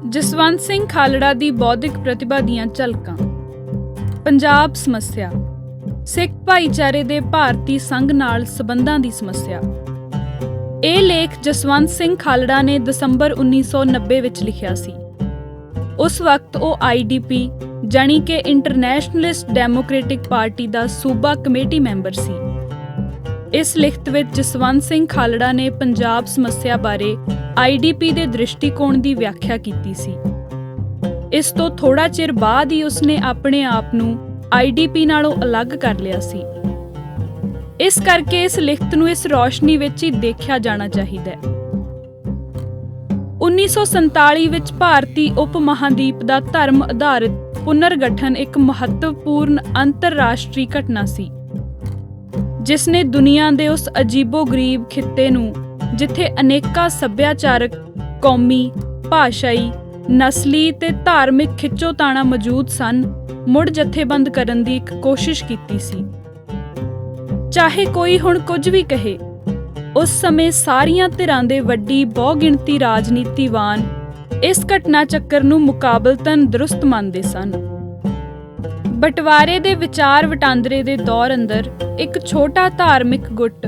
ਜਸਵੰਤ ਸਿੰਘ ਖਾਲੜਾ ਦੀ ਬੌਧਿਕ ਪ੍ਰਤਿਭਾ ਦੀਆਂ ਝਲਕਾਂ। ਪੰਜਾਬ ਸਮੱਸਿਆ। ਸਿੱਖ ਭਾਈਚਾਰੇ ਦੇ ਭਾਰਤੀ ਸੰਘ ਨਾਲ ਸਬੰਧਾਂ ਦੀ ਸਮੱਸਿਆ। ਇਹ ਲੇਖ ਜਸਵੰਤ ਸਿੰਘ ਖਾਲੜਾ ਨੇ ਦਸੰਬਰ 1990 ਵਿੱਚ ਲਿਖਿਆ ਸੀ। ਉਸ ਵਕਤ ਉਹ IDP ਜਾਣੀ ਕਿ ਇੰਟਰਨੈਸ਼ਨਲਿਸਟ ਡੈਮੋਕ੍ਰੈਟਿਕ ਪਾਰਟੀ ਦਾ ਸੂਬਾ ਕਮੇਟੀ ਮੈਂਬਰ ਸੀ। ਇਸ ਲਿਖਤ ਵਿੱਚ ਜਸਵੰਤ ਸਿੰਘ ਖਾਲੜਾ ਨੇ ਪੰਜਾਬ ਸਮੱਸਿਆ ਬਾਰੇ IDP ਦੇ ਦ੍ਰਿਸ਼ਟੀਕੋਣ ਦੀ ਵਿਆਖਿਆ ਕੀਤੀ ਸੀ। ਇਸ ਤੋਂ ਥੋੜ੍ਹਾ ਚਿਰ ਬਾਅਦ ਹੀ ਉਸਨੇ ਆਪਣੇ ਆਪ ਨੂੰ IDP ਨਾਲੋਂ ਅਲੱਗ ਕਰ ਲਿਆ ਸੀ। ਇਸ ਕਰਕੇ ਇਸ ਲਿਖਤ ਨੂੰ ਇਸ ਰੌਸ਼ਨੀ ਵਿੱਚ ਹੀ ਦੇਖਿਆ ਜਾਣਾ ਚਾਹੀਦਾ ਹੈ। 1947 ਵਿੱਚ ਭਾਰਤੀ ਉਪ ਮਹਾਂਦੀਪ ਦਾ ਧਰਮ ਆਧਾਰਿਤ ਪੁਨਰਗਠਨ ਇੱਕ ਮਹੱਤਵਪੂਰਨ ਅੰਤਰਰਾਸ਼ਟਰੀ ਘਟਨਾ ਸੀ, ਜਿਸ ਨੇ ਦੁਨੀਆ ਦੇ ਉਸ ਅਜੀਬੋ-ਗਰੀਬ ਖਿੱਤੇ ਨੂੰ ਜਿੱਥੇ ਅਨੇਕਾਂ ਸੱਭਿਆਚਾਰਕ, ਕੌਮੀ, ਭਾਸ਼ਾਈ, ਨਸਲੀ ਤੇ ਧਾਰਮਿਕ ਖਿੱਚੋਤਾਣਾ ਮੌਜੂਦ ਸਨ, ਮੁੜ ਜਥੇਬੰਦ ਕਰਨ ਦੀ ਇੱਕ ਕੋਸ਼ਿਸ਼ ਕੀਤੀ ਸੀ। ਚਾਹੇ ਕੋਈ ਹੁਣ ਕੁਝ ਵੀ ਕਹੇ, ਉਸ ਸਮੇਂ ਸਾਰੀਆਂ ਧਿਰਾਂ ਦੇ ਵੱਡੀ ਬਹੁਗਿਣਤੀ ਰਾਜਨੀਤੀਵਾਨ ਇਸ ਘਟਨਾ ਚੱਕਰ ਨੂੰ ਮੁਕਾਬਲਤਨ ਦਰੁਸਤ ਮੰਨਦੇ ਸਨ। ਬਟਵਾਰੇ ਦੇ ਵਿਚਾਰ ਵਟਾਂਦਰੇ ਦੇ ਦੌਰ ਅੰਦਰ ਇੱਕ ਛੋਟਾ ਧਾਰਮਿਕ ਗੁੱਟ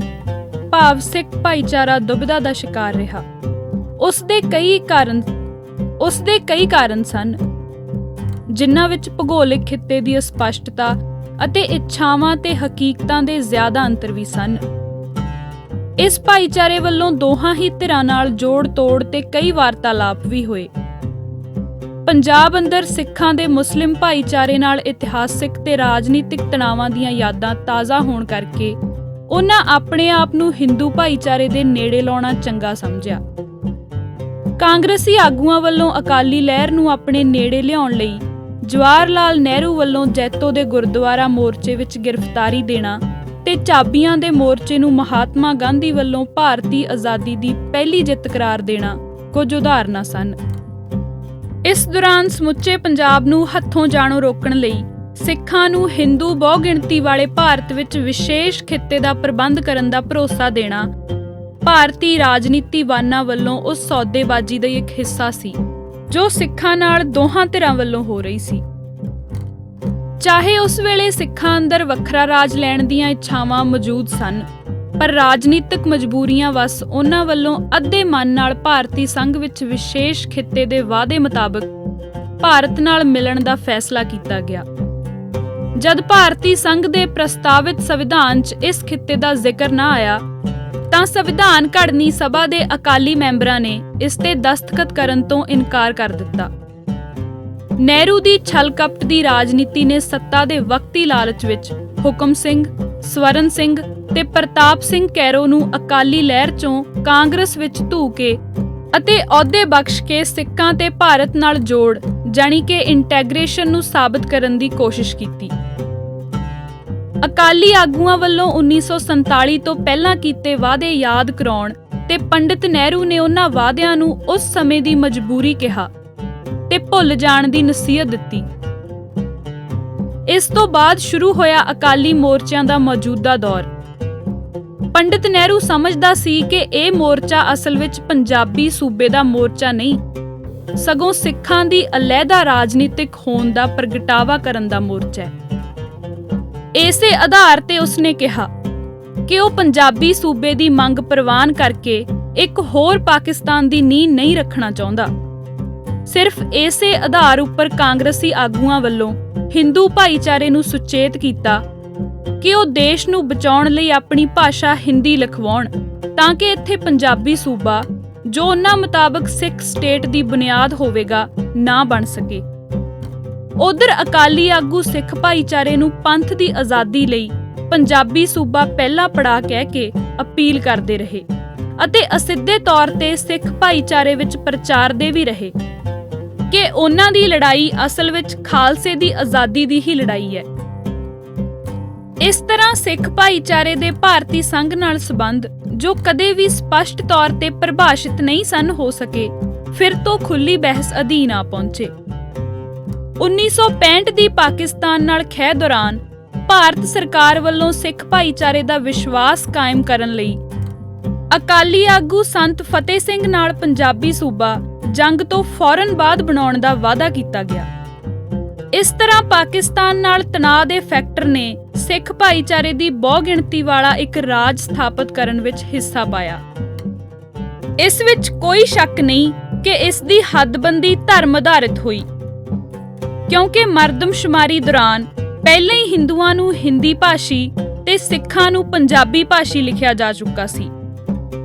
ਭਾਵ ਸਿੱਖ ਭਾਈਚਾਰਾ ਦੁਬਿਧਾ ਦਾ ਸ਼ਿਕਾਰ ਰਿਹਾ। ਉਸ ਦੇ ਕਈ ਕਾਰਨ ਸਨ, ਜਿਨ੍ਹਾਂ ਵਿੱਚ ਭੂਗੋਲਿਕ ਖਿੱਤੇ ਦੀ ਅਸਪਸ਼ਟਤਾ ਅਤੇ ਇੱਛਾਵਾਂ ਤੇ ਹਕੀਕਤਾਂ ਦੇ ਜ਼ਿਆਦਾ ਅੰਤਰ ਵੀ ਸਨ। ਇਸ ਭਾਈਚਾਰੇ ਵੱਲੋਂ ਦੋਹਾਂ ਹੀ ਧਿਰਾਂ ਨਾਲ ਜੋੜ ਤੋੜ ਤੇ ਕਈ ਵਾਰਤਾਲਾਪ ਵੀ ਹੋਏ। ਪੰਜਾਬ ਅੰਦਰ ਸਿੱਖਾਂ ਦੇ ਮੁਸਲਿਮ ਭਾਈਚਾਰੇ ਨਾਲ ਇਤਿਹਾਸਿਕ ਤੇ ਰਾਜਨੀਤਿਕ ਤਣਾਵਾਂ ਦੀਆਂ ਯਾਦਾਂ ਤਾਜ਼ਾ ਹੋਣ ਕਰਕੇ ਉਹਨਾਂ ਆਪਣੇ ਆਪ ਨੂੰ ਹਿੰਦੂ ਭਾਈਚਾਰੇ ਦੇ ਨੇੜੇ ਲਾਉਣਾ ਚੰਗਾ ਸਮਝਿਆ। ਕਾਂਗਰਸੀ ਆਗੂਆਂ ਵੱਲੋਂ ਅਕਾਲੀ ਲਹਿਰ ਨੂੰ ਆਪਣੇ ਨੇੜੇ ਲਿਆਉਣ ਲਈ ਜਵਾਹਰ ਲਾਲ ਨਹਿਰੂ ਵੱਲੋਂ ਜੈਤੋ ਦੇ ਗੁਰਦੁਆਰਾ ਮੋਰਚੇ ਵਿੱਚ ਗ੍ਰਿਫਤਾਰੀ ਦੇਣਾ ਤੇ ਚਾਬੀਆਂ ਦੇ ਮੋਰਚੇ ਨੂੰ ਮਹਾਤਮਾ ਗਾਂਧੀ ਵੱਲੋਂ ਭਾਰਤੀ ਆਜ਼ਾਦੀ ਦੀ ਪਹਿਲੀ ਜਿੱਤ ਕਰਾਰ ਦੇਣਾ ਕੁਝ ਉਦਾਹਰਨਾਂ ਸਨ। ਇਸ ਦੌਰਾਨ ਸਮੁੱਚੇ ਪੰਜਾਬ ਨੂੰ ਹੱਥੋਂ ਜਾਣੋਂ ਰੋਕਣ ਲਈ ਸਿੱਖਾਂ ਨੂੰ ਹਿੰਦੂ ਬਹੁਗਿਣਤੀ ਵਾਲੇ ਭਾਰਤ ਵਿੱਚ ਵਿਸ਼ੇਸ਼ ਖਿੱਤੇ ਦਾ ਪ੍ਰਬੰਧ ਕਰਨ ਦਾ ਭਰੋਸਾ ਦੇਣਾ ਭਾਰਤੀ ਰਾਜਨੀਤੀਵਾਨਾਂ ਵੱਲੋਂ ਉਸ ਸੌਦੇਬਾਜ਼ੀ ਦਾ ਇੱਕ ਹਿੱਸਾ ਸੀ, ਜੋ ਸਿੱਖਾਂ ਨਾਲ ਦੋਹਾਂ ਧਿਰਾਂ ਵੱਲੋਂ ਹੋ ਰਹੀ ਸੀ। ਚਾਹੇ ਉਸ ਵੇਲੇ ਸਿੱਖਾਂ ਅੰਦਰ ਵੱਖਰਾ ਰਾਜ ਲੈਣ ਦੀਆਂ ਇੱਛਾਵਾਂ ਮੌਜੂਦ ਸਨ, ਪਰ ਰਾਜਨੀਤਿਕ ਮਜਬੂਰੀਆਂ ਵੱਸ ਉਹਨਾਂ ਵੱਲੋਂ ਅੱਧੇ ਮਨ ਨਾਲ ਭਾਰਤੀ ਸੰਘ ਵਿੱਚ ਵਿਸ਼ੇਸ਼ ਖਿੱਤੇ ਦੇ ਵਾਅਦੇ ਮੁਤਾਬਕ ਭਾਰਤ ਨਾਲ ਮਿਲਣ ਦਾ ਫੈਸਲਾ ਕੀਤਾ ਗਿਆ। ਜਦ ਭਾਰਤੀ ਸੰਘ ਦੇ ਪ੍ਰਸਤਾਵਿਤ ਸੰਵਿਧਾਨ 'ਚ ਇਸ ਖਿੱਤੇ ਦਾ ਜ਼ਿਕਰ ਨਾ ਆਇਆ, ਤਾਂ ਸੰਵਿਧਾਨ ਘੜਨੀ ਸਭਾ ਦੇ ਅਕਾਲੀ ਮੈਂਬਰਾਂ ਨੇ ਇਸ ਤੇ ਦਸਤਖਤ ਕਰਨ ਤੋਂ ਇਨਕਾਰ ਕਰ ਦਿੱਤਾ। ਨਹਿਰੂ ਦੀ ਛਲ-ਕਪਟ ਦੀ ਰਾਜਨੀਤੀ ਨੇ ਸੱਤਾ ਦੇ ਵਕਤੀ ਲਾਲਚ ਵਿੱਚ ਹੁਕਮ ਸਿੰਘ, ਸਵਰਨ ਸਿੰਘ ਤੇ ਪ੍ਰਤਾਪ ਸਿੰਘ ਕੈਰੋਂ ਨੂੰ ਅਕਾਲੀ ਲਹਿਰ 'ਚੋਂ ਕਾਂਗਰਸ ਵਿੱਚ ਧੂ ਕੇ ਅਤੇ ਅਹੁਦੇ ਬਖਸ਼ ਕੇ ਸਿੱਖਾਂ ਤੇ ਭਾਰਤ ਨਾਲ ਜੋੜ ਜਾਣੀ ਕਿ ਇੰਟੈਗ੍ਰੇਸ਼ਨ ਨੂੰ ਸਾਬਤ ਕਰਨ ਦੀ ਕੋਸ਼ਿਸ਼ ਕੀਤੀ। ਅਕਾਲੀ ਆਗੂਆਂ ਵੱਲੋਂ 1947 ਤੋਂ ਪਹਿਲਾਂ ਕੀਤੇ ਵਾਅਦੇ ਯਾਦ ਕਰਾਉਣ ਤੇ ਪੰਡਿਤ ਨਹਿਰੂ ਨੇ ਉਹਨਾਂ ਵਾਅਦਿਆਂ ਨੂੰ ਉਸ ਸਮੇਂ ਦੀ ਮਜਬੂਰੀ ਕਿਹਾ ਤੇ ਭੁੱਲ ਜਾਣ ਦੀ ਨਸੀਹਤ ਦਿੱਤੀ। ਇਸ ਤੋਂ ਬਾਅਦ ਸ਼ੁਰੂ ਹੋਇਆ ਅਕਾਲੀ ਮੋਰਚਿਆਂ ਦਾ ਮੌਜੂਦਾ ਦੌਰ। ਪੰਡਿਤ ਨਹਿਰੂ ਸਮਝਦਾ ਸੀ ਕਿ ਇਹ ਮੋਰਚਾ ਅਸਲ ਵਿੱਚ ਪੰਜਾਬੀ ਸੂਬੇ ਦਾ ਮੋਰਚਾ ਨਹੀਂ, ਸਗੋਂ ਸਿੱਖਾਂ ਦੀ ਅਲੱਗਾ ਰਾਜਨੀਤਿਕ ਹੋਂਦ ਦਾ ਪ੍ਰਗਟਾਵਾ ਕਰਨ ਦਾ ਮੋਰਚਾ ਹੈ। ਇਸੇ ਆਧਾਰ ਤੇ ਉਸਨੇ ਕਿਹਾ ਕਿ ਉਹ ਪੰਜਾਬੀ ਸੂਬੇ ਦੀ ਮੰਗ ਪ੍ਰਵਾਨ ਕਰਕੇ ਇੱਕ ਹੋਰ ਪਾਕਿਸਤਾਨ ਦੀ ਨੀਂਹ ਨਹੀਂ ਰੱਖਣਾ ਚਾਹੁੰਦਾ। ਸਿਰਫ ਇਸੇ ਆਧਾਰ ਉੱਪਰ ਕਾਂਗਰਸੀ ਆਗੂਆਂ ਵੱਲੋਂ ਹਿੰਦੂ ਭਾਈਚਾਰੇ ਨੂੰ ਸੁਚੇਤ ਕੀਤਾ ਕਿ ਉਹ ਦੇਸ਼ ਨੂੰ ਬਚਾਉਣ ਲਈ ਆਪਣੀ ਭਾਸ਼ਾ ਹਿੰਦੀ ਲਿਖਵਾਉਣ, ਤਾਂ ਕਿ ਇੱਥੇ ਪੰਜਾਬੀ ਸੂਬਾ, ਜੋ ਉਹਨਾਂ ਮੁਤਾਬਕ ਸਿੱਖ ਸਟੇਟ ਦੀ ਬੁਨਿਆਦ ਹੋਵੇਗਾ, ਨਾ ਬਣ ਸਕੇ। ਉਧਰ ਅਕਾਲੀ ਆਗੂ ਸਿੱਖ ਭਾਈਚਾਰੇ ਨੂੰ ਪੰਥ ਦੀ ਆਜ਼ਾਦੀ ਲਈ ਪੰਜਾਬੀ ਸੂਬਾ ਪਹਿਲਾ ਪੜਾਅ ਕਹਿ ਕੇ ਅਪੀਲ ਕਰਦੇ ਰਹੇ ਅਤੇ ਅਸਿੱਧੇ ਤੌਰ ਤੇ ਸਿੱਖ ਭਾਈਚਾਰੇ ਵਿੱਚ ਪ੍ਰਚਾਰਦੇ ਵੀ ਰਹੇ ਕਿ ਉਹਨਾਂ ਦੀ ਲੜਾਈ ਅਸਲ ਵਿੱਚ ਖਾਲਸੇ ਦੀ ਆਜ਼ਾਦੀ ਦੀ ਹੀ ਲੜਾਈ ਹੈ। ਇਸ ਤਰ੍ਹਾਂ ਸਿੱਖ ਭਾਈਚਾਰੇ ਦੇ ਭਾਰਤੀ ਸੰਘ ਨਾਲ ਸੰਬੰਧ, ਜੋ ਕਦੇ ਵੀ ਸਪਸ਼ਟ ਤੌਰ ਤੇ ਪਰਿਭਾਸ਼ਿਤ ਨਹੀਂ ਸਨ ਹੋ ਸਕੇ, ਫਿਰ ਤੋਂ ਖੁੱਲ੍ਹੀ ਬਹਿਸ ਅਧੀਨ ਆ ਪਹੁੰਚੇ। 1965 ਦੀ ਪਾਕਿਸਤਾਨ ਨਾਲ ਖਹਿ ਦੌਰਾਨ ਭਾਰਤ ਸਰਕਾਰ ਵੱਲੋਂ ਸਿੱਖ ਭਾਈਚਾਰੇ ਦਾ ਵਿਸ਼ਵਾਸ ਕਾਇਮ ਕਰਨ ਲਈ ਅਕਾਲੀ ਆਗੂ ਸੰਤ ਫਤਿਹ ਸਿੰਘ ਨਾਲ ਪੰਜਾਬੀ ਸੂਬਾ ਜੰਗ ਤੋਂ ਫੌਰਨ ਬਾਅਦ ਬਣਾਉਣ ਦਾ ਵਾਅਦਾ ਕੀਤਾ ਗਿਆ। ਇਸ ਤਰ੍ਹਾਂ ਪਾਕਿਸਤਾਨ ਨਾਲ ਤਣਾਅ ਦੇ ਫੈਕਟਰ ਨੇ ਸਿੱਖ ਭਾਈਚਾਰੇ ਦੀ ਬਹੁਗਿਣਤੀ ਵਾਲਾ ਇੱਕ ਰਾਜ ਸਥਾਪਿਤ ਕਰਨ ਵਿੱਚ ਹਿੱਸਾ ਪਾਇਆ। ਇਸ ਵਿੱਚ ਕੋਈ ਸ਼ੱਕ ਨਹੀਂ ਕਿ ਇਸ ਦੀ ਹੱਦਬੰਦੀ ਧਰਮ ਆਧਾਰਿਤ ਹੋਈ, ਕਿਉਂਕਿ ਮਰਦਮਸ਼ੁਮਾਰੀ ਦੌਰਾਨ ਪਹਿਲਾਂ ਹੀ ਹਿੰਦੂਆਂ ਨੂੰ ਹਿੰਦੀ ਭਾਸ਼ੀ ਤੇ ਸਿੱਖਾਂ ਨੂੰ ਪੰਜਾਬੀ ਭਾਸ਼ੀ ਲਿਖਿਆ ਜਾ ਚੁੱਕਾ ਸੀ।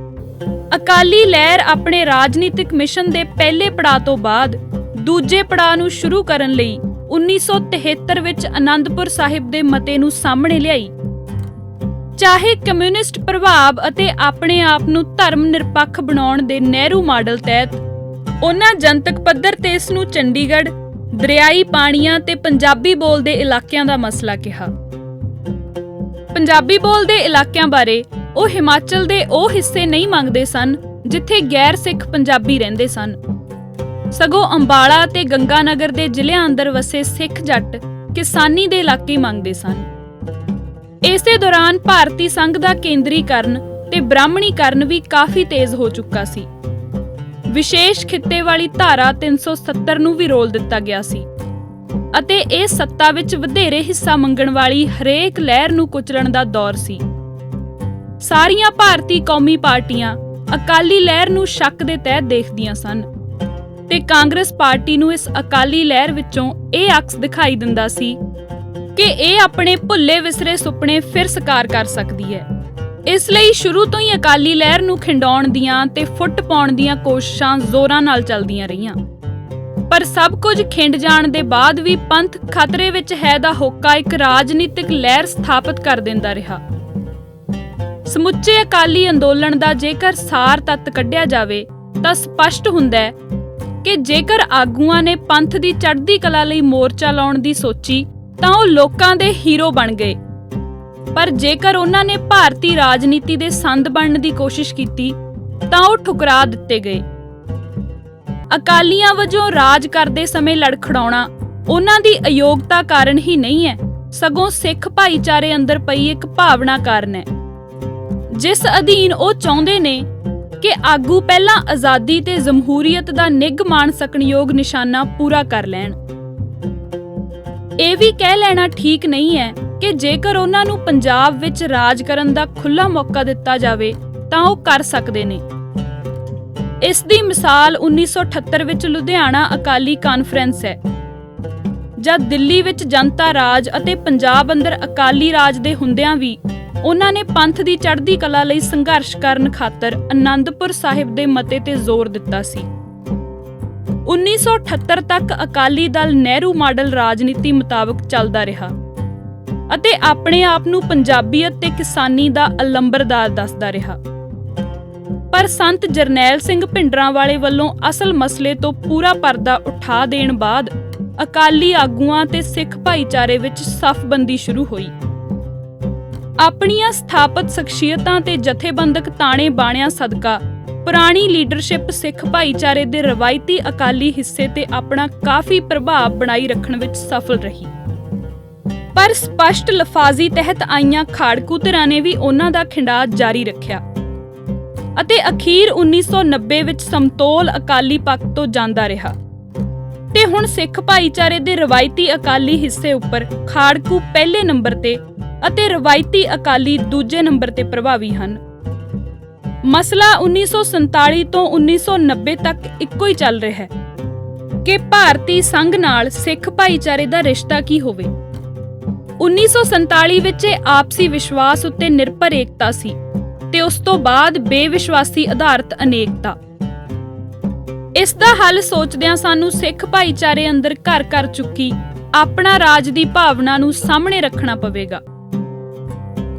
ਅਕਾਲੀ ਲਹਿਰ ਆਪਣੇ ਰਾਜਨੀਤਿਕ ਮਿਸ਼ਨ ਦੇ ਪਹਿਲੇ ਪੜਾਅ ਤੋਂ ਬਾਅਦ ਦੂਜੇ ਪੜਾਅ ਨੂੰ ਸ਼ੁਰੂ ਕਰਨ ਲਈ 1973 ਵਿੱਚ ਅਨੰਦਪੁਰ ਸਾਹਿਬ ਦੇ ਮਤੇ ਨੂੰ ਸਾਹਮਣੇ ਲਿਆਈ। ਚਾਹੇ ਕਮਿਊਨਿਸਟ ਪ੍ਰਭਾਵ ਅਤੇ ਆਪਣੇ ਆਪ ਨੂੰ ਧਰਮ ਨਿਰਪੱਖ ਬਣਾਉਣ ਦੇ ਨਹਿਰੂ ਮਾਡਲ ਤਹਿਤ ਉਹਨਾਂ ਜਨਤਕ ਪੱਧਰ ਤੇ ਇਸ ਨੂੰ ਚੰਡੀਗੜ੍ਹ, ਦਰਿਆਈ ਪਾਣੀਆਂ ਤੇ ਪੰਜਾਬੀ ਬੋਲਦੇ ਇਲਾਕਿਆਂ ਦਾ ਮਸਲਾ ਕਿਹਾ। ਪੰਜਾਬੀ ਬੋਲਦੇ ਇਲਾਕਿਆਂ ਬਾਰੇ ਉਹ ਹਿਮਾਚਲ ਦੇ ਉਹ ਹਿੱਸੇ ਨਹੀਂ ਮੰਗਦੇ ਸਨ ਜਿੱਥੇ ਗੈਰ ਸਿੱਖ ਪੰਜਾਬੀ ਰਹਿੰਦੇ ਸਨ, ਸਗੋਂ ਅੰਬਾਲਾ ਤੇ ਗੰਗਾਨਗਰ ਦੇ ਜ਼ਿਲ੍ਹਿਆਂ ਅੰਦਰ ਵਸੇ ਸਿੱਖ ਜੱਟ ਕਿਸਾਨੀ ਦੇ ਇਲਾਕੇ ਮੰਗਦੇ ਸਨ। ਇਸੇ ਦੌਰਾਨ ਭਾਰਤੀ ਸੰਘ ਦਾ ਕੇਂਦਰੀਕਰਨ ਤੇ ਬ੍ਰਾਹਮਣੀਕਰਨ ਵੀ ਕਾਫੀ ਤੇਜ਼ ਹੋ ਚੁੱਕਾ ਸੀ। ਵਿਸ਼ੇਸ਼ ਖਿੱਤੇ ਵਾਲੀ ਧਾਰਾ 370 ਨੂੰ ਵੀ ਰੋਲ ਦਿੱਤਾ ਗਿਆ ਸੀ ਅਤੇ ਇਹ ਸੱਤਾ ਵਿੱਚ ਵਧੇਰੇ ਹਿੱਸਾ ਮੰਗਣ ਵਾਲੀ ਹਰੇਕ ਲਹਿਰ ਨੂੰ ਕੁਚਲਣ ਦਾ ਦੌਰ ਸੀ। ਸਾਰੀਆਂ ਭਾਰਤੀ ਕੌਮੀ ਪਾਰਟੀਆਂ ਅਕਾਲੀ ਲਹਿਰ ਨੂੰ ਸ਼ੱਕ ਦੇ ਤਹਿਤ ਦੇਖਦੀਆਂ ਸਨ ਤੇ ਕਾਂਗਰਸ ਪਾਰਟੀ ਨੂੰ ਇਸ ਅਕਾਲੀ ਲਹਿਰ ਵਿੱਚੋਂ ਇਹ ਅਕਸ ਦਿਖਾਈ ਦਿੰਦਾ ਸੀ ਕਿ ਇਹ ਆਪਣੇ ਭੁੱਲੇ ਵਿਸਰੇ ਸੁਪਨੇ ਫਿਰ ਸਾਕਾਰ ਕਰ ਸਕਦੀ ਹੈ। ਇਸ ਲਈ ਸ਼ੁਰੂ ਤੋਂ ਹੀ ਅਕਾਲੀ ਲਹਿਰ ਨੂੰ ਖਿੰਡਾਉਣ ਦੀਆਂ ਤੇ ਫੁੱਟ ਪਾਉਣ ਦੀਆਂ ਕੋਸ਼ਿਸ਼ਾਂ ਜ਼ੋਰਾਂ ਨਾਲ ਚੱਲਦੀਆਂ ਰਹੀਆਂ, ਪਰ ਸਭ ਕੁਝ ਖਿੰਡ ਜਾਣ ਦੇ ਬਾਅਦ ਵੀ ਪੰਥ ਖਤਰੇ ਵਿੱਚ ਹੈ ਦਾ ਹੋਕਾ ਇੱਕ ਰਾਜਨੀਤਿਕ ਲਹਿਰ ਸਥਾਪਿਤ ਕਰ ਦਿੰਦਾ ਰਿਹਾ। ਸਮੁੱਚੇ ਅਕਾਲੀ ਅੰਦੋਲਨ ਦਾ ਜੇਕਰ ਸਾਰ ਤੱਤ ਕੱਢਿਆ ਜਾਵੇ ਤਾਂ ਸਪਸ਼ਟ ਹੁੰਦਾ ਹੈ ਕਿ ਜੇਕਰ ਆਗੂਆਂ ਨੇ ਪੰਥ ਦੀ ਚੜ੍ਹਦੀ ਕਲਾ ਲਈ ਮੋਰਚਾ ਲਾਉਣ ਦੀ ਸੋਚੀ ਤਾਂ ਉਹ ਲੋਕਾਂ ਦੇ ਹੀਰੋ ਬਣ ਗਏ, ਪਰ ਜੇਕਰ ਉਹਨਾਂ ਨੇ ਭਾਰਤੀ ਰਾਜਨੀਤੀ ਦੇ ਸੰਦ ਬਣਨ ਦੀ ਕੋਸ਼ਿਸ਼ ਕੀਤੀ ਤਾਂ ਉਹ ਠੁਕਰਾ ਦਿੱਤੇ ਗਏ। ਅਕਾਲੀਆਂ ਵਜੋਂ ਰਾਜ ਕਰਦੇ ਸਮੇਂ ਲੜਖੜਾਉਣਾ ਉਹਨਾਂ ਦੀ ਅਯੋਗਤਾ ਕਾਰਨ ਹੀ ਨਹੀਂ ਹੈ, ਸਗੋਂ ਸਿੱਖ ਭਾਈਚਾਰੇ ਅੰਦਰ ਪਈ ਇੱਕ ਭਾਵਨਾ ਕਾਰਨ ਹੈ, ਜਿਸ ਅਧੀਨ ਉਹ ਚਾਹੁੰਦੇ ਨੇ ਕਿ ਆਗੂ ਪਹਿਲਾਂ ਆਜ਼ਾਦੀ ਤੇ ਜਮਹੂਰੀਅਤ ਦਾ ਨਿੱਘ ਮਾਣ ਸਕਣਯੋਗ ਨਿਸ਼ਾਨਾ ਪੂਰਾ ਕਰ ਲੈਣ। ਇਹ ਵੀ ਕਹਿ ਲੈਣਾ ਠੀਕ ਨਹੀਂ ਹੈ ਕਿ ਜੇਕਰ ਉਹਨਾਂ ਨੂੰ ਪੰਜਾਬ ਵਿੱਚ ਰਾਜ ਕਰਨ ਦਾ ਖੁੱਲ੍ਹਾ ਮੌਕਾ ਦਿੱਤਾ ਜਾਵੇ ਤਾਂ ਉਹ ਕਰ ਸਕਦੇ ਨੇ। ਇਸ ਦੀ ਮਿਸਾਲ 1978 ਵਿੱਚ ਲੁਧਿਆਣਾ ਅਕਾਲੀ ਕਾਨਫਰੰਸ ਹੈ, ਜਦ ਦਿੱਲੀ ਵਿੱਚ ਜਨਤਾ ਰਾਜ ਅਤੇ ਪੰਜਾਬ ਅੰਦਰ ਅਕਾਲੀ ਰਾਜ ਦੇ ਹੁੰਦਿਆਂ ਵੀ ਉਹਨਾਂ ਨੇ ਪੰਥ ਦੀ ਚੜ੍ਹਦੀ ਕਲਾ ਲਈ ਸੰਘਰਸ਼ ਕਰਨ ਖਾਤਰ ਅਨੰਦਪੁਰ ਸਾਹਿਬ ਦੇ ਮਤੇ ਤੇ ਜ਼ੋਰ ਦਿੱਤਾ ਸੀ। 1978 ਤੱਕ ਅਕਾਲੀ ਦਲ ਨਹਿਰੂ ਮਾਡਲ ਰਾਜਨੀਤੀ ਮੁਤਾਬਕ ਚੱਲਦਾ ਰਿਹਾ ਅਤੇ ਆਪਣੇ ਆਪ ਨੂੰ ਪੰਜਾਬੀਅਤ ਤੇ ਕਿਸਾਨੀ ਦਾ ਅਲੰਬਰਦਾਰ ਦੱਸਦਾ ਰਿਹਾ, ਪਰ ਸੰਤ ਜਰਨੈਲ ਸਿੰਘ ਭਿੰਡਰਾਂਵਾਲੇ ਵੱਲੋਂ ਅਸਲ ਮਸਲੇ ਤੋਂ ਪੂਰਾ ਪਰਦਾ ਉਠਾ ਦੇਣ ਬਾਅਦ ਅਕਾਲੀ ਆਗੂਆਂ ਤੇ ਸਿੱਖ ਭਾਈਚਾਰੇ ਵਿੱਚ ਸਫਬੰਦੀ ਸ਼ੁਰੂ ਹੋਈ। ਆਪਣੀਆਂ ਸਥਾਪਿਤ ਸ਼ਖਸੀਅਤਾਂ ਤੇ ਜਥੇਬੰਦਕ ਤਾਣੇ ਬਾਣਿਆਂ ਸਦਕਾ ਪੁਰਾਣੀ ਲੀਡਰਸ਼ਿਪ ਸਿੱਖ ਭਾਈਚਾਰੇ ਦੇ ਰਵਾਇਤੀ ਅਕਾਲੀ ਹਿੱਸੇ ਤੇ ਆਪਣਾ ਕਾਫੀ ਪ੍ਰਭਾਵ ਬਣਾਈ ਰੱਖਣ ਵਿੱਚ ਸਫਲ ਰਹੀ, ਪਰ ਸਪਸ਼ਟ ਲਫ਼ਾਜ਼ੀ ਤਹਿਤ ਆਈਆਂ ਖਾੜਕੂ ਧਿਰਾਂ ਨੇ ਵੀ ਉਹਨਾਂ ਦਾ ਖਿੰਡਾਅ ਜਾਰੀ ਰੱਖਿਆ ਅਤੇ ਅਖੀਰ 1990 ਵਿੱਚ ਸਮਤੋਲ ਅਕਾਲੀ ਪੱਖ ਤੋਂ ਜਾਂਦਾ ਰਿਹਾ ਤੇ ਹੁਣ ਸਿੱਖ ਭਾਈਚਾਰੇ ਦੇ ਰਵਾਇਤੀ ਅਕਾਲੀ ਹਿੱਸੇ ਉੱਪਰ ਖਾੜਕੂ ਪਹਿਲੇ ਨੰਬਰ ਤੇ ਅਤੇ ਰਵਾਇਤੀ ਅਕਾਲੀ ਦੂਜੇ ਨੰਬਰ ਤੇ ਪ੍ਰਭਾਵੀ ਹਨ। ਮਸਲਾ 1947 ਤੋਂ 1990 ਤੱਕ ਇੱਕੋ ਹੀ ਚੱਲ ਰਿਹਾ ਹੈ ਕਿ ਭਾਰਤੀ ਸੰਘ ਨਾਲ ਸਿੱਖ ਭਾਈਚਾਰੇ ਦਾ ਰਿਸ਼ਤਾ ਕੀ ਹੋਵੇ। 1947 ਵਿੱਚ ਇਹ ਆਪਸੀ ਵਿਸ਼ਵਾਸ ਉੱਤੇ ਨਿਰਭਰ ਏਕਤਾ ਸੀ ਤੇ ਉਸ ਤੋਂ ਬਾਅਦ ਬੇਵਿਸ਼ਵਾਸੀ ਆਧਾਰਿਤ ਅਨੇਕਤਾ। ਇਸ ਦਾ ਹੱਲ ਸੋਚਦਿਆਂ ਸਾਨੂੰ ਸਿੱਖ ਭਾਈਚਾਰੇ ਅੰਦਰ ਘਰ ਕਰ ਚੁੱਕੀ ਆਪਣਾ ਰਾਜ ਦੀ ਭਾਵਨਾ ਨੂੰ ਸਾਹਮਣੇ ਰੱਖਣਾ ਪਵੇਗਾ।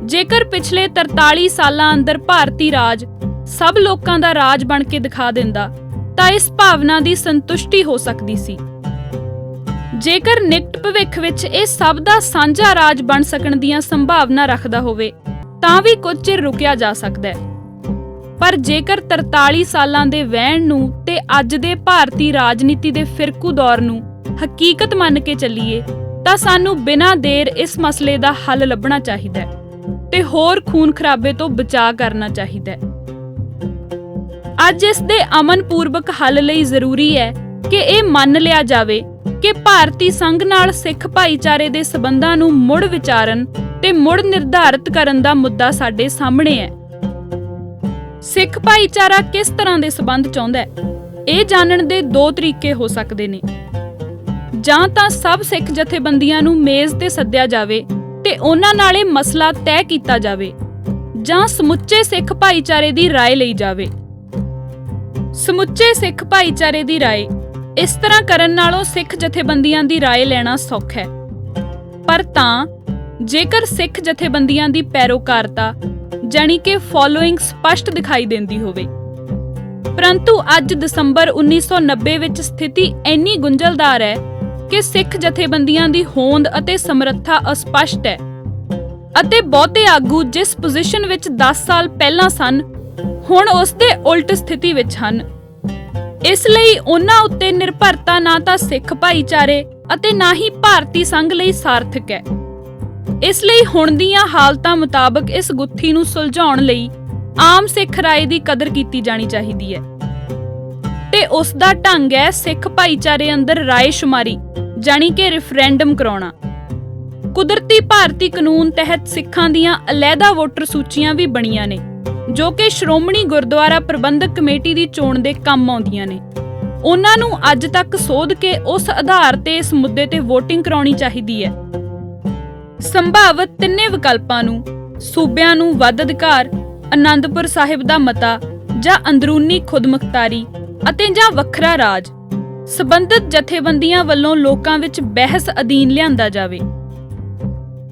ਜੇਕਰ ਪਿਛਲੇ 43 ਸਾਲਾਂ ਅੰਦਰ ਭਾਰਤੀ ਰਾਜ ਸਭ ਲੋਕਾਂ ਦਾ ਰਾਜ ਬਣ ਕੇ ਦਿਖਾ ਦਿੰਦਾ ਤਾਂ ਇਸ ਭਾਵਨਾ ਦੀ ਸੰਤੁਸ਼ਟੀ ਹੋ ਸਕਦੀ ਸੀ। ਜੇਕਰ ਨਿਕਟ ਭਵਿੱਖ ਵਿੱਚ ਇਹ ਸਭ ਦਾ ਸਾਂਝਾ ਰਾਜ ਬਣ ਸਕਣ ਦੀਆਂ ਸੰਭਾਵਨਾ ਰੱਖਦਾ ਹੋਵੇ ਤਾਂ ਵੀ ਕੁਝ ਚਿਰ ਰੁਕਿਆ ਜਾ ਸਕਦਾ ਹੈ, ਪਰ ਜੇਕਰ 43 ਸਾਲਾਂ ਦੇ ਵਹਿਣ ਨੂੰ ਤੇ ਅੱਜ ਦੇ ਭਾਰਤੀ ਰਾਜਨੀਤੀ ਦੇ ਫਿਰਕੂ ਦੌਰ ਨੂੰ ਹਕੀਕਤ ਮੰਨ ਕੇ ਚੱਲੀਏ ਤਾਂ ਸਾਨੂੰ ਬਿਨਾਂ ਦੇਰ ਇਸ ਮਸਲੇ ਦਾ ਹੱਲ ਲੱਭਣਾ ਚਾਹੀਦਾ ਹੈ ਤੇ ਹੋਰ ਖੂਨ ਖਰਾਬੇ ਤੋਂ ਬਚਾਅ ਕਰਨਾ ਚਾਹੀਦਾ ਹੈ। ਅੱਜ ਇਸ ਦੇ ਅਮਨਪੂਰਵਕ ਹੱਲ ਲਈ ਜ਼ਰੂਰੀ ਹੈ ਕਿ ਇਹ ਮੰਨ ਲਿਆ ਜਾਵੇ ਕਿ ਭਾਰਤੀ ਸੰਘ ਨਾਲ ਸਿੱਖ ਭਾਈਚਾਰੇ ਦੇ ਸਬੰਧਾਂ ਨੂੰ ਮੁੜ ਵਿਚਾਰਨ ਤੇ ਮੁੜ ਨਿਰਧਾਰਿਤ ਕਰਨ ਦਾ ਮੁੱਦਾ ਸਾਡੇ ਸਾਹਮਣੇ ਹੈ। ਸਿੱਖ ਭਾਈਚਾਰਾ ਕਿਸ ਤਰ੍ਹਾਂ ਦੇ ਸਬੰਧ ਚਾਹੁੰਦਾ ਹੈ, ਇਹ ਜਾਣਨ ਦੇ ਦੋ ਤਰੀਕੇ ਹੋ ਸਕਦੇ ਨੇ। ਜਾਂ ਤਾਂ ਸਭ ਸਿੱਖ ਜਥੇਬੰਦੀਆਂ ਨੂੰ ਮੇਜ਼ ਤੇ ਸੱਦਿਆ ਜਾਵੇ ਤੇ ਉਹਨਾਂ ਨਾਲ ਇਹ ਮਸਲਾ ਤੈਅ ਕੀਤਾ ਜਾਵੇ, ਜਾਂ ਸਮੁੱਚੇ ਸਿੱਖ ਭਾਈਚਾਰੇ ਦੀ ਰਾਏ ਲਈ ਜਾਵੇ। ਸਮੁੱਚੇ ਸਿੱਖ ਭਾਈਚਾਰੇ ਦੀ ਰਾਏ ਇਸ ਤਰ੍ਹਾਂ ਕਰਨ ਨਾਲੋਂ ਸਿੱਖ ਜਥੇਬੰਦੀਆਂ ਦੀ ਰਾਏ ਲੈਣਾ ਸੌਖਾ ਹੈ, ਪਰ ਤਾਂ ਜੇਕਰ ਸਿੱਖ ਜਥੇਬੰਦੀਆਂ ਦੀ ਪੈਰੋਕਾਰਤਾ ਜਾਣੀ ਕਿ ਫੋਲੋਇੰਗ ਸਪਸ਼ਟ ਦਿਖਾਈ ਦਿੰਦੀ ਹੋਵੇ। ਪਰੰਤੂ ਅੱਜ ਦਸੰਬਰ 1990 ਵਿੱਚ ਸਥਿਤੀ ਇੰਨੀ ਗੁੰਝਲਦਾਰ ਹੈ ਕਿ ਸਿੱਖ ਜਥੇਬੰਦੀਆਂ ਦੀ ਹੋਂਦ ਅਤੇ ਸਮਰੱਥਾ ਅਸਪਸ਼ਟ ਹੈ ਅਤੇ ਬਹੁਤੇ ਆਗੂ ਜਿਸ ਪੋਜੀਸ਼ਨ ਵਿੱਚ 10 ਸਾਲ ਪਹਿਲਾਂ ਸਨ, ਹੁਣ ਉਸ ਦੇ ਉਲਟ ਸਥਿਤੀ ਵਿੱਚ ਹਨ। ਇਸ ਲਈ ਉਹਨਾਂ ਉੱਤੇ ਨਿਰਭਰਤਾ ਨਾ ਤਾਂ ਸਿੱਖ ਭਾਈਚਾਰੇ ਅਤੇ ਨਾ ਹੀ ਭਾਰਤੀ ਸੰਘ ਲਈ ਸਾਰਥਕ ਹੈ। ਇਸ ਲਈ ਹੁਣ ਦੀਆਂ ਹਾਲਤਾਂ ਮੁਤਾਬਕ ਇਸ ਗੁੱਥੀ ਨੂੰ ਸੁਲਝਾਉਣ ਲਈ ਆਮ ਸਿੱਖ ਰਾਏ ਦੀ ਕਦਰ ਕੀਤੀ ਜਾਣੀ ਚਾਹੀਦੀ ਹੈ ਤੇ ਉਸ ਦਾ ਢੰਗ ਹੈ ਸਿੱਖ ਭਾਈਚਾਰੇ ਅੰਦਰ ਰਾਏ ਸ਼ੁਮਾਰੀ ਜਾਣੀ ਕਿ ਰੈਫਰੈਂਡਮ ਕਰਾਉਣਾ। ਕੁਦਰਤੀ ਭਾਰਤੀ ਕਾਨੂੰਨ ਤਹਿਤ ਸਿੱਖਾਂ ਦੀਆਂ ਅਲੱਗਾ ਵੋਟਰ ਸੂਚੀਆਂ ਵੀ ਬਣੀਆਂ ਨੇ ਜੋ ਕਿ ਸ਼੍ਰੋਮਣੀ ਗੁਰਦੁਆਰਾ ਪ੍ਰਬੰਧਕ ਕਮੇਟੀ ਦੀ ਚੋਣ ਦੇ ਕੰਮ ਆਉਂਦੀਆਂ ਨੇ। ਉਹਨਾਂ ਨੂੰ ਅੱਜ ਤੱਕ ਸੋਧ ਕੇ ਉਸ ਆਧਾਰ ਤੇ ਇਸ ਮੁੱਦੇ ਤੇ VOTING ਕਰਾਉਣੀ ਚਾਹੀਦੀ ਹੈ। ਸੰਭਾਵਤ ਤਿੰਨੇ ਵਿਕਲਪਾਂ ਨੂੰ ਸੂਬਿਆਂ ਨੂੰ ਵੱਧ ਅਧਿਕਾਰ, ਆਨੰਦਪੁਰ ਸਾਹਿਬ ਦਾ ਮਤਾ ਜਾਂ ਅੰਦਰੂਨੀ ਖੁਦਮੁਖਤਾਰੀ ਅਤੇ ਜਾਂ ਵੱਖਰਾ ਰਾਜ ਸਬੰਧਤ ਜਥੇਬੰਦੀਆਂ ਵੱਲੋਂ ਲੋਕਾਂ ਵਿੱਚ ਬਹਿਸ ਅਧੀਨ ਲਿਆਂਦਾ ਜਾਵੇ।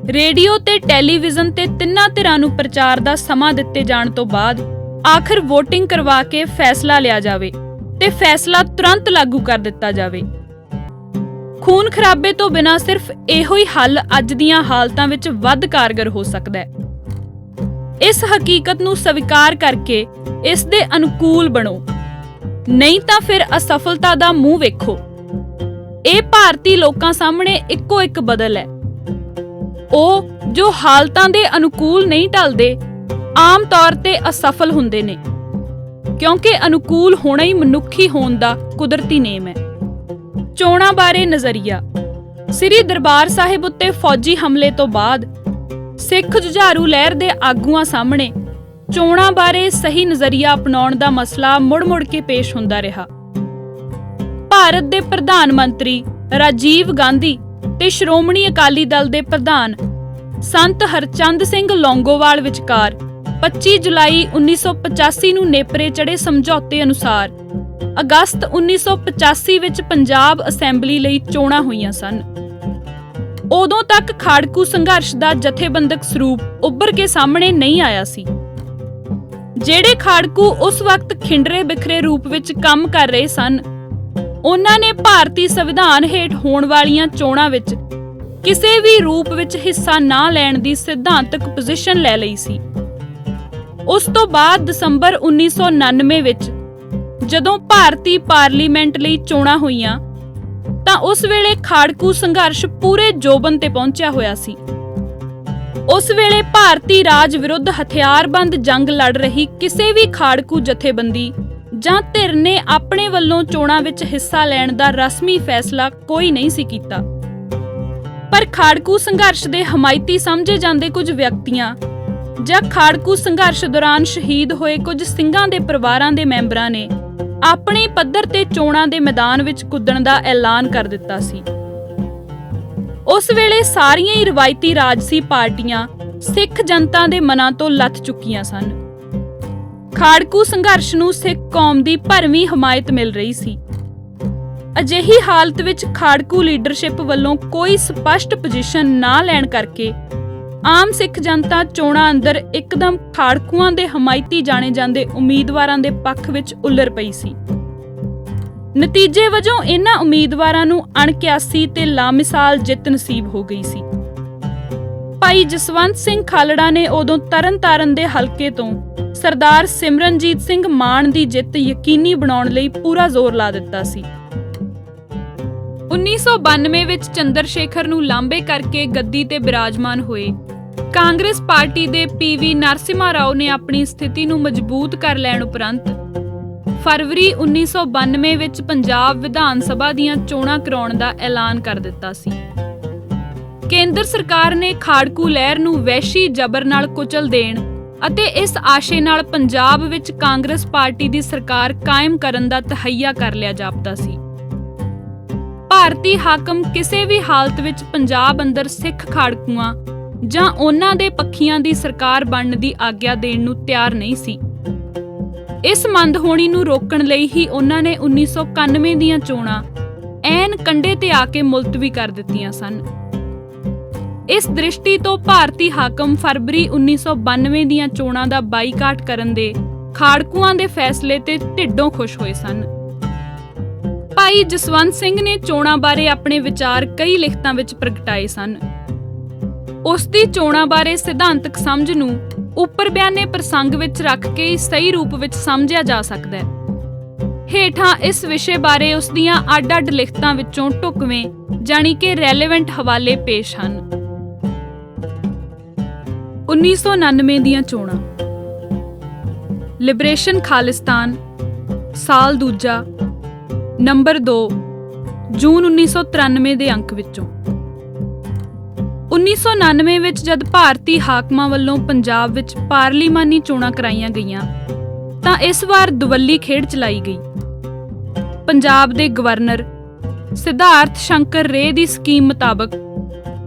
ਰੇਡੀਓ ਤੇ ਟੈਲੀਵਿਜ਼ਨ ਤੇ ਤਿੰਨਾਂ ਧਿਰਾਂ ਨੂੰ ਪ੍ਰਚਾਰ ਦਾ ਸਮਾਂ ਦਿੱਤੇ ਜਾਣ ਤੋਂ ਬਾਅਦ ਆਖਰ VOTING ਕਰਵਾ ਕੇ ਫੈਸਲਾ ਲਿਆ ਜਾਵੇ ਤੇ ਫੈਸਲਾ ਤੁਰੰਤ ਲਾਗੂ ਕਰ ਦਿੱਤਾ ਜਾਵੇ। ਖੂਨ ਖਰਾਬੇ ਤੋਂ ਬਿਨਾਂ ਸਿਰਫ ਇਹੋ ਹੀ ਹੱਲ ਅੱਜ ਦੀਆਂ ਹਾਲਤਾਂ ਵਿੱਚ ਵੱਧ ਕਾਰਗਰ ਹੋ ਸਕਦਾ ਹੈ। ਇਸ ਹਕੀਕਤ ਨੂੰ ਸਵੀਕਾਰ ਕਰਕੇ ਇਸ ਦੇ ਅਨੁਕੂਲ ਬਣੋ, ਨਹੀਂ ਤਾਂ ਫਿਰ ਅਸਫਲਤਾ ਦਾ ਮੂੰਹ ਵੇਖੋ। ਇਹ ਭਾਰਤੀ ਲੋਕਾਂ ਸਾਹਮਣੇ ਇੱਕੋ ਇੱਕ ਬਦਲ ਹੈ। ਉਹ ਜੋ ਹਾਲਤਾਂ ਦੇ ਅਨੁਕੂਲ ਨਹੀਂ ਢਲਦੇ ਆਮ ਤੌਰ ਤੇ ਅਸਫਲ ਹੁੰਦੇ ਨੇ, ਕਿਉਂਕਿ ਅਨੁਕੂਲ ਹੋਣਾ ਹੀ ਮਨੁੱਖੀ ਹੋਣ ਦਾ ਕੁਦਰਤੀ ਨੇਮ ਹੈ। ਚੋਣਾਂ ਬਾਰੇ ਨਜ਼ਰੀਆ। ਸ੍ਰੀ ਦਰਬਾਰ ਸਾਹਿਬ ਉੱਤੇ ਫੌਜੀ ਹਮਲੇ ਤੋਂ ਬਾਅਦ ਸਿੱਖ ਜੁਝਾਰੂ ਲਹਿਰ ਦੇ ਆਗੂਆਂ ਸਾਹਮਣੇ ਚੋਣਾਂ ਬਾਰੇ ਸਹੀ ਨਜ਼ਰੀਆ ਅਪਣਾਉਣ ਦਾ ਮਸਲਾ ਮੁੜ-ਮੁੜ ਕੇ ਪੇਸ਼ ਹੁੰਦਾ ਰਿਹਾ। ਭਾਰਤ ਦੇ ਪ੍ਰਧਾਨ ਮੰਤਰੀ ਰਾਜੀਵ ਗਾਂਧੀ ਤੇ ਸ਼੍ਰੋਮਣੀ ਅਕਾਲੀ ਦਲ ਦੇ ਪ੍ਰਧਾਨ ਸੰਤ ਹਰਚੰਦ ਸਿੰਘ ਲੌਂਗੋਵਾਲ ਵਿਚਕਾਰ 25 ਜੁਲਾਈ 1985 ਨੂੰ ਨੇਪਰੇ ਚੜੇ ਸਮਝੌਤੇ ਅਨੁਸਾਰ ਅਗਸਤ 1985 ਵਿੱਚ ਪੰਜਾਬ ਅਸੈਂਬਲੀ ਲਈ ਚੋਣਾਂ ਹੋਈਆਂ ਸਨ। ਉਦੋਂ ਤੱਕ ਖਾੜਕੂ ਸੰਘਰਸ਼ ਦਾ ਜਥੇਬੰਦਕ ਸਰੂਪ ਉੱਭਰ ਕੇ ਸਾਹਮਣੇ ਨਹੀਂ ਆਇਆ ਸੀ। ਜਿਹੜੇ ਖਾੜਕੂ ਉਸ ਵਕਤ ਖਿੰਡਰੇ ਬਿਖਰੇ ਰੂਪ ਵਿੱਚ ਕੰਮ ਕਰ ਰਹੇ ਸਨ, ਉਹਨਾਂ ਨੇ ਭਾਰਤੀ ਸੰਵਿਧਾਨ ਹੇਠ ਹੋਣ ਵਾਲੀਆਂ ਚੋਣਾਂ ਵਿੱਚ ਕਿਸੇ ਵੀ ਰੂਪ ਵਿੱਚ ਹਿੱਸਾ ਨਾ ਲੈਣ ਦੀ ਸਿਧਾਂਤਕ ਪੋਜੀਸ਼ਨ ਲੈ ਲਈ ਸੀ। ਉਸ ਤੋਂ ਬਾਅਦ ਦਸੰਬਰ 1999 ਵਿੱਚ ਜਦੋਂ ਭਾਰਤੀ ਪਾਰਲੀਮੈਂਟ ਲਈ ਚੋਣਾਂ ਹੋਈਆਂ ਤਾਂ ਉਸ ਵੇਲੇ ਖਾੜਕੂ ਸੰਘਰਸ਼ ਪੂਰੇ ਜੋਬਨ ਤੇ ਪਹੁੰਚਿਆ ਹੋਇਆ ਸੀ। ਉਸ ਵੇਲੇ ਭਾਰਤੀ ਰਾਜ ਵਿਰੁੱਧ ਹਥਿਆਰਬੰਦ ਜੰਗ ਲੜ ਰਹੀ ਕਿਸੇ ਵੀ ਖਾੜਕੂ ਜਥੇਬੰਦੀ ਜਾਂ ਧਿਰ ਨੇ ਆਪਣੇ ਵੱਲੋਂ ਚੋਣਾਂ ਵਿੱਚ ਹਿੱਸਾ ਲੈਣ ਦਾ ਰਸਮੀ ਫੈਸਲਾ ਕੋਈ ਨਹੀਂ ਸੀ ਕੀਤਾ। ਪਰ ਖਾੜਕੂ ਸੰਘਰਸ਼ ਦੇ ਹਮਾਇਤੀ ਸਮਝੇ ਜਾਂਦੇ ਕੁਝ ਵਿਅਕਤੀਆਂ ਜਾਂ ਖਾੜਕੂ ਸੰਘਰਸ਼ ਦੌਰਾਨ ਸ਼ਹੀਦ ਹੋਏ ਕੁਝ ਸਿੰਘਾਂ ਦੇ ਪਰਿਵਾਰਾਂ ਦੇ ਮੈਂਬਰਾਂ ਨੇ ਆਪਣੇ ਪੱਧਰ ਤੇ ਚੋਣਾਂ ਦੇ ਮੈਦਾਨ ਵਿੱਚ ਕੁੱਦਣ ਦਾ ਐਲਾਨ ਕਰ ਦਿੱਤਾ ਸੀ। ਉਸ ਵੇਲੇ ਸਾਰੀਆਂ ਹੀ ਰਵਾਇਤੀ ਰਾਜਸੀ ਪਾਰਟੀਆਂ ਸਿੱਖ ਜਨਤਾ ਦੇ ਮਨਾਂ ਤੋਂ ਲੱਥ ਚੁੱਕੀਆਂ ਸਨ। ਖਾੜਕੂ ਸੰਘਰਸ਼ ਨੂੰ ਸਿੱਖ ਕੌਮ ਦੀ ਭਰਵੀਂ ਹਮਾਇਤ ਮਿਲ ਰਹੀ ਸੀ। ਅਜਿਹੀ ਹਾਲਤ ਵਿੱਚ ਖਾੜਕੂ ਲੀਡਰਸ਼ਿਪ ਵੱਲੋਂ ਕੋਈ ਸਪਸ਼ਟ ਪੋਜੀਸ਼ਨ ਨਾ ਲੈਣ ਕਰਕੇ ਆਮ ਸਿੱਖ ਜਨਤਾ ਚੋਣਾਂ ਅੰਦਰ ਇੱਕਦਮ ਖਾੜਕੂਆਂ ਦੇ ਹਮਾਇਤੀ ਜਾਣੇ ਜਾਂਦੇ ਉਮੀਦਵਾਰਾਂ ਦੇ ਪੱਖ ਵਿੱਚ ਉਲਰ ਪਈ ਸੀ। ਨਤੀਜੇ ਵਜੋਂ ਇਹਨਾਂ ਉਮੀਦਵਾਰਾਂ ਨੂੰ ਅਣਕਿਆਸੀ ਤੇ ਲਾਮਿਸਾਲ ਜਿੱਤ ਨਸੀਬ ਹੋ ਗਈ ਸੀ। ਭਾਈ ਜਸਵੰਤ ਸਿੰਘ ਖਾਲੜਾ ਨੇ ਉਦੋਂ ਤਰਨਤਾਰਨ ਦੇ ਹਲਕੇ ਤੋਂ ਸਰਦਾਰ ਸਿਮਰਨਜੀਤ ਸਿੰਘ ਮਾਨ ਦੀ ਜਿੱਤ ਯਕੀਨੀ ਬਣਾਉਣ ਲਈ ਪੂਰਾ ਜ਼ੋਰ ਲਾ ਦਿੱਤਾ ਸੀ। 1992 ਵਿੱਚ ਚੰਦਰ ਸ਼ੇਖਰ ਨੂੰ ਲਾਂਬੇ ਕਰਕੇ ਗੱਦੀ ਤੇ ਬਿਰਾਜਮਾਨ ਹੋਏ ਕਾਂਗਰਸ ਪਾਰਟੀ ਦੇ PV ਨਰਸਿਮਹਾ ਰਾਓ ਨੇ ਆਪਣੀ ਸਥਿਤੀ ਨੂੰ ਮਜ਼ਬੂਤ ਕਰ ਲੈਣ ਉਪਰੰਤ ਫਰਵਰੀ 1992 ਵਿੱਚ ਪੰਜਾਬ ਵਿਧਾਨ ਸਭਾ ਦੀਆਂ ਚੋਣਾਂ ਕਰਾਉਣ ਦਾ ਐਲਾਨ ਕਰ ਦਿੱਤਾ ਸੀ। ਕੇਂਦਰ ਸਰਕਾਰ ਨੇ ਖਾੜਕੂ ਲਹਿਰ ਨੂੰ ਵਹਿਸ਼ੀ ਜ਼ਬਰ ਨਾਲ ਕੁਚਲ ਦੇਣ ਅਤੇ ਇਸ ਆਸ਼ੇ ਨਾਲ ਪੰਜਾਬ ਵਿੱਚ ਕਾਂਗਰਸ ਪਾਰਟੀ ਦੀ ਸਰਕਾਰ ਕਾਇਮ ਕਰਨ ਦਾ ਤਹੱਈਆ ਕਰ ਲਿਆ ਜਾਪਦਾ ਸੀ। ਭਾਰਤੀ ਹਾਕਮ ਕਿਸੇ ਵੀ ਹਾਲਤ ਵਿੱਚ ਪੰਜਾਬ ਅੰਦਰ ਸਿੱਖ ਖਾੜਕੂਆਂ ਜਾਂ ਉਹਨਾਂ ਦੇ ਪੱਖੀਆਂ ਦੀ ਸਰਕਾਰ ਬਣਨ ਦੀ ਆਗਿਆ ਦੇਣ ਨੂੰ ਤਿਆਰ ਨਹੀਂ ਸੀ। ਇਸ ਮੰਦਹੋਣੀ ਨੂੰ ਰੋਕਣ ਲਈ ਹੀ ਉਹਨਾਂ ਨੇ 1991 ਦੀਆਂ ਚੋਣਾਂ ਐਨ ਕੰਢੇ ਤੇ ਆ ਕੇ ਮੁਲਤਵੀ ਕਰ ਦਿੱਤੀਆਂ ਸਨ। ਇਸ ਦ੍ਰਿਸ਼ਟੀ ਤੋਂ ਭਾਰਤੀ ਹਾਕਮ ਫਰਵਰੀ 1992 ਦੀਆਂ ਚੋਣਾਂ ਦਾ ਬਾਈਕਾਟ ਕਰਨ ਦੇ ਖਾੜਕੂਆਂ ਦੇ ਫੈਸਲੇ ਤੇ ਢਿੱਡੋਂ ਖੁਸ਼ ਹੋਏ ਸਨ। ਭਾਈ ਜਸਵੰਤ ਸਿੰਘ ਨੇ ਚੋਣਾਂ ਬਾਰੇ ਆਪਣੇ ਵਿਚਾਰ ਕਈ ਲਿਖਤਾਂ ਵਿੱਚ ਪ੍ਰਗਟਾਏ ਸਨ। ਉਸ ਦੀ ਚੋਣਾਂ ਬਾਰੇ ਸਿਧਾਂਤਕ ਸਮਝ ਨੂੰ ਉੱਪਰ ਬਿਆਨੇ ਪ੍ਰਸੰਗ ਵਿੱਚ ਰੱਖ ਕੇ ਸਹੀ ਰੂਪ ਵਿੱਚ ਸਮਝਿਆ ਜਾ ਸਕਦਾ ਹੈ। ਹੇਠਾਂ ਇਸ ਵਿਸ਼ੇ ਬਾਰੇ ਉਸ ਦੀਆਂ ਅੱਡ-ਅੱਡ ਲਿਖਤਾਂ ਵਿੱਚੋਂ ਢੁਕਵੇਂ ਜਾਣੀ ਕਿ ਰੈਲੇਵੈਂਟ ਹਵਾਲੇ ਪੇਸ਼ ਹਨ। 1999 ਦੀਆਂ ਚੋਣਾਂ। ਲਿਬਰੇਸ਼ਨ ਖਾਲਿਸਤਾਨ, ਸਾਲ ਦੂਜਾ, ਨੰਬਰ 2, ਜੂਨ 1993 ਦੇ ਅੰਕ ਵਿੱਚੋਂ। 1999 ਵਿੱਚ ਜਦ ਭਾਰਤੀ ਹਾਕਮਾਂ ਵੱਲੋਂ ਪੰਜਾਬ ਵਿੱਚ ਪਾਰਲੀਮਾਨੀ ਚੋਣਾਂ ਕਰਾਈਆਂ ਗਈਆਂ ਤਾਂ ਇਸ ਵਾਰ ਦੁਵੱਲੀ ਖੇਡ ਚਲਾਈ ਗਈ। ਪੰਜਾਬ ਦੇ ਗਵਰਨਰ ਸਿਧਾਰਥ ਸ਼ੰਕਰ ਰੇ ਦੀ ਸਕੀਮ ਮੁਤਾਬਕ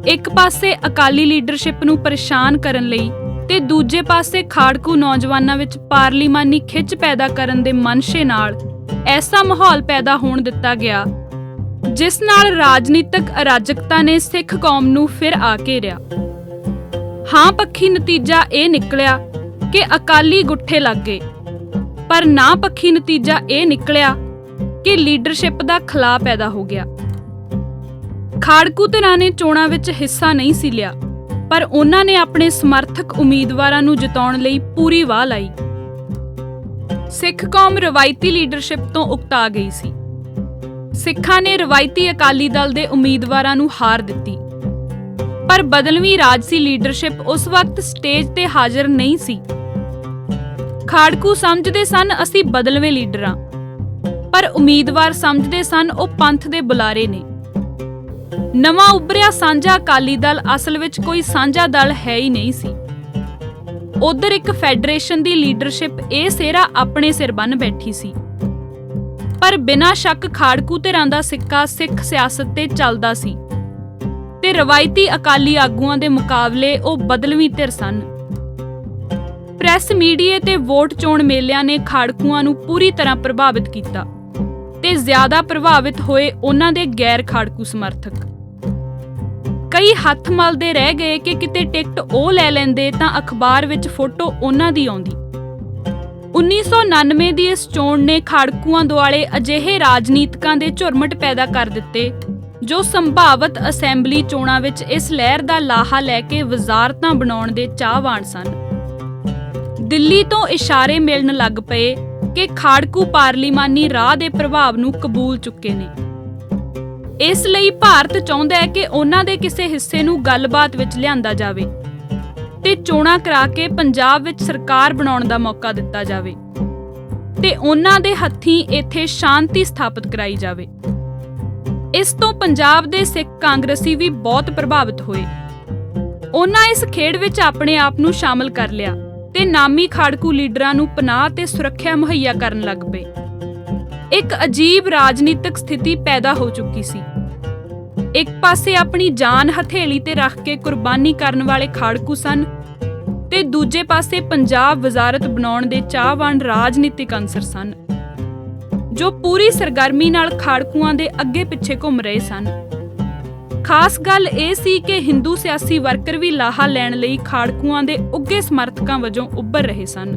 ਇੱਕ ਪਾਸੇ ਅਕਾਲੀ ਲੀਡਰਸ਼ਿਪ ਨੂੰ ਪਰੇਸ਼ਾਨ ਕਰਨ ਲਈ ਤੇ ਦੂਜੇ ਪਾਸੇ ਖਾੜਕੂ ਨੌਜਵਾਨਾਂ ਵਿੱਚ ਪਾਰਲੀਮਾਨੀ ਖਿੱਚ ਪੈਦਾ ਕਰਨ ਦੇ ਮਨਸ਼ੇ ਨਾਲ ਐਸਾ ਮਾਹੌਲ ਪੈਦਾ ਹੋਣ ਦਿੱਤਾ ਗਿਆ ਜਿਸ ਨਾਲ ਰਾਜਨੀਤਿਕ ਅਰਾਜਕਤਾ ਨੇ ਸਿੱਖ ਕੌਮ ਨੂੰ ਫਿਰ ਆ ਘੇਰਿਆ। ਹਾਂ ਪੱਖੀ ਨਤੀਜਾ ਇਹ ਨਿਕਲਿਆ ਕਿ ਅਕਾਲੀ ਗੁੱਠੇ ਲੱਗ ਗਏ, ਪਰ ਨਾ ਪੱਖੀ ਨਤੀਜਾ ਇਹ ਨਿਕਲਿਆ ਕਿ ਲੀਡਰਸ਼ਿਪ ਦਾ ਖਲਾਅ ਪੈਦਾ ਹੋ ਗਿਆ। ਖਾੜਕੂ ਧਿਰਾਂ ਨੇ ਚੋਣਾਂ ਵਿੱਚ ਹਿੱਸਾ ਨਹੀਂ ਸੀ ਲਿਆ, ਪਰ ਉਹਨਾਂ ਨੇ ਆਪਣੇ ਸਮਰਥਕ ਉਮੀਦਵਾਰਾਂ ਨੂੰ ਜਿਤਾਉਣ ਲਈ ਪੂਰੀ ਵਾਹ ਲਾਈ। ਸਿੱਖ ਕੌਮ ਰਵਾਇਤੀ ਲੀਡਰਸ਼ਿਪ ਤੋਂ ਉਕਤਾ ਗਈ ਸੀ। ਸਿੱਖਾਂ ਨੇ ਰਵਾਇਤੀ ਅਕਾਲੀ ਦਲ ਦੇ ਉਮੀਦਵਾਰਾਂ ਨੂੰ ਹਾਰ ਦਿੱਤੀ, ਪਰ ਬਦਲਵੀਂ ਰਾਜਸੀ ਲੀਡਰਸ਼ਿਪ ਉਸ ਵਕਤ ਸਟੇਜ ਤੇ ਹਾਜ਼ਰ ਨਹੀਂ ਸੀ। ਖਾੜਕੂ ਸਮਝਦੇ ਸਨ ਅਸੀਂ ਬਦਲਵੇਂ ਲੀਡਰਾਂ, ਪਰ ਉਮੀਦਵਾਰ ਸਮਝਦੇ ਸਨ ਉਹ ਪੰਥ ਦੇ ਬੁਲਾਰੇ ਨੇ। ਨਵਾਂ ਉੱਭਰਿਆ ਸਾਂਝਾ ਅਕਾਲੀ ਦਲ ਅਸਲ ਵਿੱਚ ਕੋਈ ਸਾਂਝਾ ਦਲ ਹੈ ਹੀ ਨਹੀਂ ਸੀ। ਉਧਰ ਇੱਕ ਫੈਡਰੇਸ਼ਨ ਦੀ ਲੀਡਰਸ਼ਿਪ ਇਹ ਸਿਹਰਾ ਆਪਣੇ ਸਿਰ ਬੰਨ੍ਹ ਬੈਠੀ ਸੀ, ਪਰ ਬਿਨਾਂ ਸ਼ੱਕ ਖਾੜਕੂ ਧਿਰਾਂ ਦਾ ਸਿੱਕਾ ਸਿੱਖ ਸਿਆਸਤ ਤੇ ਚੱਲਦਾ ਸੀ ਤੇ ਰਵਾਇਤੀ ਅਕਾਲੀ ਆਗੂਆਂ ਦੇ ਮੁਕਾਬਲੇ ਉਹ ਬਦਲਵੀਂ ਧਿਰ ਸਨ। ਪ੍ਰੈਸ ਮੀਡੀਆ ਤੇ ਵੋਟ ਚੋਣ ਮੇਲਿਆਂ ਨੇ ਖਾੜਕੂਆਂ ਨੂੰ ਪੂਰੀ ਤਰ੍ਹਾਂ ਪ੍ਰਭਾਵਿਤ ਕੀਤਾ ਤੇ ਜ਼ਿਆਦਾ ਪ੍ਰਭਾਵਿਤ ਹੋਏ ਉਹਨਾਂ ਦੇ ਗੈਰ ਖਾੜਕੂ ਸਮਰਥਕ। ਕਈ ਹੱਥ ਮਲਦੇ ਰਹਿ ਗਏ ਕਿ ਕਿਤੇ ਟਿਕਟ ਉਹ ਲੈ ਲੈਂਦੇ ਤਾਂ ਅਖਬਾਰ ਵਿੱਚ ਫੋਟੋ ਉਹਨਾਂ ਦੀ ਆਉਂਦੀ। 1999 ਦੀ ਇਸ ਚੋਣ ਨੇ ਖਾੜਕੂਆਂ ਦੁਆਲੇ ਅਜਿਹੇ ਰਾਜਨੀਤਿਕਾਂ ਦੇ ਝੁਰਮਟ ਪੈਦਾ ਕਰ ਦਿੱਤੇ ਜੋ ਸੰਭਾਵਤ ਅਸੈਂਬਲੀ ਚੋਣਾਂ ਵਿੱਚ ਇਸ ਲਹਿਰ ਦਾ ਲਾਹਾ ਲੈ ਕੇ ਵਜ਼ਾਰਤਾਂ ਬਣਾਉਣ ਦੇ ਚਾਹਵਾਨ ਸਨ। ਦਿੱਲੀ ਤੋਂ ਇਸ਼ਾਰੇ ਮਿਲਣ ਲੱਗ ਪਏ ਕਿ ਖਾੜਕੂ ਪਾਰਲੀਮਾਨੀ ਰਾਹ ਦੇ ਪ੍ਰਭਾਵ ਨੂੰ ਕਬੂਲ ਚੁੱਕੇ ਨੇ। ਇਸ ਲਈ ਭਾਰਤ ਚਾਹੁੰਦਾ ਹੈ ਕਿ ਉਹਨਾਂ ਦੇ ਕਿਸੇ ਹਿੱਸੇ ਨੂੰ ਗੱਲਬਾਤ ਵਿੱਚ ਲਿਆਂਦਾ ਜਾਵੇ ਤੇ ਚੋਣਾਂ ਕਰਾ ਕੇ ਪੰਜਾਬ ਵਿੱਚ ਸਰਕਾਰ ਬਣਾਉਣ ਦਾ ਮੌਕਾ ਦਿੱਤਾ ਜਾਵੇ ਤੇ ਉਹਨਾਂ ਦੇ ਹੱਥੀਂ ਇੱਥੇ ਸ਼ਾਂਤੀ ਸਥਾਪਿਤ ਕਰਾਈ ਜਾਵੇ। ਇਸ ਤੋਂ ਪੰਜਾਬ ਦੇ ਸਿੱਖ ਕਾਂਗਰਸੀ ਵੀ ਬਹੁਤ ਪ੍ਰਭਾਵਿਤ ਹੋਏ। ਉਹਨਾਂ ਇਸ ਖੇਡ ਵਿੱਚ ਆਪਣੇ ਆਪ ਨੂੰ ਸ਼ਾਮਲ ਕਰ ਲਿਆ ਤੇ ਨਾਮੀ ਖਾੜਕੂ ਲੀਡਰਾਂ ਨੂੰ ਪਨਾਹ ਤੇ ਸੁਰੱਖਿਆ ਮੁਹੱਈਆ ਕਰਨ ਲੱਗ ਪਏ। ਇੱਕ ਅਜੀਬ ਰਾਜਨੀਤਿਕ ਸਥਿਤੀ ਪੈਦਾ ਹੋ ਚੁੱਕੀ ਸੀ। ਇੱਕ ਪਾਸੇ ਆਪਣੀ ਜਾਨ ਹਥੇਲੀ ਤੇ ਰੱਖ ਕੇ ਕੁਰਬਾਨੀ ਕਰਨ ਵਾਲੇ ਖਾੜਕੂ ਸਨ ਤੇ ਦੂਜੇ ਪਾਸੇ ਪੰਜਾਬ ਵਜ਼ਾਰਤ ਬਣਾਉਣ ਦੇ ਚਾਹਵਾਨ ਰਾਜਨੀਤਿਕ ਅੰਸਰ ਸਨ ਜੋ ਪੂਰੀ ਸਰਗਰਮੀ ਨਾਲ ਖਾੜਕੂਆਂ ਦੇ ਅੱਗੇ ਪਿੱਛੇ ਘੁੰਮ ਰਹੇ ਸਨ। ਖਾਸ ਗੱਲ ਇਹ ਸੀ ਕਿ ਹਿੰਦੂ ਸਿਆਸੀ ਵਰਕਰ ਵੀ ਲਾਹਾ ਲੈਣ ਲਈ ਖਾੜਕੂਆਂ ਦੇ ਉੱਘੇ ਸਮਰਥਕਾਂ ਵਜੋਂ ਉੱਭਰ ਰਹੇ ਸਨ।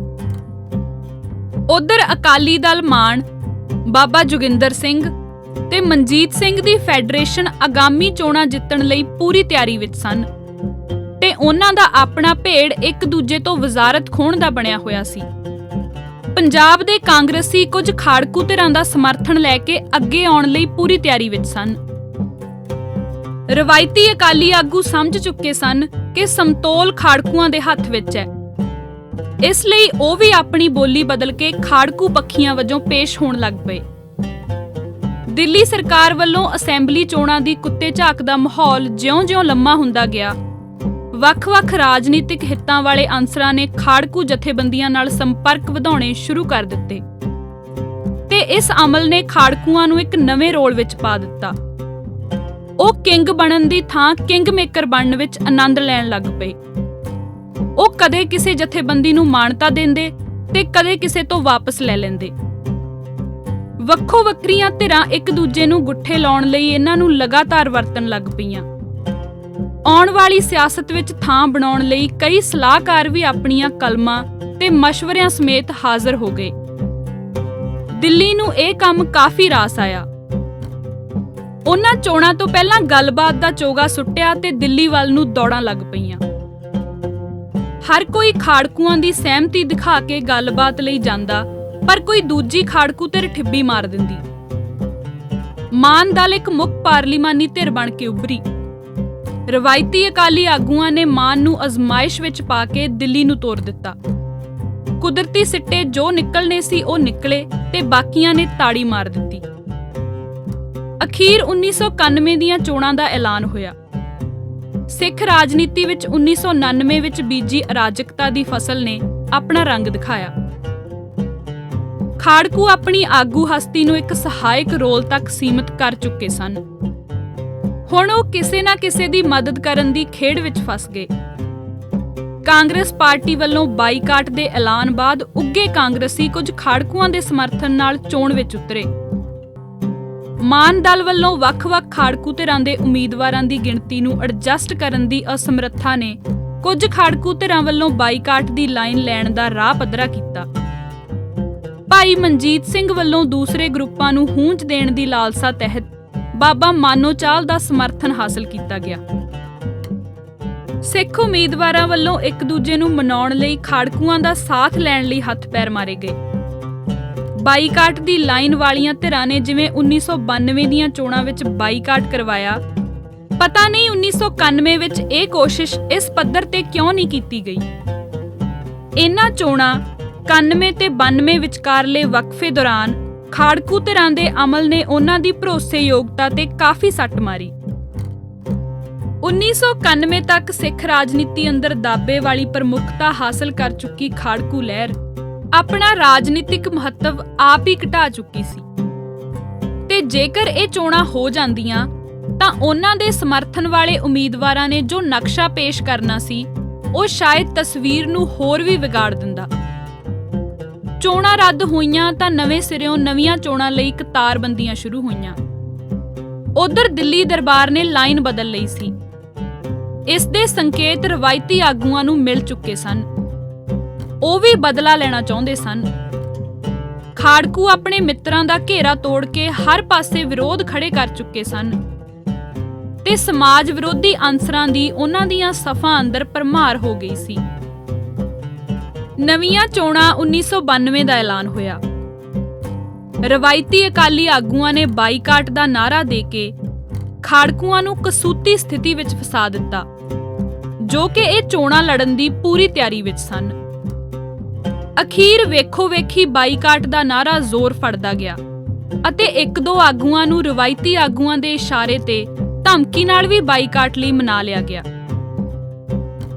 ਉਧਰ ਅਕਾਲੀ ਦਲ ਮਾਨ, ਬਾਬਾ ਜੋਗਿੰਦਰ ਸਿੰਘ ਤੇ ਮਨਜੀਤ ਸਿੰਘ ਦੀ ਫੈਡਰੇਸ਼ਨ ਆਗਾਮੀ ਚੋਣਾਂ ਜਿੱਤਣ ਲਈ ਪੂਰੀ ਤਿਆਰੀ ਵਿੱਚ ਸਨ ਤੇ ਉਹਨਾਂ ਦਾ ਆਪਣਾ ਭੇੜ ਇੱਕ ਦੂਜੇ ਤੋਂ ਵਜ਼ਾਰਤ ਖੋਹਣ ਦਾ ਬਣਿਆ ਹੋਇਆ ਸੀ। ਪੰਜਾਬ ਦੇ ਕਾਂਗਰਸੀ ਕੁਝ ਖਾੜਕੂ ਧਿਰਾਂ ਦਾ ਸਮਰਥਨ ਲੈ ਕੇ ਅੱਗੇ ਆਉਣ ਲਈ ਪੂਰੀ ਤਿਆਰੀ ਵਿੱਚ ਸਨ। ਰਵਾਇਤੀ ਅਕਾਲੀ ਆਗੂ ਸਮਝ ਚੁੱਕੇ ਸਨ ਕਿ ਸਮਤੋਲ ਖਾੜਕੂਆਂ ਦੇ ਹੱਥ ਵਿੱਚ ਹੈ ਇਸ ਲਈ ਉਹ ਵੀ ਆਪਣੀ ਬੋਲੀ ਬਦਲ ਕੇ ਖਾੜਕੂ ਪੱਖੀਆਂ ਵਜੋਂ ਪੇਸ਼ ਹੋਣ ਲੱਗ ਪਏ। ਦਿੱਲੀ ਸਰਕਾਰ ਵੱਲੋਂ ਅਸੈਂਬਲੀ ਚੋਣਾਂ ਦੀ ਕੁੱਤੇ ਝਾਕ ਦਾ ਮਾਹੌਲ ਜਿਉਂ-ਜਿਉਂ ਲੰਮਾ ਹੁੰਦਾ ਗਿਆ, ਵੱਖ-ਵੱਖ ਰਾਜਨੀਤਿਕ ਹਿੱਤਾਂ ਵਾਲੇ ਅਨਸਰਾਂ ਨੇ ਖਾੜਕੂ ਜਥੇਬੰਦੀਆਂ ਨਾਲ ਸੰਪਰਕ ਵਧਾਉਣੇ ਸ਼ੁਰੂ ਕਰ ਦਿੱਤੇ ਤੇ ਇਸ ਅਮਲ ਨੇ ਖਾੜਕੂਆਂ ਨੂੰ ਇੱਕ ਨਵੇਂ ਰੋਲ ਵਿੱਚ ਪਾ ਦਿੱਤਾ। ਉਹ ਕਿੰਗ ਬਣਨ ਦੀ ਥਾਂ ਕਿੰਗ ਮੇਕਰ ਬਣਨ ਵਿੱਚ ਆਨੰਦ ਲੈਣ ਲੱਗ ਪਏ। ਉਹ ਕਦੇ ਕਿਸੇ ਜਥੇਬੰਦੀ ਨੂੰ ਮਾਨਤਾ ਦਿੰਦੇ ਤੇ ਕਦੇ ਕਿਸੇ ਤੋਂ ਵਾਪਸ ਲੈ ਲੈਂਦੇ। ਵੱਖੋ ਵੱਖਰੀਆਂ ਧਿਰਾਂ ਇੱਕ ਦੂਜੇ ਨੂੰ ਗੁੱਠੇ ਲਾਉਣ ਲਈ ਇਹਨਾਂ ਨੂੰ ਲਗਾਤਾਰ ਵਰਤਣ ਲੱਗ ਪਈਆਂ। ਆਉਣ ਵਾਲੀ ਸਿਆਸਤ ਵਿੱਚ ਥਾਂ ਬਣਾਉਣ ਲਈ ਕਈ ਸਲਾਹਕਾਰ ਵੀ ਆਪਣੀਆਂ ਕਲਮਾਂ ਤੇ ਮਸ਼ਵਰਿਆਂ ਸਮੇਤ ਹਾਜ਼ਰ ਹੋ ਗਏ। ਦਿੱਲੀ ਨੂੰ ਇਹ ਕੰਮ ਕਾਫੀ ਰਾਸ ਆਇਆ। ਉਹਨਾਂ ਚੋਣਾਂ ਤੋਂ ਪਹਿਲਾਂ ਗੱਲਬਾਤ ਦਾ ਚੋਗਾ ਸੁੱਟਿਆ ਤੇ ਦਿੱਲੀ ਵੱਲ ਨੂੰ ਦੌੜਾਂ ਲੱਗ ਪਈਆਂ। ਹਰ ਕੋਈ ਖਾੜਕੂਆਂ ਦੀ ਸਹਿਮਤੀ ਦਿਖਾ ਕੇ ਗੱਲਬਾਤ ਲਈ ਜਾਂਦਾ, ਪਰ ਕੋਈ ਦੂਜੀ ਖਾੜਕੂ ਧਿਰ ਠਿੱਬੀ ਮਾਰ ਦਿੰਦੀ। ਮਾਨ ਦਲ ਇੱਕ ਮੁੱਖ ਪਾਰਲੀਮਾਨੀ ਧਿਰ ਬਣ ਕੇ ਉੱਭਰੀ। ਰਵਾਇਤੀ ਅਕਾਲੀ ਆਗੂਆਂ ਨੇ ਮਾਨ ਨੂੰ ਅਜ਼ਮਾਇਸ਼ ਵਿੱਚ ਪਾ ਕੇ ਦਿੱਲੀ ਨੂੰ ਤੋਰ ਦਿੱਤਾ। ਕੁਦਰਤੀ ਸਿੱਟੇ ਜੋ ਨਿਕਲਣੇ ਸੀ ਉਹ ਨਿਕਲੇ ਤੇ ਬਾਕੀਆਂ ਨੇ ਤਾੜੀ ਮਾਰ ਦਿੱਤੀ। ਅਖੀਰ 1991 ਦੀਆਂ ਚੋਣਾਂ ਦਾ ਐਲਾਨ ਹੋਇਆ। ਸਿੱਖ ਰਾਜਨੀਤੀ ਵਿੱਚ 1999 ਵਿੱਚ ਬੀਜੀ ਅਰਾਜਕਤਾ ਦੀ ਫਸਲ ਨੇ ਆਪਣਾ ਰੰਗ ਦਿਖਾਇਆ। ਖਾੜਕੂ ਆਪਣੀ ਆਗੂ ਹਸਤੀ ਨੂੰ ਇੱਕ ਸਹਾਇਕ ਰੋਲ ਤੱਕ ਸੀਮਿਤ ਕਰ ਚੁੱਕੇ ਸਨ। ਹੁਣ ਉਹ ਕਿਸੇ ਨਾ ਕਿਸੇ ਦੀ ਮਦਦ ਕਰਨ ਦੀ ਖੇਡ ਵਿੱਚ ਫਸ ਗਏ। ਕਾਂਗਰਸ ਪਾਰਟੀ ਵੱਲੋਂ ਬਾਈਕਾਟ ਦੇ ਐਲਾਨ ਬਾਅਦ ਉੱਗੇ ਕਾਂਗਰਸੀ ਕੁਝ ਖਾੜਕੂਆਂ ਦੇ ਸਮਰਥਨ ਨਾਲ ਚੋਣ ਵਿੱਚ ਉਤਰੇ। ਮਾਨ ਦਲ ਵੱਲੋਂ ਵੱਖ-ਵੱਖ ਖਾੜਕੂ ਧਿਰਾਂ ਦੇ ਉਮੀਦਵਾਰਾਂ ਦੀ ਗਿਣਤੀ ਨੂੰ ਐਡਜਸਟ ਕਰਨ ਦੀ ਅਸਮਰੱਥਾ ਨੇ ਕੁਝ ਖਾੜਕੂ ਧਿਰਾਂ ਵੱਲੋਂ ਬਾਈਕਾਟ ਦੀ ਲਾਈਨ ਲੈਣ ਦਾ ਰਾਹ ਪੱਧਰਾ ਕੀਤਾ। ਭਾਈ ਮਨਜੀਤ ਸਿੰਘ ਵੱਲੋਂ ਦੂਸਰੇ ਗਰੁੱਪਾਂ ਨੂੰ ਹੂੰਝ ਦੇਣ ਦੀ ਲਾਲਸਾ ਤਹਿਤ ਬਾਬਾ ਮਾਨੋ ਚਾਲ ਦਾ ਸਮਰਥਨ ਹਾਸਲ ਕੀਤਾ ਗਿਆ। ਸਿੱਖ ਉਮੀਦਵਾਰਾਂ ਵੱਲੋਂ ਇੱਕ ਦੂਜੇ ਨੂੰ ਮਨਾਉਣ ਲਈ ਖਾੜਕੂਆਂ ਦਾ ਸਾਥ ਲੈਣ ਲਈ ਹੱਥ ਪੈਰ ਮਾਰੇ ਗਏ। ਬਾਈਕਾਟ ਦੀ ਲਾਈਨ ਵਾਲੀਆਂ ਧਿਰਾਂ ਨੇ ਜਿਵੇਂ 1992 ਦੀਆਂ ਚੋਣਾਂ ਵਿੱਚ ਬਾਈਕਾਟ ਕਰਵਾਇਆ, ਪਤਾ ਨਹੀਂ 1991 ਵਿੱਚ ਇਹ ਕੋਸ਼ਿਸ਼ ਇਸ ਪੱਧਰ ਤੇ ਕਿਉਂ ਨਹੀਂ ਕੀਤੀ ਗਈ। ਇਹਨਾਂ ਚੋਣਾਂ 91 ਤੇ 92 ਵਿਚਕਾਰਲੇ ਵਕਫੇ ਦੌਰਾਨ ਖਾੜਕੂ ਧਿਰਾਂ ਦੇ ਅਮਲ ਨੇ ਉਹਨਾਂ ਦੀ ਭਰੋਸੇਯੋਗਤਾ ਤੇ ਕਾਫੀ ਸੱਟ ਮਾਰੀ। 1991 ਤੱਕ ਸਿੱਖ ਰਾਜਨੀਤੀ ਅੰਦਰ ਦਾਬੇ ਵਾਲੀ ਪ੍ਰਮੁੱਖਤਾ ਹਾਸਲ ਕਰ ਚੁੱਕੀ ਖਾੜਕੂ ਲਹਿਰ ਆਪਣਾ ਰਾਜਨੀਤਿਕ ਮਹੱਤਵ ਆਪ ਹੀ ਘਟਾ ਚੁੱਕੀ ਸੀ ਤੇ ਜੇਕਰ ਇਹ ਚੋਣਾਂ ਹੋ ਜਾਂਦੀਆਂ ਤਾਂ ਉਹਨਾਂ ਦੇ ਸਮਰਥਨ ਵਾਲੇ ਉਮੀਦਵਾਰਾਂ ਨੇ ਜੋ ਨਕਸ਼ਾ ਪੇਸ਼ ਕਰਨਾ ਸੀ ਉਹ ਸ਼ਾਇਦ ਤਸਵੀਰ ਨੂੰ ਹੋਰ ਵੀ ਵਿਗਾੜ ਦਿੰਦਾ। ਚੋਣਾਂ ਰੱਦ ਹੋਈਆਂ ਤਾਂ ਨਵੇਂ ਸਿਰਿਓਂ ਨਵੀਆਂ ਚੋਣਾਂ ਲਈ ਕਤਾਰਬੰਦੀਆਂ ਸ਼ੁਰੂ ਹੋਈਆਂ। ਉਧਰ ਦਿੱਲੀ ਦਰਬਾਰ ਨੇ ਲਾਈਨ ਬਦਲ ਲਈ ਸੀ। ਇਸ ਦੇ ਸੰਕੇਤ ਰਵਾਇਤੀ ਆਗੂਆਂ ਨੂੰ ਮਿਲ ਚੁੱਕੇ ਸਨ। ਉਹ ਵੀ ਬਦਲਾ ਲੈਣਾ ਚਾਹੁੰਦੇ ਸਨ। ਖਾੜਕੂ ਆਪਣੇ ਮਿੱਤਰਾਂ ਦਾ ਘੇਰਾ ਤੋੜ ਕੇ ਹਰ ਪਾਸੇ ਵਿਰੋਧ ਖੜੇ ਕਰ ਚੁੱਕੇ ਸਨ ਤੇ ਸਮਾਜ ਵਿਰੋਧੀ ਅਨਸਰਾਂ ਦੀ ਉਹਨਾਂ ਦੀਆਂ ਸਫਾਂ ਅੰਦਰ ਭਰਮਾਰ ਹੋ ਗਈ ਸੀ। ਨਵੀਆਂ ਚੋਣਾਂ 1992 ਦਾ ਐਲਾਨ ਹੋਇਆ। ਰਵਾਇਤੀ ਅਕਾਲੀ ਆਗੂਆਂ ਨੇ ਬਾਈਕਾਟ ਦਾ ਨਾਅਰਾ ਦੇ ਕੇ ਖਾੜਕੂਆਂ ਨੂੰ ਕਸੂਤੀ ਸਥਿਤੀ ਵਿੱਚ ਫਸਾ ਦਿੱਤਾ, ਜੋ ਕਿ ਇਹ ਚੋਣਾਂ ਲੜਨ ਦੀ ਪੂਰੀ ਤਿਆਰੀ ਵਿੱਚ ਸਨ। ਅਖੀਰ ਵੇਖੋ ਵੇਖੀ ਬਾਈਕਾਟ ਦਾ ਨਾਅਰਾ ਜ਼ੋਰ ਫੜਦਾ ਗਿਆ ਅਤੇ ਇੱਕ ਦੋ ਆਗੂਆਂ ਨੂੰ ਰਵਾਇਤੀ ਆਗੂਆਂ ਦੇ ਇਸ਼ਾਰੇ ਤੇ ਧਮਕੀ ਨਾਲ ਵੀ ਬਾਈਕਾਟ ਲਈ ਮਨਾ ਲਿਆ ਗਿਆ।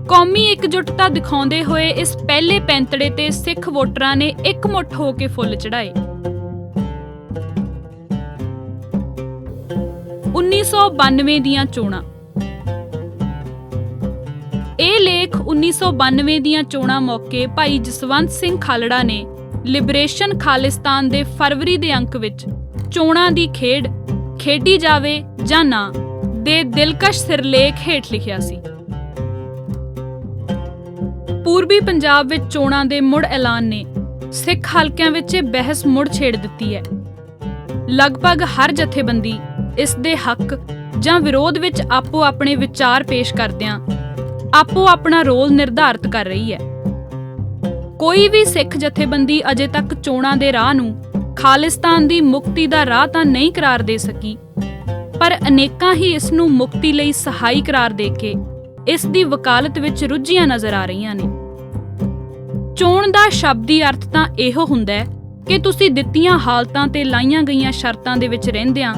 ਕੌਮੀ ਇਕਜੁੱਟਤਾ ਦਿਖਾਉਂਦੇ ਹੋਏ ਇਸ ਪਹਿਲੇ ਪੈਂਤੜੇ ਤੇ ਸਿੱਖ ਵੋਟਰਾਂ ਨੇ ਇਕਮੁੱਠ ਹੋ ਕੇ ਫੁੱਲ ਚੜਾਏ। 1992 ਦੀਆਂ ਚੋਣਾਂ। ਇਹ ਲੇਖ 1992 ਦੀਆਂ ਚੋਣਾਂ ਮੌਕੇ ਭਾਈ ਜਸਵੰਤ ਸਿੰਘ ਖਾਲੜਾ ਨੇ ਲਿਬਰੇਸ਼ਨ ਖਾਲਿਸਤਾਨ ਦੇ ਫਰਵਰੀ ਦੇ ਅੰਕ ਵਿੱਚ ਚੋਣਾਂ ਦੀ ਖੇਡ ਖੇਡੀ ਜਾਵੇ ਜਾਂ ਨਾ ਦੇ ਦਿਲਕਸ਼ ਸਿਰਲੇਖ ਹੇਠ ਲਿਖਿਆ ਸੀ। ਪੂਰਬੀ ਪੰਜਾਬ ਵਿੱਚ ਚੋਣਾਂ ਦੇ ਮੁੜ ਐਲਾਨ ਨੇ ਸਿੱਖ ਹਲਕਿਆਂ ਵਿੱਚ ਇਹ ਬਹਿਸ ਮੁੜ ਛੇੜ ਦਿੱਤੀ ਹੈ। ਲਗਭਗ ਹਰ ਜਥੇਬੰਦੀ ਇਸ ਦੇ ਹੱਕ ਜਾਂ ਵਿਰੋਧ ਵਿੱਚ ਆਪੋ ਆਪਣੇ ਵਿਚਾਰ ਪੇਸ਼ ਕਰਦਿਆਂ ਆਪੋ ਆਪਣਾ ਰੋਲ ਨਿਰਧਾਰਤ ਕਰ ਰਹੀ ਹੈ। ਕੋਈ ਵੀ ਸਿੱਖ ਜਥੇਬੰਦੀ ਅਜੇ ਤੱਕ ਚੋਣਾਂ ਦੇ ਰਾਹ ਨੂੰ ਖਾਲਿਸਤਾਨ ਦੀ ਮੁਕਤੀ ਦਾ ਰਾਹ ਤਾਂ ਨਹੀਂ ਕਰਾਰ ਦੇ ਸਕੀ, ਪਰ ਅਨੇਕਾਂ ਹੀ ਇਸ ਨੂੰ ਮੁਕਤੀ ਲਈ ਸਹਾਈ ਕਰਾਰ ਦੇ ਕੇ ਇਸ ਦੀ ਵਕਾਲਤ ਵਿੱਚ ਰੁੱਝੀਆਂ ਨਜ਼ਰ ਆ ਰਹੀਆਂ ਨੇ। ਚੋਣ ਦਾ ਸ਼ਬਦੀ ਅਰਥ ਤਾਂ ਇਹੋ ਹੁੰਦਾ ਹੈ ਕਿ ਤੁਸੀਂ ਦਿੱਤੀਆਂ ਹਾਲਤਾਂ ਤੇ ਲਾਈਆਂ ਗਈਆਂ ਸ਼ਰਤਾਂ ਦੇ ਵਿੱਚ ਰਹਿੰਦਿਆਂ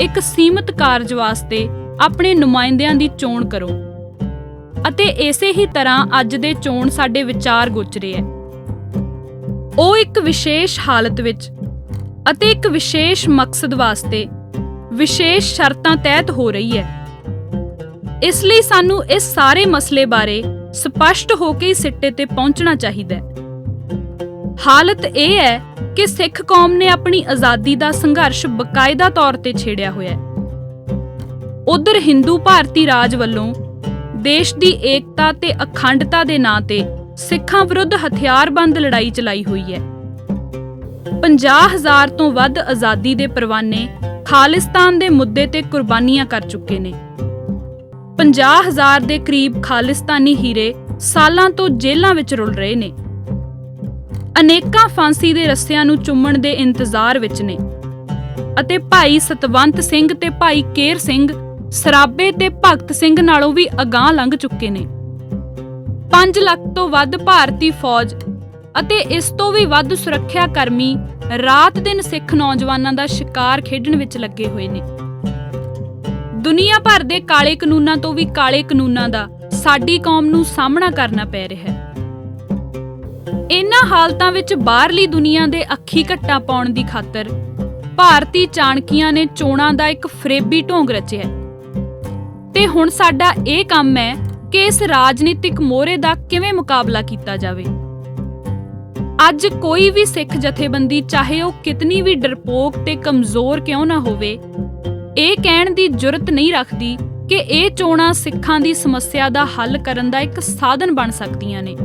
ਇੱਕ ਸੀਮਤ ਕਾਰਜ ਵਾਸਤੇ ਆਪਣੇ ਨੁਮਾਇੰਦਿਆਂ ਦੀ ਚੋਣ ਕਰੋ ਅਤੇ ਇਸੇ ਹੀ ਤਰ੍ਹਾਂ ਅੱਜ ਦੇ ਚੋਣ ਸਾਡੇ ਵਿਚਾਰ ਗੋਚਰੇ ਹੈ। ਉਹ ਇੱਕ ਵਿਸ਼ੇਸ਼ ਹਾਲਤ ਵਿੱਚ ਅਤੇ ਇੱਕ ਵਿਸ਼ੇਸ਼ ਮਕਸਦ ਵਾਸਤੇ ਵਿਸ਼ੇਸ਼ ਸ਼ਰਤਾਂ ਤਹਿਤ ਹੋ ਰਹੀ ਹੈ। ਇਸ ਲਈ ਸਾਨੂੰ ਇਸ ਸਾਰੇ ਮਸਲੇ ਬਾਰੇ ਸਪਸ਼ਟ ਹੋ ਕੇ ਸਿੱਟੇ ਤੇ ਪਹੁੰਚਣਾ ਚਾਹੀਦਾ ਹੈ। ਹਾਲਤ ਇਹ ਹੈ ਕਿ ਸਿੱਖ ਕੌਮ ਨੇ ਆਪਣੀ ਆਜ਼ਾਦੀ ਦਾ ਸੰਘਰਸ਼ ਬਕਾਇਦਾ ਤੌਰ ਤੇ ਛੇੜਿਆ ਹੋਇਆ ਹੈ। ਉਧਰ ਹਿੰਦੂ ਭਾਰਤੀ ਰਾਜ ਵੱਲੋਂ ਦੇਸ਼ ਦੀ ਏਕਤਾ ਤੇ ਅਖੰਡਤਾ ਦੇ ਨਾਂ ਤੇ ਸਿੱਖਾਂ ਵਿਰੁੱਧ ਹਥਿਆਰਬੰਦ ਲੜਾਈ ਚਲਾਈ ਹੋਈ ਹੈ। 50,000 ਤੋਂ ਵੱਧ ਆਜ਼ਾਦੀ ਦੇ ਪਰਵਾਨੇ ਖਾਲਿਸਤਾਨ ਦੇ ਮੁੱਦੇ ਤੇ ਕੁਰਬਾਨੀਆਂ ਕਰ ਚੁੱਕੇ ਨੇ। 50,000 ਦੇ ਕਰੀਬ ਖਾਲਿਸਤਾਨੀ ਹੀਰੇ ਸਾਲਾਂ ਤੋਂ ਜੇਲ੍ਹਾਂ ਵਿੱਚ ਰੁਲ ਰਹੇ ਨੇ। ਅਨੇਕਾਂ ਫਾਂਸੀ ਦੇ ਰੱਸਿਆਂ ਨੂੰ ਚੁੰਮਣ ਦੇ ਇੰਤਜ਼ਾਰ ਵਿੱਚ ਨੇ ਅਤੇ ਭਾਈ ਸਤਵੰਤ ਸਿੰਘ ਤੇ ਭਾਈ ਕੇਰ ਸਿੰਘ ਸਰਾਬੇ ਤੇ ਭਗਤ ਸਿੰਘ ਨਾਲੋਂ ਵੀ ਅਗਾਂਹ ਲੰਘ ਚੁੱਕੇ ਨੇ। 5 ਲੱਖ ਤੋਂ ਵੱਧ ਭਾਰਤੀ ਫੌਜ ਅਤੇ ਇਸ ਤੋਂ ਵੀ ਵੱਧ ਸੁਰੱਖਿਆ ਕਰਮੀ ਰਾਤ ਦਿਨ ਸਿੱਖ ਨੌਜਵਾਨਾਂ ਦਾ ਸ਼ਿਕਾਰ ਖੇਡਣ ਵਿੱਚ ਲੱਗੇ ਹੋਏ ਨੇ। ਦੁਨੀਆ ਭਰ ਦੇ ਕਾਲੇ ਕਾਨੂੰਨਾਂ ਤੋਂ ਵੀ ਕਾਲੇ ਕਾਨੂੰਨਾਂ ਦਾ ਸਾਡੀ ਕੌਮ ਨੂੰ ਸਾਹਮਣਾ ਕਰਨਾ ਪੈ ਰਿਹਾ ਹੈ। ਇਨ੍ਹਾਂ ਹਾਲਤਾਂ ਵਿੱਚ ਬਾਹਰਲੀ ਦੁਨੀਆ ਦੇ ਅੱਖੀ ਘੱਟਾ ਪਾਉਣ ਦੀ ਖਾਤਰ ਭਾਰਤੀ ਚਾਣਕੀਆਂ ਨੇ ਚੋਣਾਂ ਦਾ ਇੱਕ ਫਰੇਬੀ ਢੋਂਗ ਰਚਿਆ ਤੇ ਹੁਣ ਸਾਡਾ ਇਹ ਕੰਮ ਹੈ ਕਿ ਇਸ ਰਾਜਨੀਤਿਕ ਮੋਹਰੇ ਦਾ ਕਿਵੇਂ ਮੁਕਾਬਲਾ ਕੀਤਾ ਜਾਵੇ। ਅੱਜ ਕੋਈ ਵੀ ਸਿੱਖ ਜਥੇਬੰਦੀ ਚਾਹੇ ਉਹ ਕਿਤਨੀ ਵੀ ਡਰਪੋਕ ਤੇ ਕਮਜ਼ੋਰ ਕਿਉਂ ਨਾ ਹੋਵੇ, ਇਹ ਕਹਿਣ ਦੀ ਜੁਰਤ ਨਹੀਂ ਰੱਖਦੀ ਕਿ ਇਹ ਚੋਣਾਂ ਸਿੱਖਾਂ ਦੀ ਸਮੱਸਿਆ ਦਾ ਹੱਲ ਕਰਨ ਦਾ ਇੱਕ ਸਾਧਨ ਬਣ ਸਕਦੀਆਂ ਨੇ।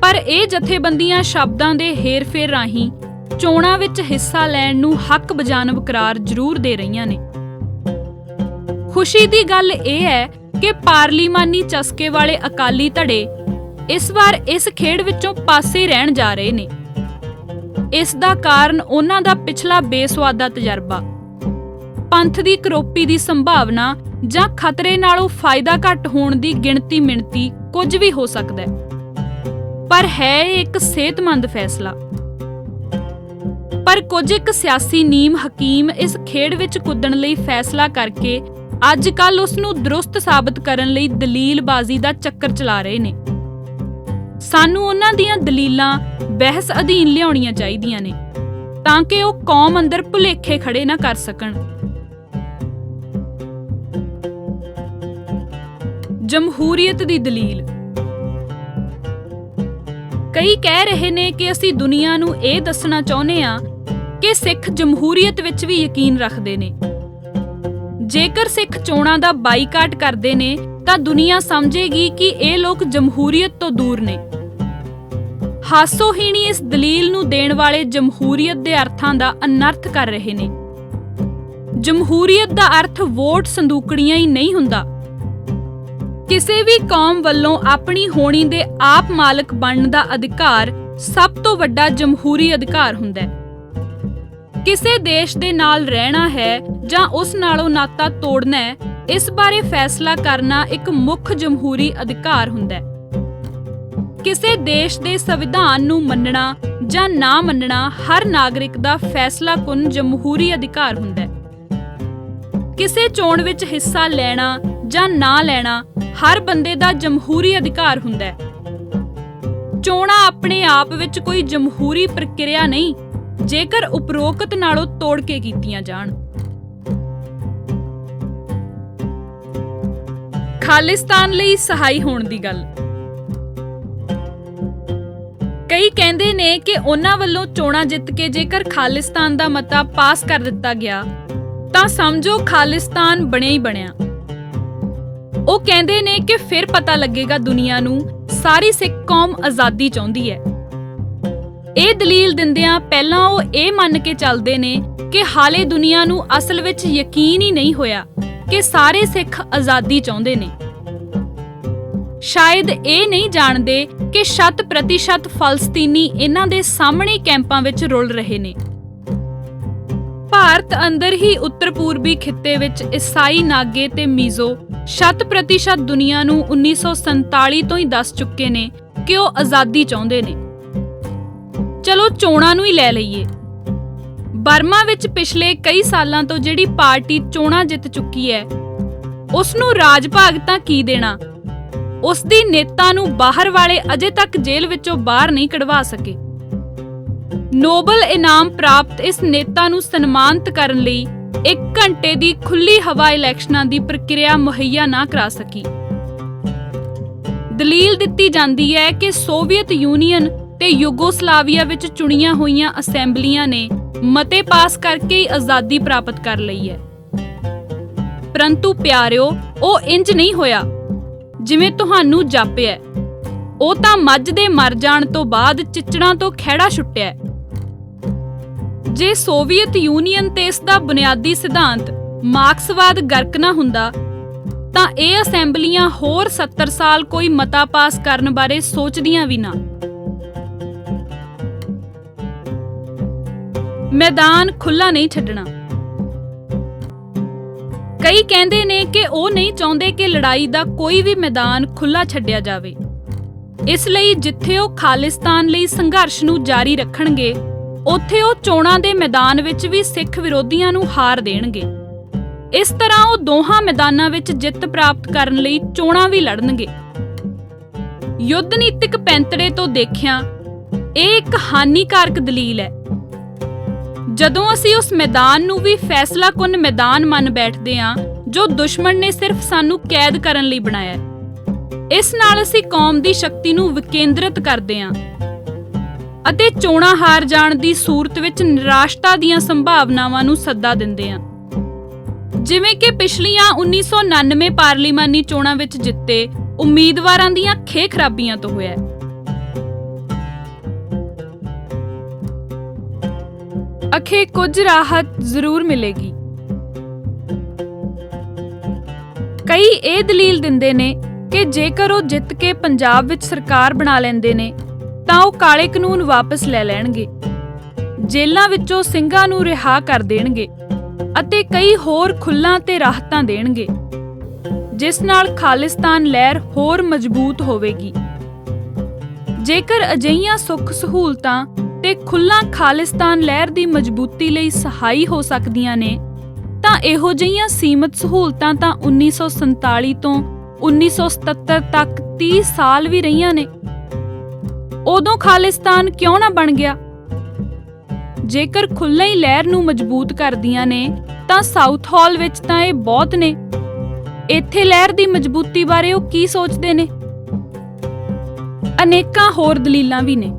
ਪਰ ਇਹ ਜਥੇਬੰਦੀਆਂ ਸ਼ਬਦਾਂ ਦੇ ਹੇਰ-ਫੇਰ ਰਾਹੀਂ ਚੋਣਾਂ ਵਿੱਚ ਹਿੱਸਾ ਲੈਣ ਨੂੰ ਹੱਕ ਬਜਾਨਬ ਕਰਾਰ ਜ਼ਰੂਰ ਦੇ ਰਹੀਆਂ ਨੇ। ਖੁਸ਼ੀ ਦੀ ਗੱਲ ਇਹ ਹੈ ਕਿ ਪਾਰਲੀਮਾਨੀ ਚਸਕੇ ਵਾਲੇ ਅਕਾਲੀ ਧੜੇ ਇਸ ਵਾਰ ਇਸ ਖੇਡ ਵਿੱਚੋਂ ਪਾਸੇ ਰਹਿਣ ਜਾ ਰਹੇ ਨੇ। ਇਸ ਦਾ ਕਾਰਨ ਉਹਨਾਂ ਦਾ ਪਿਛਲਾ ਬੇਸੁਆਦਾ ਤਜਰਬਾ, ਪੰਥ ਦੀ ਕਰੋਪੀ ਦੀ ਸੰਭਾਵਨਾ ਜਾਂ ਖਤਰੇ ਨਾਲੋਂ ਫਾਇਦਾ ਘੱਟ ਹੋਣ ਦੀ ਗਿਣਤੀ ਮਿਣਤੀ ਕੁਝ ਵੀ ਹੋ ਸਕਦਾ ਹੈ। ਪਰ ਹੈ ਇਹ ਇੱਕ ਸਿਹਤਮੰਦ ਫੈਸਲਾ। ਪਰ ਕੁਝ ਇੱਕ ਸਿਆਸੀ ਨੀਮ ਹਕੀਮ ਇਸ ਖੇਡ ਵਿੱਚ ਕੁੱਦਣ ਲਈ ਫੈਸਲਾ ਕਰਕੇ ਅੱਜ ਕੱਲ੍ਹ ਉਸ ਨੂੰ ਦਰੁਸਤ ਸਾਬਤ ਕਰਨ ਲਈ ਦਲੀਲਬਾਜ਼ੀ ਦਾ ਚੱਕਰ ਚਲਾ ਰਹੇ ਨੇ। ਸਾਨੂੰ ਉਹਨਾਂ ਦੀਆਂ ਦਲੀਲਾਂ ਬਹਿਸ ਅਧੀਨ ਲਿਆਉਣੀਆਂ ਚਾਹੀਦੀਆਂ ਨੇ ਤਾਂ ਕਿ ਉਹ ਕੌਮ ਅੰਦਰ ਭੁਲੇਖੇ ਖੜੇ ਨਾ ਕਰ ਸਕਣ। ਜਮਹੂਰੀਅਤ ਦੀ ਦਲੀਲ। ਕਈ ਕਹਿ ਰਹੇ ਨੇ ਕਿ ਅਸੀਂ ਦੁਨੀਆ ਨੂੰ ਇਹ ਦੱਸਣਾ ਚਾਹੁੰਦੇ ਹਾਂ ਕਿ ਸਿੱਖ ਜਮਹੂਰੀਅਤ ਵਿੱਚ ਵੀ ਯਕੀਨ ਰੱਖਦੇ ਨੇ। ਜੇਕਰ ਸਿੱਖ ਚੋਣਾਂ ਦਾ ਬਾਈਕਾਟ ਕਰਦੇ ਨੇ ਤਾਂ ਦੁਨੀਆ ਸਮਝੇਗੀ ਕਿ ਇਹ ਲੋਕ ਜਮਹੂਰੀਅਤ ਤੋਂ ਦੂਰ ਨੇ। ਹਾਸੋਹੀਣੀ ਇਸ ਦਲੀਲ ਨੂੰ ਦੇਣ ਵਾਲੇ ਜਮਹੂਰੀਅਤ ਦੇ ਅਰਥਾਂ ਦਾ ਅਨਰਥ ਕਰ ਰਹੇ ਨੇ। ਜਮਹੂਰੀਅਤ ਦਾ ਅਰਥ ਵੋਟ ਸੰਦੂਕੜੀਆਂ ਹੀ ਨਹੀਂ ਹੁੰਦਾ। ਕਿਸੇ ਵੀ ਕੌਮ ਵੱਲੋਂ ਆਪਣੀ ਹੋਣੀ ਦੇ ਆਪ ਮਾਲਕ ਬਣਨ ਦਾ ਅਧਿਕਾਰ ਸਭ ਤੋਂ ਵੱਡਾ ਜਮਹੂਰੀ ਅਧਿਕਾਰ ਹੁੰਦਾ ਹੈ। ਕਿਸੇ ਦੇਸ਼ ਦੇ ਨਾਲ ਰਹਿਣਾ ਹੈ ਜਾਂ ਉਸ ਨਾਲੋਂ ਨਾਤਾ ਤੋੜਨਾ ਹੈ, ਇਸ ਬਾਰੇ ਫੈਸਲਾ ਕਰਨਾ ਇੱਕ ਮੁੱਖ ਜਮਹੂਰੀ ਅਧਿਕਾਰ ਹੁੰਦਾ ਹੈ। ਕਿਸੇ ਦੇਸ਼ ਦੇ ਸੰਵਿਧਾਨ ਨੂੰ ਮੰਨਣਾ ਜਾਂ ਨਾ ਮੰਨਣਾ ਹਰ ਨਾਗਰਿਕ ਦਾ ਫੈਸਲਾਕੁਨ ਜਮਹੂਰੀ ਅਧਿਕਾਰ ਹੁੰਦਾ ਹੈ। ਕਿਸੇ ਚੋਣ ਵਿੱਚ ਹਿੱਸਾ ਲੈਣਾ ਜਾਂ ਨਾ ਲੈਣਾ ਹਰ ਬੰਦੇ ਦਾ ਜਮਹੂਰੀ ਅਧਿਕਾਰ ਹੁੰਦਾ ਹੈ। ਚੋਣਾਂ ਆਪਣੇ ਆਪ ਵਿੱਚ ਕੋਈ ਜਮਹੂਰੀ ਪ੍ਰਕਿਰਿਆ ਨਹੀਂ ਜੇਕਰ ਉਪਰੋਕਤ ਨਾਲੋਂ ਤੋੜ ਕੇ ਕੀਤੀਆਂ ਜਾਣ। ਖਾਲਿਸਤਾਨ ਲਈ ਸਹਾਈ ਹੋਣ ਦੀ ਗੱਲ। ਕਈ ਕਹਿੰਦੇ ਨੇ ਕਿ ਉਹਨਾਂ ਵੱਲੋਂ ਚੋਣਾਂ ਜਿੱਤ ਕੇ ਜੇਕਰ ਖਾਲਿਸਤਾਨ ਦਾ ਮਤਾ ਪਾਸ ਕਰ ਦਿੱਤਾ ਗਿਆ ਤਾਂ ਸਮਝੋ ਖਾਲਿਸਤਾਨ ਬਣਿਆ ਹੀ ਬਣਿਆ। ਉਹ ਕਹਿੰਦੇ ਨੇ ਕਿ ਫਿਰ ਪਤਾ ਲੱਗੇਗਾ ਦੁਨੀਆ ਨੂੰ ਸਾਰੀ ਸਿੱਖ ਕੌਮ ਆਜ਼ਾਦੀ ਚਾਹੁੰਦੀ ਹੈ। ਇਹ ਦਲੀਲ ਦਿੰਦਿਆਂ ਪਹਿਲਾਂ ਉਹ ਇਹ ਮੰਨ ਕੇ ਚੱਲਦੇ ਨੇ ਕਿ ਹਾਲੇ ਦੁਨੀਆ ਨੂੰ ਅਸਲ ਵਿੱਚ ਯਕੀਨ ਹੀ ਨਹੀਂ ਹੋਇਆ ਕਿ ਸਾਰੇ ਸਿੱਖ ਆਜ਼ਾਦੀ ਚਾਹੁੰਦੇ ਨੇ। ਸ਼ਾਇਦ ਇਹ ਨਹੀਂ ਜਾਣਦੇ ਕਿ 100% ਫਲਸਤੀਨੀ ਇਹਨਾਂ ਦੇ ਸਾਹਮਣੇ ਕੈਂਪਾਂ ਵਿੱਚ ਰੁਲ ਰਹੇ ਨੇ। ਭਾਰਤ ਅੰਦਰ ਹੀ ਉੱਤਰ ਪੂਰਬੀ ਖਿੱਤੇ ਵਿੱਚ ਈਸਾਈ ਨਾਗੇ ਤੇ ਮੀਜ਼ੋ 100% ਦੁਨੀਆ ਨੂੰ 1947 ਤੋਂ ਹੀ ਦੱਸ ਚੁੱਕੇ ਨੇ ਕਿ ਉਹ ਆਜ਼ਾਦੀ ਚਾਹੁੰਦੇ ਨੇ। ਚਲੋ ਚੋਣਾਂ ਨੂੰ ਹੀ ਲੈ ਲਈਏ। ਬਰਮਾ ਵਿੱਚ ਪਿਛਲੇ ਕਈ ਸਾਲਾਂ ਤੋਂ ਜਿਹੜੀ ਪਾਰਟੀ ਚੋਣਾਂ ਜਿੱਤ ਚੁੱਕੀ ਹੈ, ਉਸ ਨੂੰ ਰਾਜ ਭਾਗ ਤਾਂ ਕੀ ਦੇਣਾ, ਉਸ ਦੀ ਨੇਤਾ ਨੂੰ ਬਾਹਰ ਵਾਲੇ ਅਜੇ ਤੱਕ ਜੇਲ੍ਹ ਵਿੱਚੋਂ ਬਾਹਰ ਨਹੀਂ ਕਢਵਾ ਸਕੇ। ਨੋਬਲ ਇਨਾਮ ਪ੍ਰਾਪਤ ਇਸ ਨੇਤਾ ਨੂੰ ਸਨਮਾਨਿਤ ਕਰਨ ਲਈ 1 ਘੰਟੇ ਦੀ ਖੁੱਲੀ ਹਵਾ ਇਲੈਕਸ਼ਨਾਂ ਦੀ ਪ੍ਰਕਿਰਿਆ ਮੁਹੱਈਆ ਨਾ ਕਰਾ ਸਕੀ। ਦਲੀਲ ਦਿੱਤੀ ਜਾਂਦੀ ਹੈ ਕਿ ਸੋਵੀਅਤ ਯੂਨੀਅਨ ਤੇ ਯੂਗੋਸਲਾਵੀਆ ਵਿੱਚ ਚੁਣੀਆਂ ਹੋਈਆਂ ਅਸੈਂਬਲੀਆਂ ਨੇ ਮਤੇ ਪਾਸ ਕਰਕੇ ਹੀ ਆਜ਼ਾਦੀ ਪ੍ਰਾਪਤ ਕਰ ਲਈ ਹੈ। ਪਰੰਤੂ ਪਿਆਰਿਓ, ਉਹ ਇੰਜ ਨਹੀਂ ਹੋਇਆ ਜਿਵੇਂ ਤੁਹਾਨੂੰ ਜਾਪਿਆ। ਉਹ ਤਾਂ ਮੱਝ ਦੇ ਮਰ ਜਾਣ ਤੋਂ ਬਾਅਦ ਚਿੱਚੜਾਂ ਤੋਂ ਖਹਿੜਾ ਛੁੱਟਿਆ। ਜੇ ਸੋਵੀਅਤ ਯੂਨੀਅਨ ਤੇ ਇਸ ਦਾ ਬੁਨਿਆਦੀ ਸਿਧਾਂਤ ਮਾਰਕਸਵਾਦ ਗਰਕ ਨਾ ਹੁੰਦਾ ਤਾਂ ਇਹ ਅਸੈਂਬਲੀਆਂ ਹੋਰ 70 ਸਾਲ ਕੋਈ ਮਤਾ ਪਾਸ ਕਰਨ ਬਾਰੇ ਸੋਚਦੀਆਂ ਵੀ ਨਾ। ਮੈਦਾਨ ਖੁੱਲਾ ਨਹੀਂ ਛੱਡਣਾ। ਕਈ ਕਹਿੰਦੇ ਨੇ ਕਿ ਉਹ ਨਹੀਂ ਚਾਹੁੰਦੇ ਕਿ ਲੜਾਈ ਦਾ ਕੋਈ ਵੀ ਮੈਦਾਨ ਖੁੱਲਾ ਛੱਡਿਆ ਜਾਵੇ। ਇਸ ਲਈ ਜਿੱਥੇ ਉਹ ਖਾਲਿਸਤਾਨ ਲਈ ਸੰਘਰਸ਼ ਨੂੰ ਜਾਰੀ ਰੱਖਣਗੇ, ਉੱਥੇ ਉਹ ਚੋਣਾਂ ਦੇ ਮੈਦਾਨ ਵਿੱਚ ਵੀ ਸਿੱਖ ਵਿਰੋਧੀਆਂ ਨੂੰ ਹਾਰ ਦੇਣਗੇ। ਇਸ ਤਰ੍ਹਾਂ ਉਹ ਦੋਹਾਂ ਮੈਦਾਨਾਂ ਵਿੱਚ ਜਿੱਤ ਪ੍ਰਾਪਤ ਕਰਨ ਲਈ ਚੋਣਾਂ ਵੀ ਲੜਨਗੇ। ਯੁੱਧ ਨੀਤਿਕ ਪੈਂਤੜੇ ਤੋਂ ਦੇਖਿਆ ਇਹ ਇੱਕ ਹਾਨੀਕਾਰਕ ਦਲੀਲ ਹੈ। ਜਦੋਂ ਅਸੀਂ ਉਸ ਮੈਦਾਨ ਨੂੰ ਵੀ ਫੈਸਲਾਕੁੰਨ ਮੈਦਾਨ ਮੰਨ ਬੈਠਦੇ ਹਾਂ ਜੋ ਦੁਸ਼ਮਣ ਨੇ ਸਿਰਫ ਸਾਨੂੰ ਕੈਦ ਕਰਨ ਲਈ ਬਣਾਇਆ, ਇਸ ਨਾਲ ਅਸੀਂ ਕੌਮ ਦੀ ਸ਼ਕਤੀ ਨੂੰ ਵਿਕੇਂਦਰਿਤ ਕਰਦੇ ਹਾਂ ਅਤੇ ਚੋਣਾਂ ਹਾਰ ਜਾਣ ਦੀ ਸੂਰਤ ਵਿੱਚ ਨਿਰਾਸ਼ਤਾ ਦੀਆਂ ਸੰਭਾਵਨਾਵਾਂ ਨੂੰ ਸੱਦਾ ਦਿੰਦੇ ਹਾਂ, ਜਿਵੇਂ ਕਿ ਪਿਛਲੀਆਂ 1999 ਪਾਰਲੀਮਾਨੀ ਚੋਣਾਂ ਵਿੱਚ ਜਿੱਤੇ ਉਮੀਦਵਾਰਾਂ ਦੀਆਂ ਖੇਹ ਖਰਾਬੀਆਂ ਤੋਂ ਹੋਇਆ। ਅਖੇ ਕੁਝ ਰਾਹਤ ਜ਼ਰੂਰ ਮਿਲੇਗੀ। ਕਈ ਇਹ ਦਲੀਲ ਦਿੰਦੇ ਨੇ ਕਿ ਜੇਕਰ ਉਹ ਜਿੱਤ ਕੇ ਪੰਜਾਬ ਵਿੱਚ ਸਰਕਾਰ ਬਣਾ ਲੈਂਦੇ ਨੇ ਤਾਂ ਉਹ ਕਾਲੇ ਕਾਨੂੰਨ ਵਾਪਸ ਲੈ ਲੈਣਗੇ, ਜੇਲ੍ਹਾਂ ਵਿੱਚੋਂ ਸਿੰਘਾਂ ਨੂੰ ਰਿਹਾ ਕਰ ਦੇਣਗੇ ਅਤੇ ਕਈ ਹੋਰ ਖੁੱਲ੍ਹਾਂ ਤੇ ਰਾਹਤਾਂ ਦੇਣਗੇ, ਜਿਸ ਨਾਲ ਖਾਲਿਸਤਾਨ ਲਹਿਰ ਹੋਰ ਮਜ਼ਬੂਤ ਹੋਵੇਗੀ। ਜੇਕਰ ਅਜਿਹੀਆਂ ਸੁੱਖ ਸਹੂਲਤਾਂ ਤੇ ਖੁੱਲ੍ਹਾਂ ਖਾਲਿਸਤਾਨ ਲਹਿਰ ਦੀ ਮਜ਼ਬੂਤੀ ਲਈ ਸਹਾਈ ਹੋ ਸਕਦੀਆਂ ਨੇ ਤਾਂ ਇਹੋ ਜਿਹੀਆਂ ਸੀਮਤ ਸਹੂਲਤਾਂ ਤਾਂ 1947 ਤੋਂ 1977 ਤੱਕ 30 ਸਾਲ ਵੀ ਰਹੀਆਂ ਨੇ। ਉਦੋਂ ਖਾਲਿਸਤਾਨ ਕਿਉਂ ਨਾ ਬਣ ਗਿਆ? ਜੇਕਰ ਖੁੱਲ੍ਹਾਂ ਹੀ ਲਹਿਰ ਨੂੰ ਮਜ਼ਬੂਤ ਕਰਦੀਆਂ ਨੇ ਤਾਂ ਸਾਊਥ ਹਾਲ ਵਿੱਚ ਤਾਂ ਇਹ ਬਹੁਤ ਨੇ। ਇੱਥੇ ਲਹਿਰ ਦੀ ਮਜ਼ਬੂਤੀ ਬਾਰੇ ਉਹ ਕੀ ਸੋਚਦੇ ਨੇ? ਅਨੇਕਾਂ ਹੋਰ ਦਲੀਲਾਂ ਵੀ ਨੇ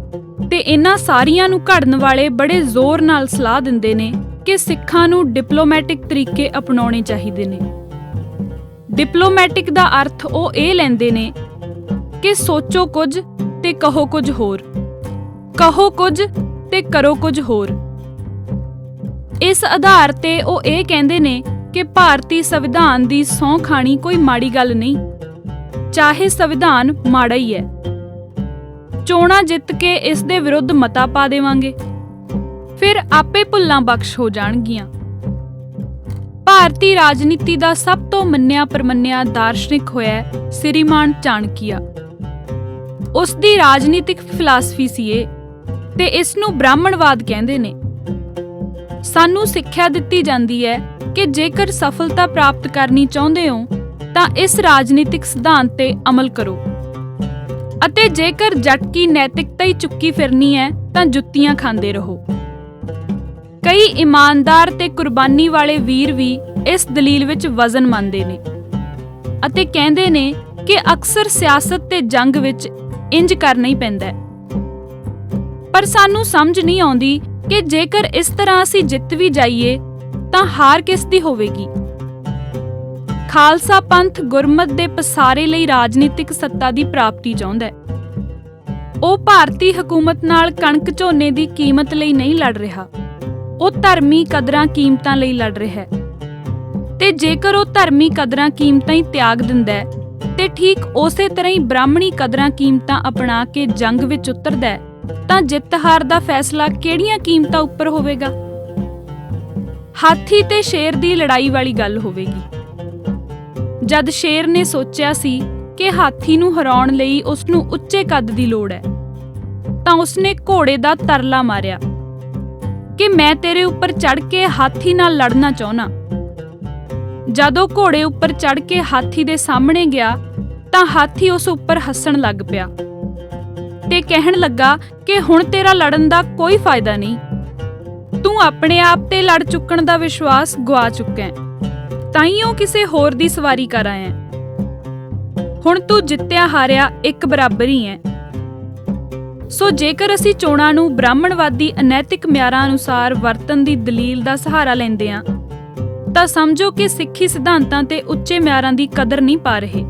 ਤੇ ਇਹਨਾਂ ਸਾਰੀਆਂ ਨੂੰ ਘੜਨ ਵਾਲੇ ਬੜੇ ਜ਼ੋਰ ਨਾਲ ਸਲਾਹ ਦਿੰਦੇ ਨੇ ਕਿ ਸਿੱਖਾਂ ਨੂੰ ਡਿਪਲੋਮੈਟਿਕ ਤਰੀਕੇ ਅਪਣਾਉਣੇ ਚਾਹੀਦੇ ਨੇ। ਡਿਪਲੋਮੈਟਿਕ ਦਾ ਅਰਥ ਉਹ ਇਹ ਲੈਂਦੇ ਨੇ ਕਿ ਸੋਚੋ ਕੁਝ ਤੇ ਕਹੋ ਕੁਝ ਹੋਰ, ਕਹੋ ਕੁਝ ਤੇ ਕਰੋ ਕੁਝ ਹੋਰ। ਇਸ ਆਧਾਰ ਤੇ ਉਹ ਇਹ ਕਹਿੰਦੇ ਨੇ ਕਿ ਭਾਰਤੀ ਸੰਵਿਧਾਨ ਦੀ ਸਹੁੰ ਖਾਣੀ ਕੋਈ ਮਾੜੀ ਗੱਲ ਨਹੀਂ, ਚਾਹੇ ਸੰਵਿਧਾਨ ਮਾੜਾ ਹੀ ਹੈ। ਚੋਣਾਂ ਜਿੱਤ ਕੇ ਇਸ ਦੇ ਵਿਰੁੱਧ ਮਤਾ ਪਾ ਦੇਵਾਂਗੇ, ਫਿਰ ਆਪੇ ਭੁੱਲਾਂ ਬਖਸ਼ ਹੋ ਜਾਣਗੀਆਂ। ਭਾਰਤੀ ਰਾਜਨੀਤੀ ਦਾ ਸਭ ਤੋਂ ਮੰਨਿਆ ਪ੍ਰਮੰਨਿਆ ਦਾਰਸ਼ਨਿਕ ਹੋਇਆ ਸ੍ਰੀਮਾਨ ਚਾਣਕੀਆ। ਉਸ ਦੀ ਰਾਜਨੀਤਿਕ ਫਿਲਾਸਫੀ ਸੀ ਇਹ, ਤੇ ਇਸ ਨੂੰ ਬ੍ਰਾਹਮਣਵਾਦ ਕਹਿੰਦੇ ਨੇ। ਸਾਨੂੰ ਸਿੱਖਿਆ ਦਿੱਤੀ ਜਾਂਦੀ ਹੈ ਕਿ ਜੇਕਰ ਸਫਲਤਾ ਪ੍ਰਾਪਤ ਕਰਨੀ ਚਾਹੁੰਦੇ ਹੋ ਤਾਂ ਇਸ ਰਾਜਨੀਤਿਕ ਸਿਧਾਂਤ ਤੇ ਅਮਲ ਕਰੋ, ਅਤੇ ਜੇਕਰ ਜਟਕੀ ਨੈਤਿਕਤਾ ਹੀ ਚੁੱਕੀ ਫਿਰਨੀ ਹੈ ਤਾਂ ਜੁੱਤੀਆਂ ਖਾਂਦੇ ਰਹੋ। ਕਈ ਇਮਾਨਦਾਰ ਤੇ ਕੁਰਬਾਨੀ ਵਾਲੇ ਵੀਰ ਵੀ ਇਸ ਦਲੀਲ ਵਿੱਚ ਵਜ਼ਨ ਮੰਨਦੇ ਨੇ ਅਤੇ ਕਹਿੰਦੇ ਨੇ ਕਿ ਅਕਸਰ ਸਿਆਸਤ ਤੇ ਜੰਗ ਵਿੱਚ ਇੰਜ ਕਰਨਾ ਹੀ ਪੈਂਦਾ ਹੈ। ਪਰ ਸਾਨੂੰ ਸਮਝ ਨਹੀਂ ਆਉਂਦੀ ਕਿ ਜੇਕਰ ਇਸ ਤਰ੍ਹਾਂ ਅਸੀਂ ਜਿੱਤ ਵੀ ਜਾਈਏ ਤਾਂ ਹਾਰ ਕਿਸ ਦੀ ਹੋਵੇਗੀ? ਖਾਲਸਾ ਪੰਥ ਗੁਰਮਤ ਦੇ ਪਸਾਰੇ ਲਈ ਰਾਜਨੀਤਿਕ ਸੱਤਾ ਦੀ ਪ੍ਰਾਪਤੀ ਚਾਹੁੰਦਾ ਹੈ। ਉਹ ਭਾਰਤੀ ਹਕੂਮਤ ਨਾਲ ਕਣਕ ਝੋਨੇ ਦੀ ਕੀਮਤ ਲਈ ਨਹੀਂ ਲੜ ਰਿਹਾ, ਉਹ ਧਰਮੀ ਕਦਰਾਂ ਕੀਮਤਾਂ ਲਈ ਲੜ ਰਿਹਾ ਹੈ। ਤੇ ਜੇਕਰ ਉਹ ਧਰਮੀ ਕਦਰਾਂ ਕੀਮਤਾਂ ਹੀ ਤਿਆਗ ਦਿੰਦਾ ਹੈ ਤੇ ਠੀਕ ਉਸੇ ਤਰ੍ਹਾਂ ਹੀ ਬ੍ਰਾਹਮਣੀ ਕਦਰਾਂ ਕੀਮਤਾਂ ਅਪਣਾ ਕੇ ਜੰਗ ਵਿੱਚ ਉਤਰਦਾ ਹੈ ਤਾਂ ਜਿੱਤ ਹਾਰ ਦਾ ਫੈਸਲਾ ਕਿਹੜੀਆਂ ਕੀਮਤਾਂ ਉੱਪਰ ਹੋਵੇਗਾ? ਹਾਥੀ ਤੇ ਸ਼ੇਰ ਦੀ ਲੜਾਈ ਵਾਲੀ ਗੱਲ ਹੋਵੇਗੀ। ਜਦ ਸ਼ੇਰ ਨੇ ਸੋਚਿਆ ਸੀ ਕਿ ਹਾਥੀ ਨੂੰ ਹਰਾਉਣ ਲਈ ਉਸ ਨੂੰ ਉੱਚੇ ਕੱਦ ਦੀ ਲੋੜ ਹੈ, ਤਾਂ ਉਸਨੇ ਘੋੜੇ ਦਾ ਤਰਲਾ ਮਾਰਿਆ ਕਿ ਮੈਂ ਤੇਰੇ ਉੱਪਰ ਚੜ੍ਹ ਕੇ ਹਾਥੀ ਨਾਲ ਲੜਨਾ ਚਾਹੁੰਦਾ। ਜਦੋਂ ਘੋੜੇ ਉੱਪਰ ਚੜ੍ਹ ਕੇ ਹਾਥੀ ਦੇ ਸਾਹਮਣੇ ਗਿਆ ਤਾਂ ਹਾਥੀ ਉਸ ਉੱਪਰ ਹੱਸਣ ਲੱਗ ਪਿਆ ਤੇ ਕਹਿਣ ਲੱਗਾ ਕਿ ਹੁਣ ਤੇਰਾ ਲੜਨ ਦਾ ਕੋਈ ਫਾਇਦਾ ਨਹੀਂ, ਤੂੰ ਆਪਣੇ ਆਪ ਤੇ ਲੜ ਚੁੱਕਣ ਦਾ ਵਿਸ਼ਵਾਸ ਗੁਆ ਚੁੱਕਾ ਹੈ, ਤਾਈਓ ਕਿਸੇ ਹੋਰ ਦੀ ਸਵਾਰੀ ਕਰ ਆਇਆ। ਹੁਣ ਤੂੰ ਜਿੱਤਿਆ ਹਾਰਿਆ ਇੱਕ ਬਰਾਬਰ ਹੀ ਹੈ। ਸੋ ਜੇਕਰ ਅਸੀਂ ਚੋਣਾਂ ਨੂੰ ਬ੍ਰਾਹਮਣਵਾਦੀ ਅਨੈਤਿਕ ਮਿਆਰਾਂ ਅਨੁਸਾਰ ਵਰਤਣ ਦੀ ਦਲੀਲ ਦਾ ਸਹਾਰਾ ਲੈਂਦੇ ਹਾਂ ਤਾਂ ਸਮਝੋ ਕਿ ਸਿੱਖੀ ਸਿਧਾਂਤਾਂ ਤੇ ਉੱਚੇ ਮਿਆਰਾਂ ਦੀ ਕਦਰ ਨਹੀਂ ਪਾ ਰਹੇ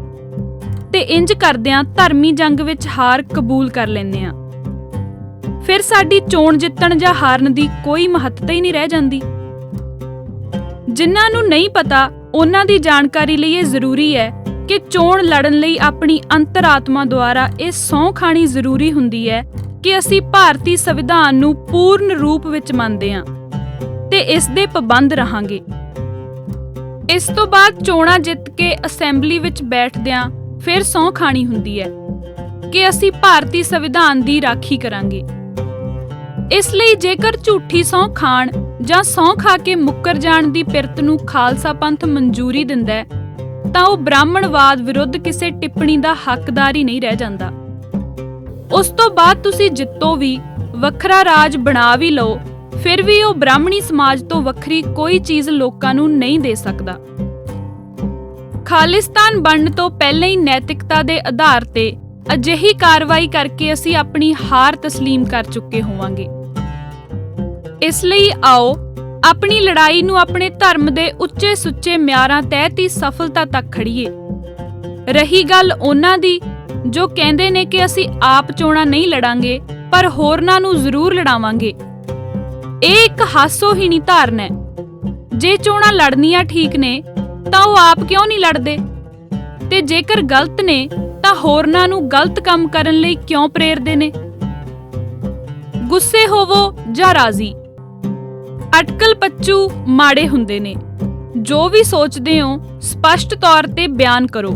ਤੇ ਇੰਜ ਕਰਦਿਆਂ ਧਰਮੀ ਜੰਗ ਵਿੱਚ ਹਾਰ ਕਬੂਲ ਕਰ ਲੈਂਦੇ ਹਾਂ। ਫਿਰ ਸਾਡੀ ਚੋਣ ਜਿੱਤਣ ਜਾਂ ਹਾਰਨ ਦੀ ਕੋਈ ਮਹੱਤਤਾ ਹੀ ਨਹੀਂ ਰਹਿ ਜਾਂਦੀ। ਜਿਨ੍ਹਾਂ ਨੂੰ ਨਹੀਂ ਪਤਾ ਉਹਨਾਂ ਦੀ ਜਾਣਕਾਰੀ ਲਈ ਇਹ ਜ਼ਰੂਰੀ ਹੈ ਕਿ ਚੋਣ ਲੜਨ ਲਈ ਆਪਣੀ ਅੰਤਰਾਤਮਾ ਦੁਆਰਾ ਇਹ ਸਹੁੰ ਖਾਣੀ ਜ਼ਰੂਰੀ ਹੁੰਦੀ ਹੈ ਕਿ ਅਸੀਂ ਭਾਰਤੀ ਸੰਵਿਧਾਨ ਨੂੰ ਪੂਰਨ ਰੂਪ ਵਿੱਚ ਮੰਨਦੇ ਹਾਂ ਤੇ ਇਸ ਦੇ ਪਾਬੰਦ ਰਹਾਂਗੇ। ਇਸ ਤੋਂ ਬਾਅਦ ਚੋਣਾਂ ਜਿੱਤ ਕੇ ਅਸੈਂਬਲੀ ਵਿੱਚ ਬੈਠਦਿਆਂ ਫਿਰ ਸਹੁੰ ਖਾਣੀ ਹੁੰਦੀ ਹੈ ਕਿ ਅਸੀਂ ਭਾਰਤੀ ਸੰਵਿਧਾਨ ਦੀ ਰਾਖੀ ਕਰਾਂਗੇ। ਇਸ ਲਈ ਜੇਕਰ ਝੂਠੀ ਸਹੁੰ ਖਾਣ ਜਾਂ ਸਹੁੰ ਖਾ ਕੇ ਮੁੱਕਰ ਜਾਣ ਦੀ ਪਿਰਤ ਨੂੰ ਖਾਲਸਾ ਪੰਥ ਮਨਜ਼ੂਰੀ ਦਿੰਦਾ ਹੈ ਤਾਂ ਉਹ ਬ੍ਰਾਹਮਣਵਾਦ ਵਿਰੁੱਧ ਕਿਸੇ ਟਿੱਪਣੀ ਦਾ ਹੱਕਦਾਰ ਹੀ ਨਹੀਂ ਰਹਿ ਜਾਂਦਾ। ਉਸ ਤੋਂ ਬਾਅਦ ਤੁਸੀਂ ਜਿੱਤੋ ਵੀ, ਵੱਖਰਾ ਰਾਜ ਬਣਾ ਵੀ ਲਓ, ਫਿਰ ਵੀ ਉਹ ਬ੍ਰਾਹਮਣੀ ਸਮਾਜ ਤੋਂ ਵੱਖਰੀ ਕੋਈ ਚੀਜ਼ ਲੋਕਾਂ ਨੂੰ ਨਹੀਂ ਦੇ ਸਕਦਾ। ਖਾਲਿਸਤਾਨ ਬਣਨ ਤੋਂ ਪਹਿਲਾਂ ਹੀ ਨੈਤਿਕਤਾ ਦੇ ਆਧਾਰ ਤੇ ਅਜਿਹੀ ਕਾਰਵਾਈ ਕਰਕੇ ਅਸੀਂ ਆਪਣੀ ਹਾਰ ਤਸਲੀਮ ਕਰ ਚੁੱਕੇ ਹੋਵਾਂਗੇ। ਇਸ ਲਈ ਆਓ ਆਪਣੀ ਲੜਾਈ ਨੂੰ ਆਪਣੇ ਧਰਮ ਦੇ ਉੱਚੇ ਸੁੱਚੇ ਮਿਆਰਾਂ ਤਹਿਤ ਹੀ ਸਫਲਤਾ ਤੱਕ ਖੜੀਏ। ਰਹੀ ਗੱਲ ਉਹਨਾਂ ਦੀ ਜੋ ਕਹਿੰਦੇ ਨੇ ਕਿ ਅਸੀਂ ਆਪ ਚੋਣਾਂ ਨਹੀਂ ਲੜਾਂਗੇ ਪਰ ਹੋਰਨਾਂ ਨੂੰ ਜ਼ਰੂਰ ਲੜਾਵਾਂਗੇ, ਇਹ ਇੱਕ ਹਾਸੋਹੀਣੀ ਧਾਰਨਾ ਹੈ। ਜੇ ਚੋਣਾਂ ਲੜਨੀਆਂ ਠੀਕ ਨੇ ਤਾਂ ਉਹ ਆਪ ਕਿਉਂ ਨਹੀਂ ਲੜਦੇ, ਤੇ ਜੇਕਰ ਗਲਤ ਨੇ ਤਾਂ ਹੋਰਨਾਂ ਨੂੰ ਗਲਤ ਕੰਮ ਕਰਨ ਲਈ ਕਿਉਂ ਪ੍ਰੇਰਦੇ ਨੇ। ਗੁੱਸੇ ਹੋਵੋ ਜਾਂ ਰਾਜ਼ੀ, ਅਟਕਲ ਪੱਚੂ ਮਾੜੇ ਹੁੰਦੇ ਨੇ। ਜੋ ਵੀ ਸੋਚਦੇ ਹੋ ਸਪਸ਼ਟ ਤੌਰ ਤੇ ਬਿਆਨ ਕਰੋ,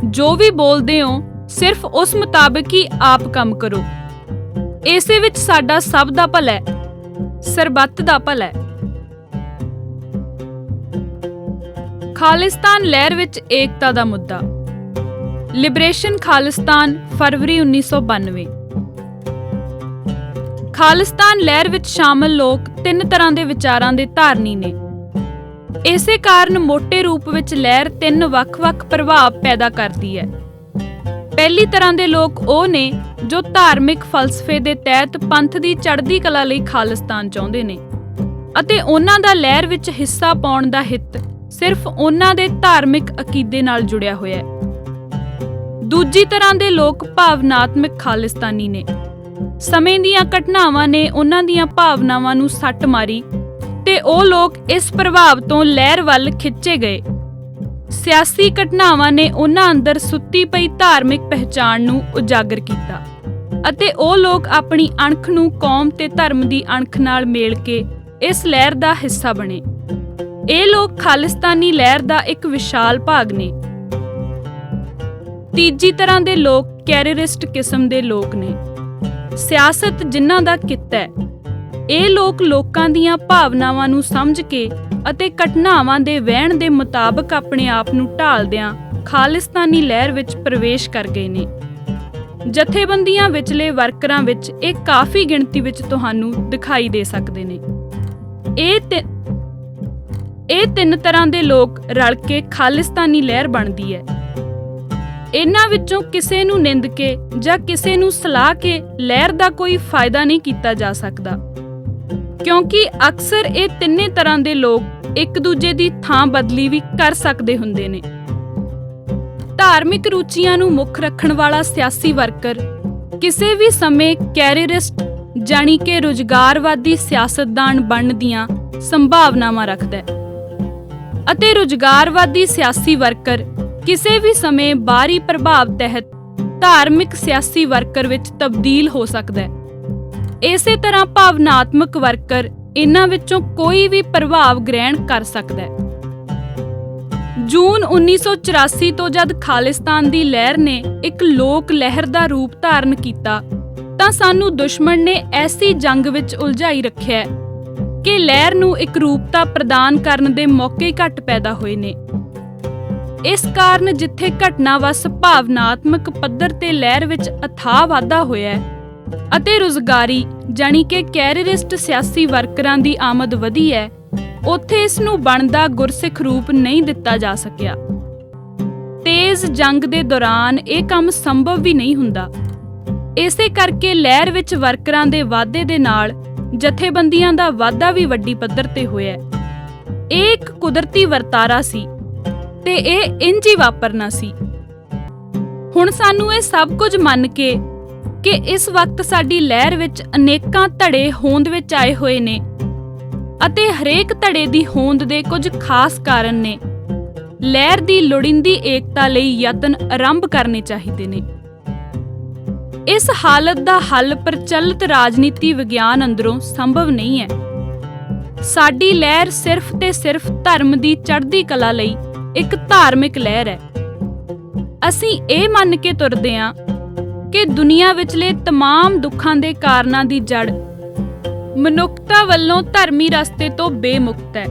ਜੋ ਵੀ ਬੋਲਦੇ ਹੋ ਸਿਰਫ ਉਸ ਮੁਤਾਬਕ ਹੀ ਆਪ ਕੰਮ ਕਰੋ। ਇਸੇ ਵਿੱਚ ਸਾਡਾ ਸਭ ਦਾ ਭਲਾ ਹੈ, ਸਰਬੱਤ ਦਾ ਭਲਾ ਹੈ। ਖਾਲਿਸਤਾਨ ਲਹਿਰ ਵਿੱਚ ਏਕਤਾ ਦਾ ਮੁੱਦਾ। ਲਿਬਰੇਸ਼ਨ ਖਾਲਿਸਤਾਨ, ਫਰਵਰੀ 1992। ਖਾਲਿਸਤਾਨ ਲਹਿਰ ਵਿੱਚ ਸ਼ਾਮਲ ਲੋਕ ਤਿੰਨ ਤਰ੍ਹਾਂ ਦੇ ਵਿਚਾਰਾਂ ਦੇ ਧਾਰਨੀ ਨੇ। ਇਸੇ ਕਾਰਨ ਮੋਟੇ ਰੂਪ ਵਿੱਚ ਲਹਿਰ ਤਿੰਨ ਵੱਖ-ਵੱਖ ਪ੍ਰਭਾਵ ਪੈਦਾ ਕਰਦੀ ਹੈ। ਪਹਿਲੀ ਤਰ੍ਹਾਂ ਦੇ ਲੋਕ ਉਹ ਨੇ ਜੋ ਧਾਰਮਿਕ ਫਲਸਫੇ ਦੇ ਤਹਿਤ ਪੰਥ ਦੀ ਚੜ੍ਹਦੀ ਕਲਾ ਲਈ ਖਾਲਿਸਤਾਨ ਚਾਹੁੰਦੇ ਨੇ ਅਤੇ ਉਹਨਾਂ ਦਾ ਲਹਿਰ ਵਿੱਚ ਹਿੱਸਾ ਪਾਉਣ ਦਾ ਹਿੱਤ ਸਿਰਫ ਉਹਨਾਂ ਦੇ ਧਾਰਮਿਕ ਅਕੀਦੇ ਨਾਲ ਜੁੜਿਆ ਹੋਇਆ ਹੈ। ਦੂਜੀ ਤਰ੍ਹਾਂ ਦੇ ਲੋਕ ਭਾਵਨਾਤਮਕ ਖਾਲਿਸਤਾਨੀ ਨੇ। ਸਮੇਂ ਦੀਆਂ ਘਟਨਾਵਾਂ ਨੇ ਉਹਨਾਂ ਦੀਆਂ ਭਾਵਨਾਵਾਂ ਨੂੰ ਸੱਟ ਮਾਰੀ ਤੇ ਉਹ ਲੋਕ ਇਸ ਪ੍ਰਭਾਵ ਤੋਂ ਲਹਿਰ ਵੱਲ ਖਿੱਚੇ ਗਏ। ਸਿਆਸੀ ਘਟਨਾਵਾਂ ਨੇ ਉਹਨਾਂ ਅੰਦਰ ਸੁੱਤੀ ਪਈ ਧਾਰਮਿਕ ਪਹਿਚਾਣ ਨੂੰ ਉਜਾਗਰ ਕੀਤਾ ਅਤੇ ਉਹ ਲੋਕ ਆਪਣੀ ਅਣਖ ਨੂੰ ਕੌਮ ਤੇ ਧਰਮ ਦੀ ਅਣਖ ਨਾਲ ਮੇਲ ਕੇ ਇਸ ਲਹਿਰ ਦਾ ਹਿੱਸਾ ਬਣੇ। ਇਹ ਲੋਕ ਖਾਲਿਸਤਾਨੀ ਲਹਿਰ ਦਾ ਇੱਕ ਵਿਸ਼ਾਲ ਭਾਗ ਨੇ। ਤੀਜੀ ਤਰ੍ਹਾਂ ਦੇ ਲੋਕ ਕੈਰੀਅਰਿਸਟ ਕਿਸਮ ਦੇ ਲੋਕ ਨੇ। ਸਿਆਸਤ ਜਿਨ੍ਹਾਂ ਦਾ ਕਿੱਤਾ ਹੈ। ਇਹ ਲੋਕ ਲੋਕਾਂ ਦੀਆਂ ਭਾਵਨਾਵਾਂ ਨੂੰ ਸਮਝ ਕੇ ਅਤੇ ਘਟਨਾਵਾਂ ਦੇ ਵਹਿਣ ਦੇ ਮੁਤਾਬਕ ਆਪਣੇ ਆਪ ਨੂੰ ਢਾਲਦਿਆਂ ਖਾਲਿਸਤਾਨੀ ਲਹਿਰ ਵਿੱਚ ਪ੍ਰਵੇਸ਼ ਕਰ ਗਏ ਨੇ। ਜਥੇਬੰਦੀਆਂ ਵਿਚਲੇ ਵਰਕਰਾਂ ਵਿੱਚ ਇਹ ਕਾਫੀ ਗਿਣਤੀ ਵਿੱਚ ਤੁਹਾਨੂੰ ਦਿਖਾਈ ਦੇ ਸਕਦੇ ਨੇ। ਇਹ ਤਿੰਨ ਤਰ੍ਹਾਂ ਦੇ ਲੋਕ ਰਲ ਕੇ ਖਾਲਿਸਤਾਨੀ ਲਹਿਰ ਬਣਦੀ ਹੈ। ਇਹਨਾਂ ਵਿੱਚੋਂ ਕਿਸੇ ਨੂੰ ਨਿੰਦ ਕੇ ਜਾਂ ਕਿਸੇ ਨੂੰ ਸਲਾਹ ਕੇ ਲਹਿਰ ਦਾ ਕੋਈ ਫਾਇਦਾ ਨਹੀਂ ਕੀਤਾ ਜਾ ਸਕਦਾ, ਕਿਉਂਕਿ ਅਕਸਰ ਇਹ ਤਿੰਨੇ ਤਰ੍ਹਾਂ ਦੇ ਲੋਕ ਇੱਕ ਦੂਜੇ ਦੀ ਥਾਂ ਬਦਲੀ ਵੀ ਕਰ ਸਕਦੇ ਹੁੰਦੇ ਨੇ। ਧਾਰਮਿਕ ਰੁਚੀਆਂ ਨੂੰ ਮੁੱਖ ਰੱਖਣ ਵਾਲਾ ਸਿਆਸੀ ਵਰਕਰ ਕਿਸੇ ਵੀ ਸਮੇਂ ਕੈਰੀਅਰਿਸਟ ਜਾਣੀ ਕਿ ਰੁਜ਼ਗਾਰਵਾਦੀ ਸਿਆਸਤਦਾਨ ਬਣਨ ਦੀਆਂ ਸੰਭਾਵਨਾਵਾਂ ਰੱਖਦਾ ਹੈ ਅਤੇ ਰੁਜ਼ਗਾਰਵਾਦੀ ਸਿਆਸੀ ਵਰਕਰ ਕਿਸੇ ਵੀ ਸਮੇਂ ਬਾਹਰੀ ਪ੍ਰਭਾਵ ਤਹਿਤ ਧਾਰਮਿਕ ਸਿਆਸੀ ਵਰਕਰ ਵਿੱਚ ਤਬਦੀਲ ਹੋ ਸਕਦਾ ਹੈ। ਇਸੇ ਤਰ੍ਹਾਂ ਭਾਵਨਾਤਮਕ ਵਰਕਰ ਇਹਨਾਂ ਵਿੱਚੋਂ ਕੋਈ ਵੀ ਪ੍ਰਭਾਵ ਗ੍ਰਹਿਣ ਕਰ ਸਕਦਾ ਹੈ। ਜੂਨ 1984 ਤੋਂ ਜਦ ਖਾਲਿਸਤਾਨ ਦੀ ਲਹਿਰ ਨੇ ਇੱਕ ਲੋਕ ਲਹਿਰ ਦਾ ਰੂਪ ਧਾਰਨ ਕੀਤਾ ਤਾਂ ਸਾਨੂੰ ਦੁਸ਼ਮਣ ਨੇ ਐਸੀ ਜੰਗ ਵਿੱਚ ਉਲਝਾਈ ਰੱਖਿਆ ਹੈ ਕਿ ਲਹਿਰ ਨੂੰ ਇੱਕ ਰੂਪਤਾ ਪ੍ਰਦਾਨ ਕਰਨ ਦੇ ਮੌਕੇ ਘੱਟ ਪੈਦਾ ਹੋਏ ਨੇ। ਇਸ ਕਾਰਨ ਜਿੱਥੇ ਘਟਨਾਵਸ ਭਾਵਨਾਤਮਕ ਪੱਧਰ ਤੇ ਲਹਿਰ ਵਿੱਚ ਅਥਾਹ ਵਾਧਾ ਹੋਇਆ ਅਤੇ ਰੁਜ਼ਗਾਰੀ ਜਾਣੀ ਕਿ ਕੈਰੀਅਰਿਸਟ ਸਿਆਸੀ ਵਰਕਰਾਂ ਦੀ ਆਮਦ ਵਧੀ ਹੈ, ਉੱਥੇ ਇਸ ਨੂੰ ਬਣਦਾ ਗੁਰਸਿੱਖ ਰੂਪ ਨਹੀਂ ਦਿੱਤਾ ਜਾ ਸਕਿਆ। ਤੇਜ਼ ਜੰਗ ਦੇ ਦੌਰਾਨ ਇਹ ਕੰਮ ਸੰਭਵ ਵੀ ਨਹੀਂ ਹੁੰਦਾ। ਇਸੇ ਕਰਕੇ ਲਹਿਰ ਵਿੱਚ ਵਰਕਰਾਂ ਦੇ ਵਾਧੇ ਦੇ ਨਾਲ ਜਥੇਬੰਦੀਆਂ ਦਾ ਵਾਧਾ ਵੀ ਵੱਡੀ ਪੱਧਰ ਤੇ ਹੋਇਆ। ਇਹ ਇੱਕ ਕੁਦਰਤੀ ਵਰਤਾਰਾ ਸੀ ਤੇ ਇਹ ਇੰਝ ਹੀ ਵਾਪਰਨਾ ਸੀ। ਹੁਣ ਸਾਨੂੰ ਇਹ ਸਭ ਕੁਝ ਮੰਨ ਕੇ ਕਿ ਇਸ ਵਕਤ ਸਾਡੀ ਲਹਿਰ ਵਿੱਚ ਅਨੇਕਾਂ ਧੜੇ ਹੋਂਦ ਵਿੱਚ ਆਏ ਹੋਏ ਨੇ ਅਤੇ ਹਰੇਕ ਧੜੇ ਦੀ ਹੋਂਦ ਦੇ ਕੁਝ ਖਾਸ ਕਾਰਨ ਨੇ, ਲਹਿਰ ਦੀ ਲੋੜੀਂਦੀ ਏਕਤਾ ਲਈ ਯਤਨ ਆਰੰਭ ਕਰਨੇ ਚਾਹੀਦੇ ਨੇ। ਇਸ ਹਾਲਤ ਦਾ ਹੱਲ ਪ੍ਰਚਲਿਤ ਰਾਜਨੀਤੀ ਵਿਗਿਆਨ ਅੰਦਰੋਂ ਸੰਭਵ ਨਹੀਂ ਹੈ। ਸਾਡੀ ਲਹਿਰ ਸਿਰਫ ਤੇ ਸਿਰਫ ਧਰਮ ਦੀ ਚੜ੍ਹਦੀ ਕਲਾ ਲਈ ਇੱਕ ਧਾਰਮਿਕ ਲਹਿਰ ਹੈ। ਅਸੀਂ ਇਹ ਮੰਨ ਕੇ ਤੁਰਦੇ ਹਾਂ ਕਿ ਦੁਨੀਆ ਵਿਚਲੇ ਤਮਾਮ ਦੁੱਖਾਂ ਦੇ ਕਾਰਨਾਂ ਦੀ ਜੜ ਮਨੁੱਖਤਾ ਵੱਲੋਂ ਧਰਮੀ ਰਸਤੇ ਤੋਂ ਬੇਮੁਕਤ ਹੈ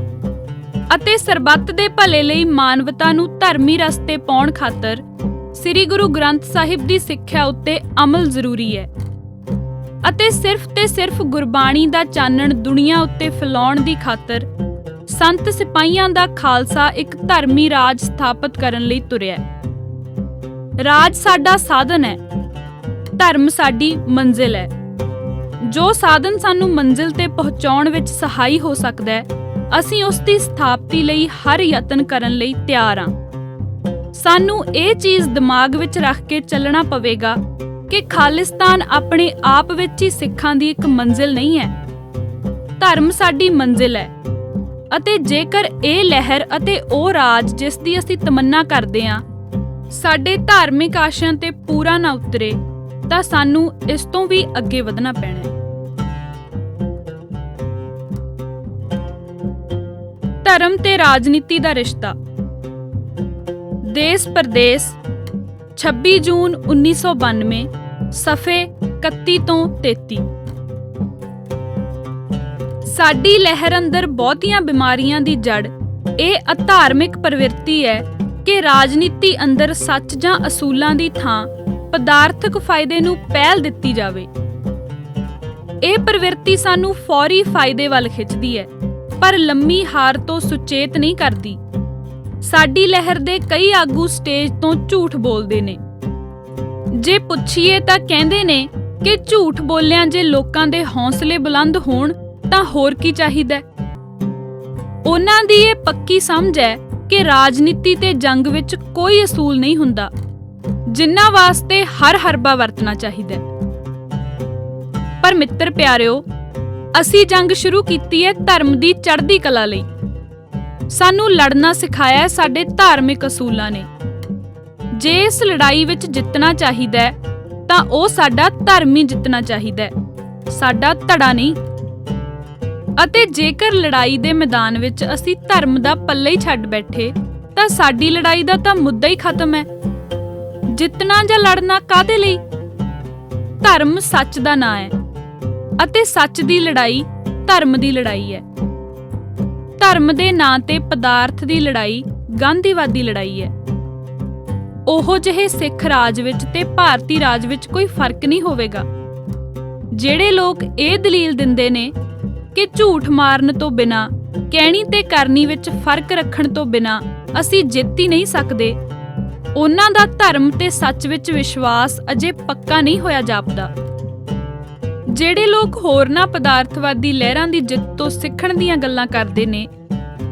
ਅਤੇ ਸਰਬੱਤ ਦੇ ਭਲੇ ਲਈ ਮਾਨਵਤਾ ਨੂੰ ਧਰਮੀ ਰਸਤੇ ਪਾਉਣ ਖਾਤਰ ਸ੍ਰੀ ਗੁਰੂ ਗ੍ਰੰਥ ਸਾਹਿਬ ਦੀ ਸਿੱਖਿਆ ਉੱਤੇ ਅਮਲ ਜ਼ਰੂਰੀ ਹੈ ਅਤੇ ਸਿਰਫ ਤੇ ਸਿਰਫ ਗੁਰਬਾਣੀ ਦਾ ਚਾਨਣ ਦੁਨੀਆ ਉੱਤੇ ਫੈਲਾਉਣ ਦੀ ਖਾਤਰ ਸੰਤ ਸਿਪਾਹੀਆਂ ਦਾ ਖਾਲਸਾ ਇੱਕ ਧਰਮੀ ਰਾਜ ਸਥਾਪਿਤ ਕਰਨ ਲਈ ਤੁਰਿਆ। ਰਾਜ ਸਾਡਾ ਸਾਧਨ ਹੈ, ਧਰਮ ਸਾਡੀ ਮੰਜ਼ਿਲ ਹੈ। ਜੋ ਸਾਧਨ ਸਾਨੂੰ ਮੰਜ਼ਿਲ ਤੇ ਪਹੁੰਚਾਉਣ ਵਿੱਚ ਸਹਾਈ ਹੋ ਸਕਦਾ ਹੈ, ਅਸੀਂ ਉਸ ਦੀ ਸਥਾਪਤੀ ਲਈ ਹਰ ਯਤਨ ਕਰਨ ਲਈ ਤਿਆਰ ਹਾਂ। ਸਾਨੂੰ ਇਹ ਚੀਜ਼ ਦਿਮਾਗ ਵਿੱਚ ਰੱਖ ਕੇ ਚੱਲਣਾ ਪਵੇਗਾ ਕਿ ਖਾਲਿਸਤਾਨ ਆਪਣੇ ਆਪ ਵਿੱਚ ਹੀ ਸਿੱਖਾਂ ਦੀ ਇੱਕ ਮੰਜ਼ਿਲ ਨਹੀਂ ਹੈ, ਧਰਮ ਸਾਡੀ ਮੰਜ਼ਿਲ ਹੈ ਅਤੇ ਜੇਕਰ ਇਹ ਲਹਿਰ ਅਤੇ ਉਹ ਰਾਜ ਜਿਸ ਦੀ ਅਸੀਂ ਤਮੰਨਾ ਕਰਦੇ ਹਾਂ ਸਾਡੇ ਧਾਰਮਿਕ ਆਸ਼ਿਆਂ ਤੇ ਪੂਰਾ ਨਾ ਉਤਰੇ ਤਾਂ ਸਾਨੂੰ ਇਸ ਤੋਂ ਵੀ ਅੱਗੇ ਵਧਣਾ ਪੈਣਾ ਹੈ। ਧਰਮ ਤੇ ਰਾਜਨੀਤੀ ਦਾ ਰਿਸ਼ਤਾ। ਦੇਸ ਪਰਦੇਸ 26 ਜੂਨ 1992 ਸਫੇ 31 ਤੋਂ 33। ਸਾਡੀ ਲਹਿਰ ਅੰਦਰ ਬਹੁਤੀਆਂ ਬਿਮਾਰੀਆਂ ਦੀ ਜੜ ਇਹ ਅਧਾਰਮਿਕ ਪ੍ਰਵਿਰਤੀ ਹੈ ਕਿ ਰਾਜਨੀਤੀ ਅੰਦਰ ਸੱਚ ਜਾਂ ਅਸੂਲਾਂ ਦੀ ਥਾਂ ਪਦਾਰਥਕ ਫਾਇਦੇ ਨੂੰ ਪਹਿਲ ਦਿੱਤੀ ਜਾਵੇ। ਇਹ ਪ੍ਰਵਿਰਤੀ ਸਾਨੂੰ ਫੌਰੀ ਫਾਇਦੇ ਵੱਲ ਖਿੱਚਦੀ ਹੈ ਪਰ ਲੰਮੀ ਹਾਰ ਤੋਂ ਸੁਚੇਤ ਨਹੀਂ ਕਰਦੀ। ਸਾਡੀ ਲਹਿਰ ਦੇ ਕਈ ਆਗੂ ਸਟੇਜ ਤੋਂ ਝੂਠ ਬੋਲਦੇ ਨੇ। ਜੇ ਪੁੱਛੀਏ ਤਾਂ ਕਹਿੰਦੇ ਨੇ ਕਿ ਝੂਠ ਬੋਲਿਆਂ ਜੇ ਲੋਕਾਂ ਦੇ ਹੌਸਲੇ ਬੁਲੰਦ ਹੋਣ ਤਾਂ ਹੋਰ ਕੀ ਚਾਹੀਦਾ। ਉਹਨਾਂ ਦੀ ਇਹ ਪੱਕੀ ਸਮਝ ਹੈ ਕਿ ਰਾਜਨੀਤੀ ਤੇ ਜੰਗ ਵਿੱਚ ਕੋਈ ਅਸੂਲ ਨਹੀਂ ਹੁੰਦਾ ਜਿਨ੍ਹਾਂ ਵਾਸਤੇ ਹਰ ਹਰਬਾ ਵਰਤਣਾ ਚਾਹੀਦਾ। ਪਰ ਮਿੱਤਰ ਪਿਆਰਿਓ, ਅਸੀਂ ਜੰਗ ਸ਼ੁਰੂ ਕੀਤੀ ਹੈ ਧਰਮ ਦੀ ਚੜ੍ਹਦੀ ਕਲਾ ਲਈ। ਸਾਨੂੰ ਲੜਨਾ ਸਿਖਾਇਆ ਸਾਡੇ ਧਾਰਮਿਕ ਅਸੂਲਾਂ ਨੇ। ਜੇ ਇਸ ਲੜਾਈ ਵਿੱਚ ਜਿੱਤਣਾ ਚਾਹੀਦਾ ਤਾਂ ਉਹ ਸਾਡਾ ਧਰਮ ਹੀ ਜਿੱਤਣਾ ਚਾਹੀਦਾ, ਸਾਡਾ ਧੜਾ ਨਹੀਂ। ਅਤੇ ਜੇਕਰ ਲੜਾਈ ਦੇ ਮੈਦਾਨ ਵਿੱਚ ਅਸੀਂ ਧਰਮ ਦਾ ਪੱਲਾ ਹੀ ਛੱਡ ਬੈਠੇ ਤਾਂ ਸਾਡੀ ਲੜਾਈ ਦਾ ਤਾਂ ਮੁੱਦਾ ਹੀ ਖਤਮ ਹੈ। ਜਿੱਤਣਾ ਜਾਂ ਲੜਨਾ ਕਾਹਦੇ ਲਈ? ਧਰਮ ਸੱਚ ਦਾ ਨਾਂ ਹੈ ਅਤੇ ਸੱਚ ਦੀ ਲੜਾਈ ਧਰਮ ਦੀ ਲੜਾਈ ਹੈ। ਧਰਮ ਦੇ ਨਾਂ ਤੇ ਪਦਾਰਥ ਦੀ ਲੜਾਈ ਗਾਂਧੀਵਾਦੀ ਲੜਾਈ ਹੈ। ਉਹੋ ਜਿਹੇ ਸਿੱਖ ਰਾਜ ਵਿੱਚ ਤੇ ਭਾਰਤੀ ਰਾਜ ਵਿੱਚ ਕੋਈ ਫਰਕ ਨਹੀਂ ਹੋਵੇਗਾ। ਜਿਹੜੇ ਲੋਕ ਇਹ ਦਲੀਲ ਦਿੰਦੇ ਨੇ ਕਿ ਝੂਠ ਮਾਰਨ ਤੋਂ ਬਿਨਾਂ, ਕਹਿਣੀ ਤੇ ਕਰਨੀ ਵਿੱਚ ਫਰਕ ਰੱਖਣ ਤੋਂ ਬਿਨਾਂ ਅਸੀਂ ਜਿੱਤ ਹੀ ਨਹੀਂ ਸਕਦੇ, ਉਹਨਾਂ ਦਾ ਧਰਮ ਤੇ ਸੱਚ ਵਿੱਚ ਵਿਸ਼ਵਾਸ ਅਜੇ ਪੱਕਾ ਨਹੀਂ ਹੋਇਆ ਜਾਪਦਾ। ਜਿਹੜੇ ਲੋਕ ਹੋਰਨਾਂ ਪਦਾਰਥਵਾਦੀ ਲਹਿਰਾਂ ਦੀ ਜਿੱਤ ਤੋਂ ਸਿੱਖਣ ਦੀਆਂ ਗੱਲਾਂ ਕਰਦੇ ਨੇ,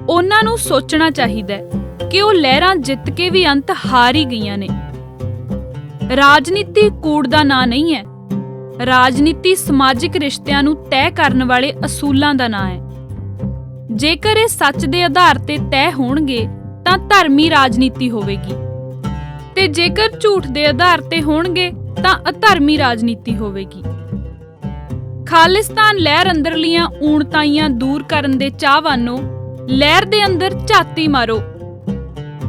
ਉਹਨਾਂ ਨੂੰ ਸੋਚਣਾ ਚਾਹੀਦਾ ਕਿ ਉਹ ਲਹਿਰਾਂ ਜਿੱਤ ਕੇ ਵੀ ਅੰਤ ਹਾਰ ਹੀ ਗਈਆਂ ਨੇ। ਰਾਜਨੀਤੀ ਕੂੜ ਦਾ ਨਾਂ ਨਹੀਂ ਹੈ। ਰਾਜਨੀਤੀ ਸਮਾਜਿਕ ਰਿਸ਼ਤਿਆਂ ਨੂੰ ਤੈਅ ਕਰਨ ਵਾਲੇ ਅਸੂਲਾਂ ਦਾ ਨਾਂ ਹੈ। ਜੇਕਰ ਇਹ ਸੱਚ ਦੇ ਆਧਾਰ ਤੇ ਤੈਅ ਹੋਣਗੇ ਤਾਂ ਧਰਮੀ ਰਾਜਨੀਤੀ ਹੋਵੇਗੀ ਤੇ ਜੇਕਰ ਝੂਠ ਦੇ ਆਧਾਰ ਤੇ ਹੋਣਗੇ ਤਾਂ ਅਧਰਮੀ ਰਾਜਨੀਤੀ ਹੋਵੇਗੀ। ਖਾਲਿਸਤਾਨ ਲਹਿਰ ਅੰਦਰਲੀਆਂ ਊਣਤਾਈਆਂ ਦੂਰ ਕਰਨ ਦੇ ਚਾਹਵਾਨੋਂ ਲਹਿਰ ਦੇ ਅੰਦਰ ਝਾਤੀ ਮਾਰੋ।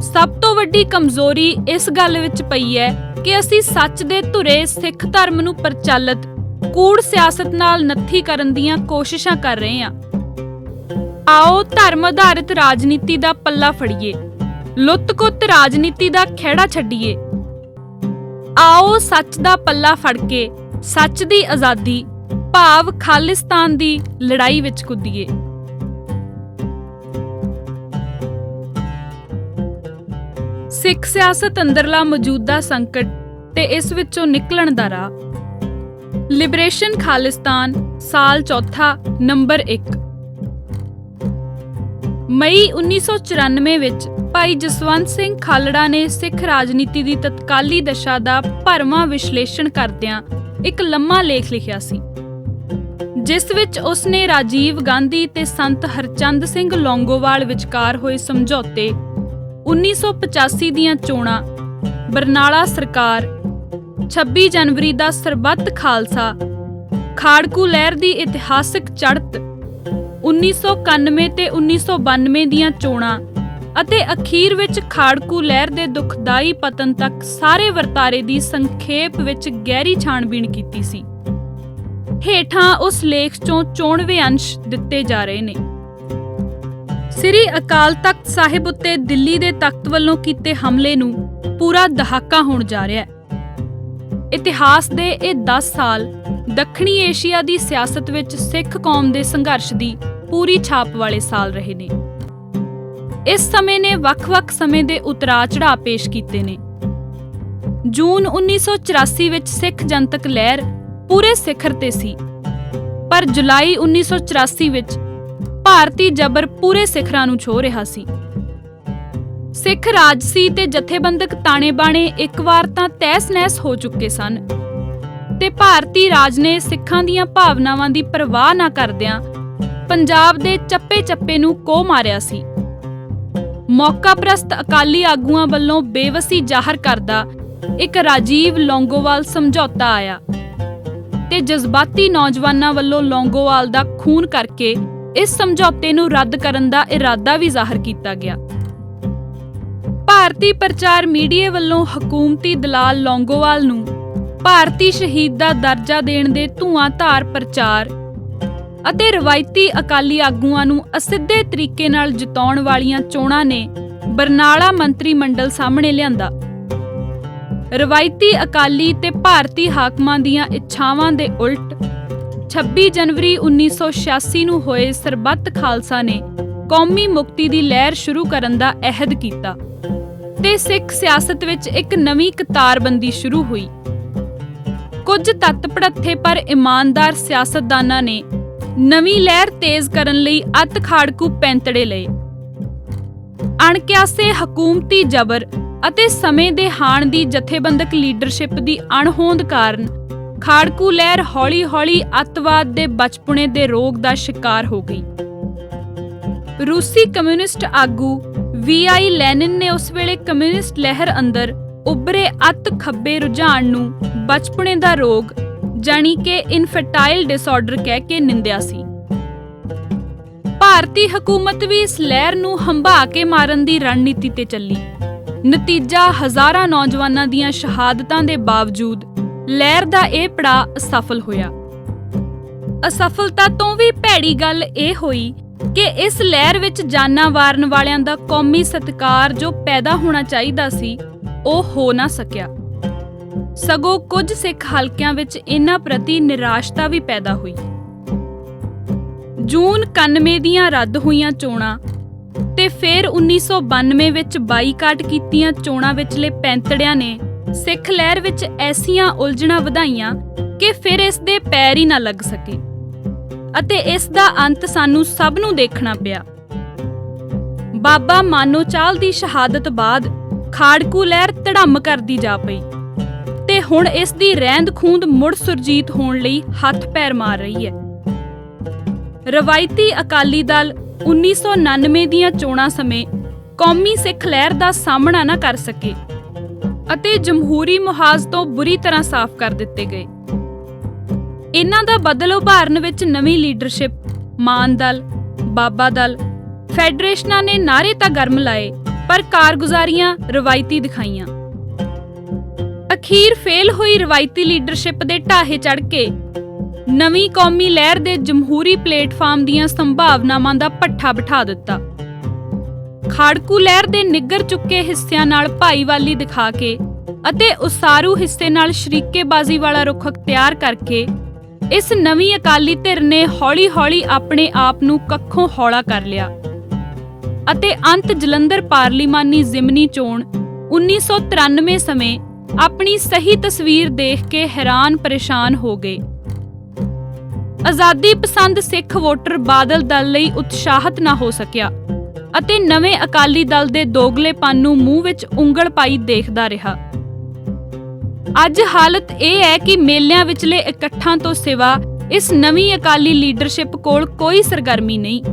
ਸਭ ਤੋਂ ਵੱਡੀ ਕਮਜ਼ੋਰੀ ਇਸ ਗੱਲ ਵਿੱਚ ਪਈ ਹੈ ਕਿ ਅਸੀਂ ਸੱਚ ਦੇ ਧੁਰੇ ਸਿੱਖ ਧਰਮ ਨੂੰ ਪ੍ਰਚਲਿਤ ਕੂੜ ਸਿਆਸਤ ਨਾਲ ਨੱਥੀ ਕਰਨ ਦੀਆਂ ਕੋਸ਼ਿਸ਼ਾਂ ਕਰ ਰਹੇ ਹਾਂ। ਆਓ ਧਰਮ ਆਧਾਰਿਤ ਰਾਜਨੀਤੀ ਦਾ ਪੱਲਾ ਫੜੀਏ, ਲੁੱਟ-ਕੁੱਟ ਰਾਜਨੀਤੀ ਦਾ ਖਹਿੜਾ ਛੱਡੀਏ। ਆਓ ਸੱਚ ਦਾ ਪੱਲਾ ਫੜ ਕੇ ਸੱਚ ਦੀ ਆਜ਼ਾਦੀ ਭਾਵ ਖਾਲਿਸਤਾਨ ਦੀ ਲੜਾਈ ਵਿੱਚ ਕੁੱਦੀਏ। ਸਿੱਖ ਸਿਆਸਤ ਅੰਦਰਲਾ ਮੌਜੂਦਾ ਸੰਕਟ ਤੇ ਇਸ ਵਿੱਚੋਂ ਨਿਕਲਣ ਦਾ ਰਾਹ। ਲਿਬਰੇਸ਼ਨ ਖਾਲਿਸਤਾਨ, ਸਾਲ ਚੌਥਾ, ਨੰਬਰ 1। ਮਈ 1994 ਵਿੱਚ ਭਾਈ ਜਸਵੰਤ ਸਿੰਘ ਖਾਲੜਾ ਨੇ ਸਿੱਖ ਰਾਜਨੀਤੀ ਦੀ ਤਤਕਾਲੀ ਦਸ਼ਾ ਦਾ ਭਰਵਾਂ ਵਿਸ਼ਲੇਸ਼ਣ ਕਰਦਿਆਂ ਇੱਕ ਲੰਮਾ ਲੇਖ ਲਿਖਿਆ ਸੀ, ਜਿਸ ਵਿੱਚ ਉਸਨੇ ਰਾਜੀਵ ਗਾਂਧੀ ਤੇ ਸੰਤ ਹਰਚੰਦ ਸਿੰਘ ਲੌਂਗੋਵਾਲ ਵਿਚਕਾਰ ਹੋਏ ਸਮਝੌਤੇ, 1985 ਦੀਆਂ ਚੋਣਾਂ, ਬਰਨਾਲਾ ਸਰਕਾਰ, 26 ਜਨਵਰੀ ਦਾ ਸਰਬੱਤ ਖਾਲਸਾ, ਖਾੜਕੂ ਲਹਿਰ ਦੀ ਇਤਿਹਾਸਕ ਚੜ੍ਹਤ, 1991 ਤੇ 1992 ਦੀਆਂ ਚੋਣਾਂ ਅਤੇ ਅਖੀਰ ਵਿੱਚ ਖਾੜਕੂ ਲਹਿਰ ਦੇ ਦੁਖਦਾਈ ਪਤਨ ਤੱਕ ਸਾਰੇ ਵਰਤਾਰੇ ਦੀ ਸੰਖੇਪ ਵਿੱਚ ਗਹਿਰੀ ਛਾਣਬੀਣ ਕੀਤੀ ਸੀ। ਹੇਠਾਂ ਉਸ ਲੇਖ 'ਚੋਂ ਚੋਣਵੇਂ ਅੰਸ਼ ਦਿੱਤੇ ਜਾ ਰਹੇ ਨੇ। ਸ੍ਰੀ ਅਕਾਲ ਤਖਤ ਸਾਹਿਬ ਉੱਤੇ ਦਿੱਲੀ ਦੇ ਤਖਤ ਵੱਲੋਂ ਕੀਤੇ ਹਮਲੇ ਨੂੰ ਪੂਰਾ ਦਹਾਕਾ ਹੋਣ ਜਾ ਰਿਹਾ ਹੈ। ਇਤਿਹਾਸ ਦੇ ਇਹ 10 ਸਾਲ ਦੱਖਣੀ ਏਸ਼ੀਆ ਦੀ ਸਿਆਸਤ ਵਿੱਚ ਸਿੱਖ ਕੌਮ ਦੇ ਸੰਘਰਸ਼ ਦੀ ਪੂਰੀ ਛਾਪ ਵਾਲੇ ਸਾਲ ਰਹੇ ਨੇ। ਇਸ ਸਮੇਂ ਨੇ ਵੱਖ-ਵੱਖ ਸਮੇਂ ਦੇ ਉਤਰਾਅ ਚੜ੍ਹਾਅ ਪੇਸ਼ ਕੀਤੇ ਨੇ। ਜੂਨ 1984 ਵਿੱਚ ਸਿੱਖ ਜਨਤਕ ਲਹਿਰ ਪੂਰੇ ਸਿਖਰ ਤੇ ਸੀ, ਪਰ ਜੁਲਾਈ 1984 ਵਿੱਚ ਭਾਰਤੀ ਜਬਰ ਪੂਰੇ ਸਿਖਰਾਂ ਨੂੰ ਛੋਹ ਰਿਹਾ ਸੀ। ਸਿੱਖ ਰਾਜਸੀ ਤੇ ਜਥੇਬੰਦਕ ਤਾਣੇ-ਬਾਣੇ ਇੱਕ ਵਾਰ ਤਾਂ ਤਹਿਸ-ਨਹਿਸ ਹੋ ਚੁੱਕੇ ਸਨ ਤੇ ਭਾਰਤੀ ਰਾਜ ਨੇ ਸਿੱਖਾਂ ਦੀਆਂ ਭਾਵਨਾਵਾਂ ਦੀ ਪਰਵਾਹ ਨਾ ਕਰਦਿਆਂ ਪੰਜਾਬ ਦੇ ਚੱਪੇ-ਚੱਪੇ ਨੂੰ ਕੋਹ ਮਾਰਿਆ ਸੀ। ਮੌਕਾਪ੍ਰਸਤ ਅਕਾਲੀ ਆਗੂਆਂ ਵੱਲੋਂ ਬੇਵਸੀ ਜ਼ਾਹਰ ਕਰਦਾ ਇੱਕ ਰਾਜੀਵ ਲੌਂਗੋਵਾਲ ਸਮਝੌਤਾ ਆਇਆ ਤੇ ਜਜ਼ਬਾਤੀ ਨੌਜਵਾਨਾਂ ਵੱਲੋਂ ਲੌਂਗੋਵਾਲ ਦਾ ਖੂਨ ਕਰਕੇ ਇਸ ਸਮਝੌਤੇ ਨੂੰ ਰੱਦ ਕਰਨ ਦਾ ਇਰਾਦਾ ਵੀ ਜ਼ਾਹਰ ਕੀਤਾ ਗਿਆ। ਭਾਰਤੀ ਪ੍ਰਚਾਰ ਮੀਡੀਆ ਵੱਲੋਂ ਹਕੂਮਤੀ ਦਲਾਲ ਲੌਂਗੋਵਾਲ ਨੂੰ ਭਾਰਤੀ ਸ਼ਹੀਦ ਦਾ ਦਰਜਾ ਦੇਣ ਦੇ ਧੂਆਂਧਾਰ ਪ੍ਰਚਾਰ ਅਤੇ ਰਵਾਇਤੀ ਅਕਾਲੀ ਆਗੂਆਂ ਨੂੰ ਅਸਿੱਧੇ ਤਰੀਕੇ ਨਾਲ ਜਿਤਾਉਣ ਵਾਲੀਆਂ ਚੋਣਾਂ ਨੇ ਬਰਨਾਲਾ ਮੰਤਰੀ ਮੰਡਲ ਸਾਹਮਣੇ ਲਿਆਂਦਾ। ਰਵਾਇਤੀ ਅਕਾਲੀ ਤੇ ਭਾਰਤੀ ਹਾਕਮਾਂ ਦੀਆਂ ਇੱਛਾਵਾਂ ਦੇ ਉਲਟ 26 ਜਨਵਰੀ 1986 ਨੂੰ ਹੋਏ ਸਰਬੱਤ ਖਾਲਸਾ ਨੇ ਕੌਮੀ ਮੁਕਤੀ ਦੀ ਲਹਿਰ ਸ਼ੁਰੂ ਕਰਨ ਦਾ ਅਹਿਦ ਕੀਤਾ ਤੇ ਸਿੱਖ ਸਿਆਸਤ ਵਿੱਚ ਇੱਕ ਨਵੀਂ ਕਤਾਰਬੰਦੀ ਸ਼ੁਰੂ ਹੋਈ। ਕੁਝ ਤੱਤ ਭੜੱਥੇ ਪਰ ਇਮਾਨਦਾਰ ਸਿਆਸਤਦਾਨਾਂ ਨੇ ਨਵੀਂ ਲਹਿਰ ਤੇਜ਼ ਕਰਨ ਲਈ ਅੱਤ ਖਾੜਕੂ ਪੈਂਤੜੇ ਲਏ। ਅਣਕਿਆਸੇ ਹਕੂਮਤੀ ਜਬਰ ਅਤੇ ਸਮੇਂ ਦੇ ਹਾਣ ਦੀ ਜਥੇਬੰਦਕ ਲੀਡਰਸ਼ਿਪ ਦੀ ਅਣਹੋਂਦ ਕਾਰਨ ਖਾੜਕੂ ਲਹਿਰ ਹੌਲੀ-ਹੌਲੀ ਅੱਤਵਾਦ ਦੇ ਬਚਪੁਣੇ ਦੇ ਰੋਗ ਦਾ ਸ਼ਿਕਾਰ ਹੋ ਗਈ। ਰੂਸੀ ਕਮਿਊਨਿਸਟ ਆਗੂ V.I. ਲੈਨਿਨ ਨੇ ਉਸ ਵੇਲੇ ਕਮਿਊਨਿਸਟ ਲਹਿਰ ਅੰਦਰ ਉੱਭਰੇ ਅੱਤ ਖੱਬੇ ਰੁਝਾਨ ਨੂੰ ਬਚਪੁਣੇ ਦਾ ਰੋਗ ਜਾਣੀ ਕਿ ਇਨਫੈਟਾਈਲ ਡਿਸਆਰਡਰ ਕਹਿ ਕੇ ਨਿੰਦਿਆ ਸੀ। ਭਾਰਤੀ ਹਕੂਮਤ ਵੀ ਇਸ ਲਹਿਰ ਨੂੰ ਹੰਭਾ ਕੇ ਮਾਰਨ ਦੀ ਰਣਨੀਤੀ ਤੇ ਚੱਲੀ। ਨਤੀਜਾ ਹਜ਼ਾਰਾਂ ਨੌਜਵਾਨਾਂ ਦੀਆਂ ਸ਼ਹਾਦਤਾਂ ਦੇ ਬਾਵਜੂਦ ਲਹਿਰ ਦਾ ਇਹ ਪੜਾਅ ਅਸਫਲ ਹੋਇਆ। ਅਸਫਲਤਾ ਤੋਂ ਵੀ ਭੈੜੀ ਗੱਲ ਇਹ ਹੋਈ ਕਿ ਇਸ ਲਹਿਰ ਵਿੱਚ ਜਾਨਾਂ ਵਾਰਨ ਵਾਲਿਆਂ ਦਾ ਕੌਮੀ ਸਤਿਕਾਰ ਜੋ ਪੈਦਾ ਹੋਣਾ ਚਾਹੀਦਾ ਸੀ, ਉਹ ਹੋ ਨਾ ਸਕਿਆ। ਸਗੋਂ ਕੁਝ ਸਿੱਖ ਹਲਕਿਆਂ ਵਿੱਚ ਇਹਨਾਂ ਪ੍ਰਤੀ ਨਿਰਾਸ਼ਤਾ ਵੀ ਪੈਦਾ ਹੋਈ। ਜੂਨ 91 ਦੀਆਂ ਰੱਦ ਹੋਈਆਂ ਚੋਣਾਂ ਤੇ ਫਿਰ 1992 ਵਿੱਚ ਬਾਈਕਾਟ ਕੀਤੀਆਂ ਚੋਣਾਂ ਵਿਚਲੇ ਪੈਂਤੜਿਆਂ ਨੇ ਸਿੱਖ ਲਹਿਰ ਵਿੱਚ ਐਸੀਆਂ ਉਲਝਣਾਂ ਵਧਾਈਆਂ ਕਿ ਫਿਰ ਇਸ ਦੇ ਪੈਰ ਹੀ ਨਾ ਲੱਗ ਸਕੇ ਅਤੇ ਇਸ ਦਾ ਅੰਤ ਸਾਨੂੰ ਸਭ ਨੂੰ ਦੇਖਣਾ ਪਿਆ। ਬਾਬਾ ਮਾਨੋ ਚਾਲ ਦੀ ਸ਼ਹਾਦਤ ਬਾਅਦ ਖਾੜਕੂ ਲਹਿਰ ਧੜਮ ਕਰਦੀ ਜਾ ਪਈ ਤੇ ਹੁਣ ਇਸ ਦੀ ਰਹਿੰਦ ਖੂੰਦ ਮੁੜ ਸੁਰਜੀਤ ਹੋਣ ਲਈ ਹੱਥ ਪੈਰ ਮਾਰ ਰਹੀ ਹੈ। ਰਵਾਇਤੀ ਅਕਾਲੀ ਦਲ 1999 ਦੀਆਂ ਚੋਣਾਂ ਸਮੇਂ ਕੌਮੀ ਸਿੱਖ ਲਹਿਰ ਦਾ ਸਾਹਮਣਾ ਨਾ ਕਰ ਸਕੇ ਅਤੇ ਜਮਹੂਰੀ ਮੁਹਾਜ਼ ਤੋਂ ਬੁਰੀ ਤਰ੍ਹਾਂ ਸਾਫ਼ ਕਰ ਦਿੱਤੇ ਗਏ। ਇਹਨਾਂ ਦਾ ਬਦਲ ਉਭਾਰਨ ਵਿੱਚ ਨਵੀਂ ਲੀਡਰਸ਼ਿਪ, ਮਾਨ ਦਲ, ਬਾਬਾ ਦਲ, ਫੈਡਰੇਸ਼ਨਾਂ ਨੇ ਨਾਅਰੇ ਤਾਂ ਗਰਮ ਲਾਏ, ਪਰ ਕਾਰਗੁਜ਼ਾਰੀਆਂ ਰਵਾਇਤੀ ਦਿਖਾਈਆਂ। ਅਖੀਰ ਫੇਲ ਹੋਈ ਰਵਾਇਤੀ ਲੀਡਰਸ਼ਿਪ ਦੇ ਢਾਹੇ ਚੜ੍ਹ ਕੇ ਨਵੀਂ ਕੌਮੀ ਲਹਿਰ ਦੇ ਜਮਹੂਰੀ ਪਲੇਟਫਾਰਮ ਦੀਆਂ ਸੰਭਾਵਨਾਵਾਂ ਦਾ ਭੱਠਾ ਬਿਠਾ ਦਿੱਤਾ। ਖਾੜਕੂ ਲਹਿਰ ਦੇ ਨਿੱਗਰ ਚੁੱਕੇ ਹਿੱਸਿਆਂ ਨਾਲ ਭਾਈਵਾਲੀ ਦਿਖਾ ਕੇ ਅਤੇ ਉਸਾਰੂ ਹਿੱਸੇ ਨਾਲ ਸ਼ਰੀਕੇਬਾਜ਼ੀ ਵਾਲਾ ਰੁਖ ਅਖਤਿਆਰ ਕਰਕੇ ਇਸ ਨਵੀਂ ਅਕਾਲੀ ਧਿਰ ਨੇ ਹੌਲੀ-ਹੌਲੀ ਆਪਣੇ ਆਪ ਨੂੰ ਕੱਖੋਂ ਹੌਲਾ ਕਰ ਲਿਆ ਅਤੇ ਅੰਤ ਜਲੰਧਰ ਪਾਰਲੀਮਾਨੀ ਜ਼ਿਮਨੀ ਚੋਣ 1993 ਸਮੇਂ ਆਪਣੀ ਸਹੀ ਤਸਵੀਰ ਦੇਖ ਕੇ ਹੈਰਾਨ ਪਰੇਸ਼ਾਨ ਹੋ ਗਏ। ਆਜ਼ਾਦੀ ਪਸੰਦ ਸਿੱਖ ਵੋਟਰ ਬਾਦਲ ਦਲ ਲਈ ਉਤਸ਼ਾਹਤ ਨਾ ਹੋ ਸਕਿਆ ਅਤੇ ਨਵੇਂ ਅਕਾਲੀ ਦਲ ਦੇ ਦੋਗਲੇਪਨ ਨੂੰ ਮੂੰਹ ਵਿੱਚ ਉਂਗਲ ਪਾਈ ਦੇਖਦਾ ਰਿਹਾ। ਅੱਜ ਹਾਲਤ ਇਹ ਹੈ ਕਿ ਮੇਲਿਆਂ ਵਿਚਲੇ ਇਕੱਠਾਂ ਤੋਂ ਸਿਵਾ ਇਸ ਨਵੀਂ ਅਕਾਲੀ ਲੀਡਰਸ਼ਿਪ ਕੋਲ ਕੋਈ ਸਰਗਰਮੀ ਨਹੀਂ।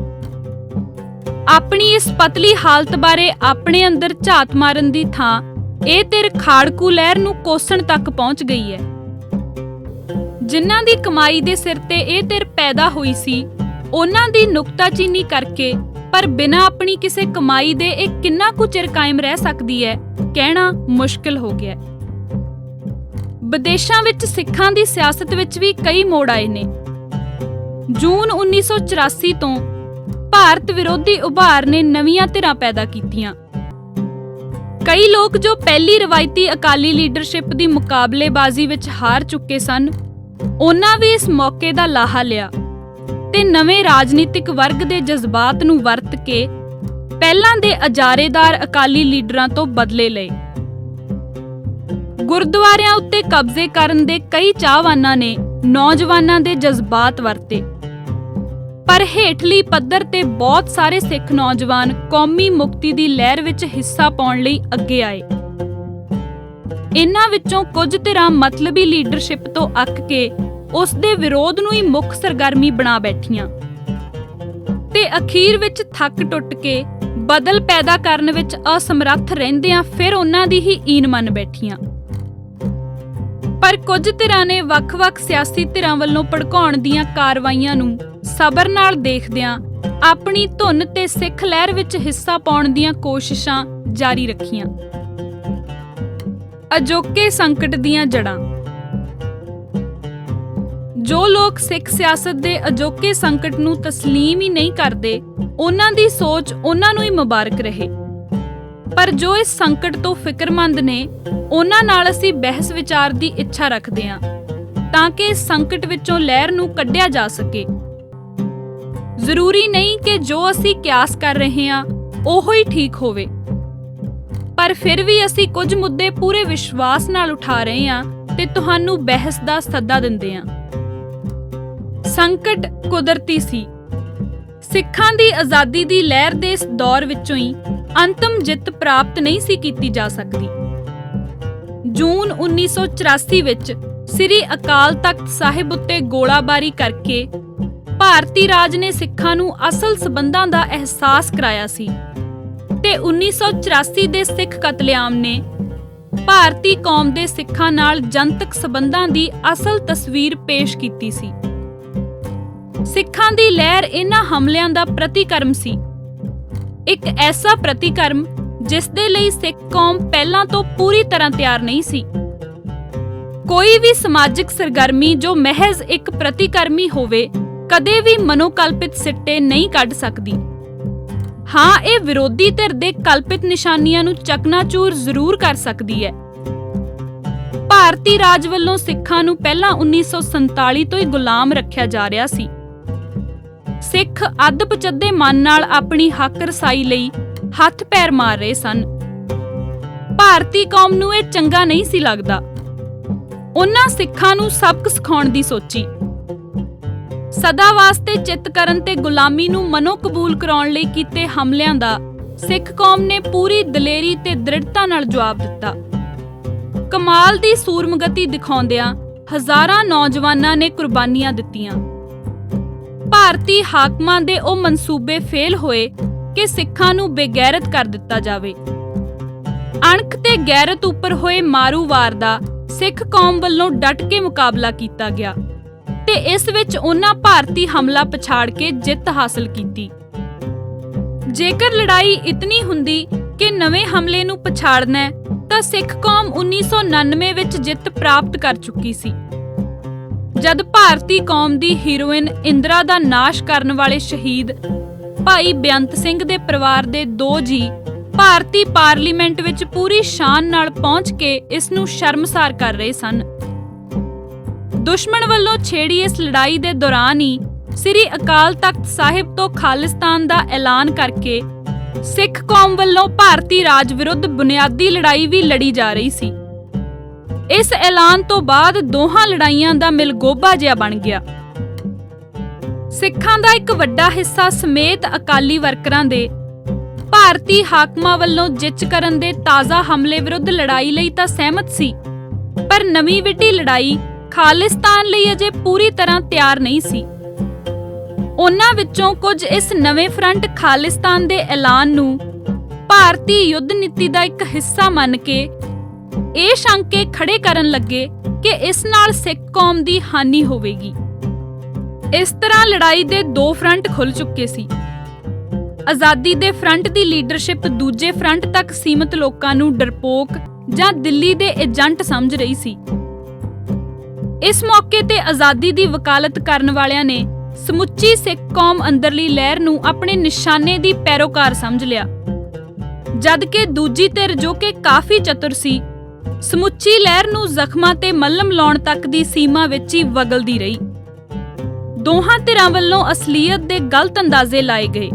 ਆਪਣੀ ਇਸ ਪਤਲੀ ਹਾਲਤ ਬਾਰੇ ਆਪਣੇ ਅੰਦਰ ਝਾਤ ਮਾਰਨ ਦੀ ਥਾਂ ਇਹ ਧਿਰ ਖਾੜਕੂ ਲਹਿਰ ਨੂੰ ਕੋਸਣ ਤੱਕ ਪਹੁੰਚ ਗਈ ਹੈ। ਜਿਨ੍ਹਾਂ ਦੀ ਕਮਾਈ ਦੇ ਸਿਰ ਤੇ ਇਹ ਧਿਰ ਪੈਦਾ ਹੋਈ ਸੀ, ਉਹਨਾਂ ਦੀ ਨੁਕਤਾਚੀਨੀ ਕਰਕੇ ਪਰ ਬਿਨਾਂ ਆਪਣੀ ਕਿਸੇ ਕਮਾਈ ਦੇ ਇਹ ਕਿੰਨਾ ਕੁ ਚਿਰ ਕਾਇਮ ਰਹਿ ਸਕਦੀ ਹੈ, ਕਹਿਣਾ ਮੁਸ਼ਕਿਲ ਹੋ ਗਿਆ। ਵਿਦੇਸ਼ਾਂ ਵਿੱਚ ਸਿੱਖਾਂ ਦੀ ਸਿਆਸਤ ਵਿੱਚ ਵੀ ਕਈ ਮੋੜ ਆਏ ਨੇ। ਜੂਨ 1984 ਤੋਂ ਭਾਰਤ ਵਿਰੋਧੀ ਉਭਾਰ ਨੇ ਨਵੀਆਂ ਧਿਰਾਂ ਪੈਦਾ ਕੀਤੀਆਂ। ਕਈ ਲੋਕ ਜੋ ਪਹਿਲੀ ਰਵਾਇਤੀ ਅਕਾਲੀ ਲੀਡਰਸ਼ਿਪ ਦੀ ਮੁਕਾਬਲੇਬਾਜ਼ੀ ਵਿੱਚ ਹਾਰ ਚੁੱਕੇ ਸਨ, ਉਹਨਾਂ ਵੀ ਇਸ ਮੌਕੇ ਦਾ ਲਾਹਾ ਲਿਆ ਤੇ ਨਵੇਂ ਰਾਜਨੀਤਿਕ ਵਰਗ ਦੇ ਜਜ਼ਬਾਤ ਨੂੰ ਵਰਤ ਕੇ ਪਹਿਲਾਂ ਦੇ ਅਜਾਰੇਦਾਰ ਅਕਾਲੀ ਲੀਡਰਾਂ ਤੋਂ ਬਦਲੇ ਲਏ। ਗੁਰਦੁਆਰਿਆਂ ਉੱਤੇ ਕਬਜ਼ੇ ਕਰਨ ਦੇ ਕਈ ਚਾਹਵਾਨਾਂ ਨੇ ਨੌਜਵਾਨਾਂ ਦੇ ਜਜ਼ਬਾਤ ਵਰਤੇ, ਪਰ ਹੇਠਲੀ ਪੱਧਰ ਤੇ ਬਹੁਤ ਸਾਰੇ ਸਿੱਖ ਨੌਜਵਾਨ ਕੌਮੀ ਮੁਕਤੀ ਦੀ ਲਹਿਰ ਵਿੱਚ ਹਿੱਸਾ ਪਾਉਣ ਲਈ ਅੱਗੇ ਆਏ। ਇਨ੍ਹਾਂ ਵਿੱਚੋਂ ਕੁਝ ਧਿਰਾਂ ਮਤਲਬੀ ਲੀਡਰਸ਼ਿਪ ਤੋਂ ਅੱਕ ਕੇ ਉਸ ਦੇ ਵਿਰੋਧ ਨੂੰ ਹੀ ਮੁੱਖ ਸਰਗਰਮੀ ਬਣਾ ਬੈਠੀਆਂ ਤੇ ਅਖੀਰ ਵਿੱਚ ਥੱਕ ਟੁੱਟ ਕੇ ਬਦਲ ਪੈਦਾ ਕਰਨ ਵਿੱਚ ਅਸਮਰੱਥ ਰਹਿੰਦਿਆਂ ਫਿਰ ਉਹਨਾਂ ਦੀ ਹੀ ਈਨ ਮੰਨ ਬੈਠੀਆਂ। ਪਰ ਕੁਝ ਧਿਰਾਂ ਨੇ ਵੱਖ-ਵੱਖ ਸਿਆਸੀ ਧਿਰਾਂ ਵੱਲੋਂ ਭੜਕਾਉਣ ਦੀਆਂ ਕਾਰਵਾਈਆਂ ਨੂੰ ਸਬਰ ਨਾਲ ਦੇਖਦਿਆਂ ਆਪਣੀ ਧੁਨ ਤੇ ਸਿੱਖ ਲਹਿਰ ਵਿੱਚ ਹਿੱਸਾ ਪਾਉਣ ਦੀਆਂ ਕੋਸ਼ਿਸ਼ਾਂ ਜਾਰੀ ਰੱਖੀਆਂ। ਅਜੋਕੇ ਸੰਕਟ ਦੀਆਂ ਜੜ੍ਹਾਂ। ਜੋ ਲੋਕ ਸਿੱਖ ਸਿਆਸਤ ਦੇ ਅਜੋਕੇ ਸੰਕਟ ਨੂੰ ਤਸਲੀਮ ਹੀ ਨਹੀਂ ਕਰਦੇ, ਉਹਨਾਂ ਦੀ ਸੋਚ ਉਹਨਾਂ ਨੂੰ ਹੀ ਮੁਬਾਰਕ ਰਹੇ। ਪਰ ਜੋ ਇਸ ਸੰਕਟ ਤੋਂ ਫਿਕਰਮੰਦ ਨੇ, ਉਹਨਾਂ ਨਾਲ ਅਸੀਂ ਬਹਿਸ ਵਿਚਾਰ ਦੀ ਇੱਛਾ ਰੱਖਦੇ ਹਾਂ ਤਾਂ ਕਿ ਇਸ ਸੰਕਟ ਵਿੱਚੋਂ ਲਹਿਰ ਨੂੰ ਕੱਢਿਆ ਜਾ ਸਕੇ। ਜ਼ਰੂਰੀ ਨਹੀਂ ਕਿ ਜੋ ਅਸੀਂ ਕਿਆਸ ਕਰ ਰਹੇ ਹਾਂ ਉਹੋ ਹੀ ਠੀਕ ਹੋਵੇ, ਪਰ ਫਿਰ ਵੀ ਅਸੀਂ ਕੁਝ ਮੁੱਦੇ ਪੂਰੇ ਵਿਸ਼ਵਾਸ ਨਾਲ ਉਠਾ ਰਹੇ ਹਾਂ ਤੇ ਤੁਹਾਨੂੰ ਬਹਿਸ ਦਾ ਸੱਦਾ ਦਿੰਦੇ ਹਾਂ। ਸੰਕਟ ਕੁਦਰਤੀ ਸੀ। ਸਿੱਖਾਂ ਦੀ ਆਜ਼ਾਦੀ ਦੀ ਲਹਿਰ ਦੇ ਇਸ ਦੌਰ ਵਿੱਚੋਂ ਹੀ ਅੰਤਮ ਜਿੱਤ ਪ੍ਰਾਪਤ ਨਹੀਂ ਸੀ ਕੀਤੀ ਜਾ ਸਕਦੀ। ਜੂਨ 1984 ਵਿੱਚ ਸ੍ਰੀ ਅਕਾਲ ਤਖਤ ਸਾਹਿਬ ਉੱਤੇ ਗੋਲਾਬਾਰੀ ਕਰਕੇ ਭਾਰਤੀ ਰਾਜ ਨੇ ਸਿੱਖਾਂ ਨੂੰ ਅਸਲ ਸਬੰਧਾਂ ਦਾ ਅਹਿਸਾਸ ਕਰਾਇਆ ਸੀ ਤੇ 1984 ਦੇ ਸਿੱਖ ਕਤਲੇਆਮ ਨੇ ਭਾਰਤੀ ਕੌਮ ਦੇ ਸਿੱਖਾਂ ਨਾਲ ਜਨਤਕ ਸਬੰਧਾਂ ਦੀ ਅਸਲ ਤਸਵੀਰ ਪੇਸ਼ ਕੀਤੀ ਸੀ। ਸਿੱਖਾਂ ਦੀ ਲਹਿਰ ਇਹਨਾਂ ਹਮਲਿਆਂ ਦਾ ਪ੍ਰਤੀਕਰਮ ਸੀ, ਇੱਕ ਐਸਾ ਪ੍ਰਤੀਕਰਮ ਜਿਸ ਦੇ ਲਈ ਸਿੱਖ ਕੌਮ ਪਹਿਲਾਂ ਤੋਂ ਪੂਰੀ ਤਰ੍ਹਾਂ ਤਿਆਰ ਨਹੀਂ ਸੀ। ਕੋਈ ਵੀ ਸਮਾਜਿਕ ਸਰਗਰਮੀ ਜੋ ਮਹਿਜ਼ ਇੱਕ ਪ੍ਰਤੀਕਰਮੀ ਹੋਵੇ ਕਦੇ ਵੀ ਮਨੋਕਲਪਿਤ ਸਿੱਟੇ ਨਹੀਂ ਕੱਢ ਸਕਦੀ। ਹਾਂ, ਇਹ ਵਿਰੋਧੀ ਧਿਰ ਦੇ ਕਲਪਿਤ ਨਿਸ਼ਾਨੀਆਂ ਨੂੰ ਚਕਨਾਚੂਰ ਜ਼ਰੂਰ ਕਰ ਸਕਦੀ ਹੈ। ਭਾਰਤੀ ਰਾਜ ਵੱਲੋਂ ਸਿੱਖਾਂ ਨੂੰ ਪਹਿਲਾਂ 1947 ਤੋਂ ਹੀ ਗੁਲਾਮ ਰੱਖਿਆ ਜਾ ਰਿਹਾ ਸੀ। ਸਿੱਖ ਅੱਧ-ਪਚੱਧੇ ਮਨ ਨਾਲ ਆਪਣੀ ਹੱਕ ਰਸਾਈ ਲਈ ਹੱਥ ਪੈਰ ਮਾਰ ਰਹੇ ਸਨ। ਭਾਰਤੀ ਕੌਮ ਨੂੰ ਇਹ ਚੰਗਾ ਨਹੀਂ ਸੀ ਲੱਗਦਾ। ਉਹਨਾਂ ਸਿੱਖਾਂ ਨੂੰ ਸਬਕ ਸਿਖਾਉਣ ਦੀ ਸੋਚੀ। ਸਦਾ ਵਾਸਤੇ ਚਿੱਤ ਕਰਨ ਤੇ ਗੁਲਾਮੀ ਨੂੰ ਮਨੋ ਕਬੂਲ ਕਰਾਉਣ ਲਈ ਕੀਤੇ ਹਮਲਿਆਂ ਦਾ ਸਿੱਖ ਕੌਮ ਨੇ ਪੂਰੀ ਦਲੇਰੀ ਤੇ ਦ੍ਰਿੜਤਾ ਨਾਲ ਜਵਾਬ ਦਿੱਤਾ। ਕਮਾਲ ਦੀ ਸੂਰਮਗਤੀ ਦਿਖਾਉਂਦਿਆਂ ਹਜ਼ਾਰਾਂ ਨੌਜਵਾਨਾਂ ਨੇ ਕੁਰਬਾਨੀਆਂ ਦਿੱਤੀਆਂ। ਭਾਰਤੀ ਹਾਕਮਾਂ ਦੇ ਉਹ ਮਨਸੂਬੇ ਫੇਲ ਹੋਏ ਕਿ ਸਿੱਖਾਂ ਨੂੰ ਬੇਗੈਰਤ ਕਰ ਦਿੱਤਾ ਜਾਵੇ। ਅਣਖ ਤੇ ਗੈਰਤ ਉੱਪਰ ਹੋਏ ਮਾਰੂ ਵਾਰ ਦਾ ਸਿੱਖ ਕੌਮ ਵੱਲੋਂ ਡਟ ਕੇ ਮੁਕਾਬਲਾ ਕੀਤਾ ਗਿਆ ਅਤੇ ਇਸ ਵਿੱਚ ਉਹਨਾਂ ਭਾਰਤੀ ਹਮਲਾ ਪਛਾੜ ਕੇ ਜਿੱਤ ਹਾਸਲ ਕੀਤੀ। ਜੇਕਰ ਲੜਾਈ ਇਤਨੀ ਹੁੰਦੀ ਕਿ ਨਵੇਂ ਹਮਲੇ ਨੂੰ ਪਛਾੜਨਾ ਹੈ, ਤਾਂ ਸਿੱਖ ਕੌਮ 1999 ਵਿੱਚ ਜਿੱਤ ਪ੍ਰਾਪਤ ਕਰ ਚੁੱਕੀ ਸੀ। ਜਦ ਭਾਰਤੀ ਕੌਮ ਦੀ ਹੀਰੋਇਨ ਇੰਦਰਾ ਦਾ ਨਾਸ਼ ਕਰਨ ਵਾਲੇ ਸ਼ਹੀਦ ਭਾਈ ਬੇਅੰਤ ਸਿੰਘ ਦੇ ਪਰਿਵਾਰ ਦੇ 2 ਜੀਅ ਭਾਰਤੀ ਪਾਰਲੀਮੈਂਟ ਵਿੱਚ ਪੂਰੀ ਸ਼ਾਨ ਨਾਲ ਪਹੁੰਚ ਕੇ ਇਸ ਨੂੰ ਸ਼ਰਮਸਾਰ ਕਰ ਰਹੇ ਸਨ। ਦੁਸ਼ਮਣ ਵੱਲੋਂ ਛੇੜੀ ਇਸ ਲੜਾਈ ਦੇ ਦੌਰਾਨ ਹੀ ਸ੍ਰੀ ਅਕਾਲ ਤਖਤ ਸਾਹਿਬ ਤੋਂ ਖਾਲਿਸਤਾਨ ਦਾ ਐਲਾਨ ਕਰਕੇ ਸਿੱਖ ਕੌਮ ਵੱਲੋਂ ਭਾਰਤੀ ਰਾਜ ਵਿਰੁੱਧ ਬੁਨਿਆਦੀ ਲੜਾਈ ਵੀ ਲੜੀ ਜਾ ਰਹੀ ਸੀ। ਇਸ ਐਲਾਨ ਤੋਂ ਬਾਅਦ ਦੋਹਾਂ ਲੜਾਈਆਂ ਦਾ ਮਿਲਗੋਭਾ ਜਿਹਾ ਬਣ ਗਿਆ। ਸਿੱਖਾਂ ਦਾ ਇੱਕ ਵੱਡਾ ਹਿੱਸਾ ਸਮੇਤ ਅਕਾਲੀ ਵਰਕਰਾਂ ਦੇ ਭਾਰਤੀ ਹਾਕਮਾਂ ਵੱਲੋਂ ਜਿੱਚ ਕਰਨ ਦੇ ਤਾਜ਼ਾ ਹਮਲੇ ਵਿਰੁੱਧ ਲੜਾਈ ਲਈ ਤਾਂ ਸਹਿਮਤ ਸੀ, ਪਰ ਨਵੀਂ ਵਿੱਢੀ ਲੜਾਈ ਖਾਲਿਸਤਾਨ ਲਈ ਅਜੇ ਪੂਰੀ ਤਰ੍ਹਾਂ ਤਿਆਰ ਨਹੀਂ ਸੀ। ਉਹਨਾਂ ਵਿੱਚੋਂ ਕੁਝ ਇਸ ਨਵੇਂ ਫਰੰਟ ਖਾਲਿਸਤਾਨ ਦੇ ਐਲਾਨ ਨੂੰ ਭਾਰਤੀ ਯੁੱਧ ਨੀਤੀ ਦਾ ਇੱਕ ਹਿੱਸਾ ਮੰਨ ਕੇ ਇਹ ਸ਼ੰਕੇ ਖੜੇ ਕਰਨ ਲੱਗੇ ਕਿ ਇਸ ਨਾਲ ਸਿੱਖ ਕੌਮ ਦੀ ਹਾਨੀ ਹੋਵੇਗੀ। ਇਸ ਤਰ੍ਹਾਂ ਲੜਾਈ ਦੇ 2 ਫਰੰਟ ਖੁੱਲ ਚੁੱਕੇ ਸੀ। ਆਜ਼ਾਦੀ ਦੇ ਫਰੰਟ ਦੀ ਲੀਡਰਸ਼ਿਪ ਦੂਜੇ ਫਰੰਟ ਤੱਕ ਸੀਮਤ ਲੋਕਾਂ ਨੂੰ ਡਰਪੋਕ ਜਾਂ ਦਿੱਲੀ ਦੇ ਏਜੰਟ ਸਮਝ ਰਹੀ ਸੀ। ਇਸ ਮੌਕੇ ਤੇ ਆਜ਼ਾਦੀ ਦੀ ਵਕਾਲਤ ਕਰਨ ਵਾਲਿਆਂ ਨੇ ਸਮੁੱਚੀ ਸਿੱਖ ਕੌਮ ਅੰਦਰਲੀ ਲਹਿਰ ਨੂੰ ਆਪਣੇ ਨਿਸ਼ਾਨੇ ਦੀ ਪੈਰੋਕਾਰ ਸਮਝ ਲਿਆ, ਜਦਕਿ ਦੂਜੀ ਧਿਰ ਜੋ ਕਿ ਕਾਫੀ ਚਤੁਰ ਸੀ, ਸਮੁੱਚੀ ਲਹਿਰ ਨੂੰ ਜ਼ਖਮਾਂ ਤੇ ਮੱਲਮ ਲਾਉਣ ਤੱਕ ਦੀ ਸੀਮਾ ਵਿੱਚ ਹੀ ਵਗਲਦੀ ਰਹੀ। ਦੋਹਾਂ ਧਿਰਾਂ ਵੱਲੋਂ ਅਸਲੀਅਤ ਦੇ ਗਲਤ ਅੰਦਾਜ਼ੇ ਲਾਏ ਗਏ।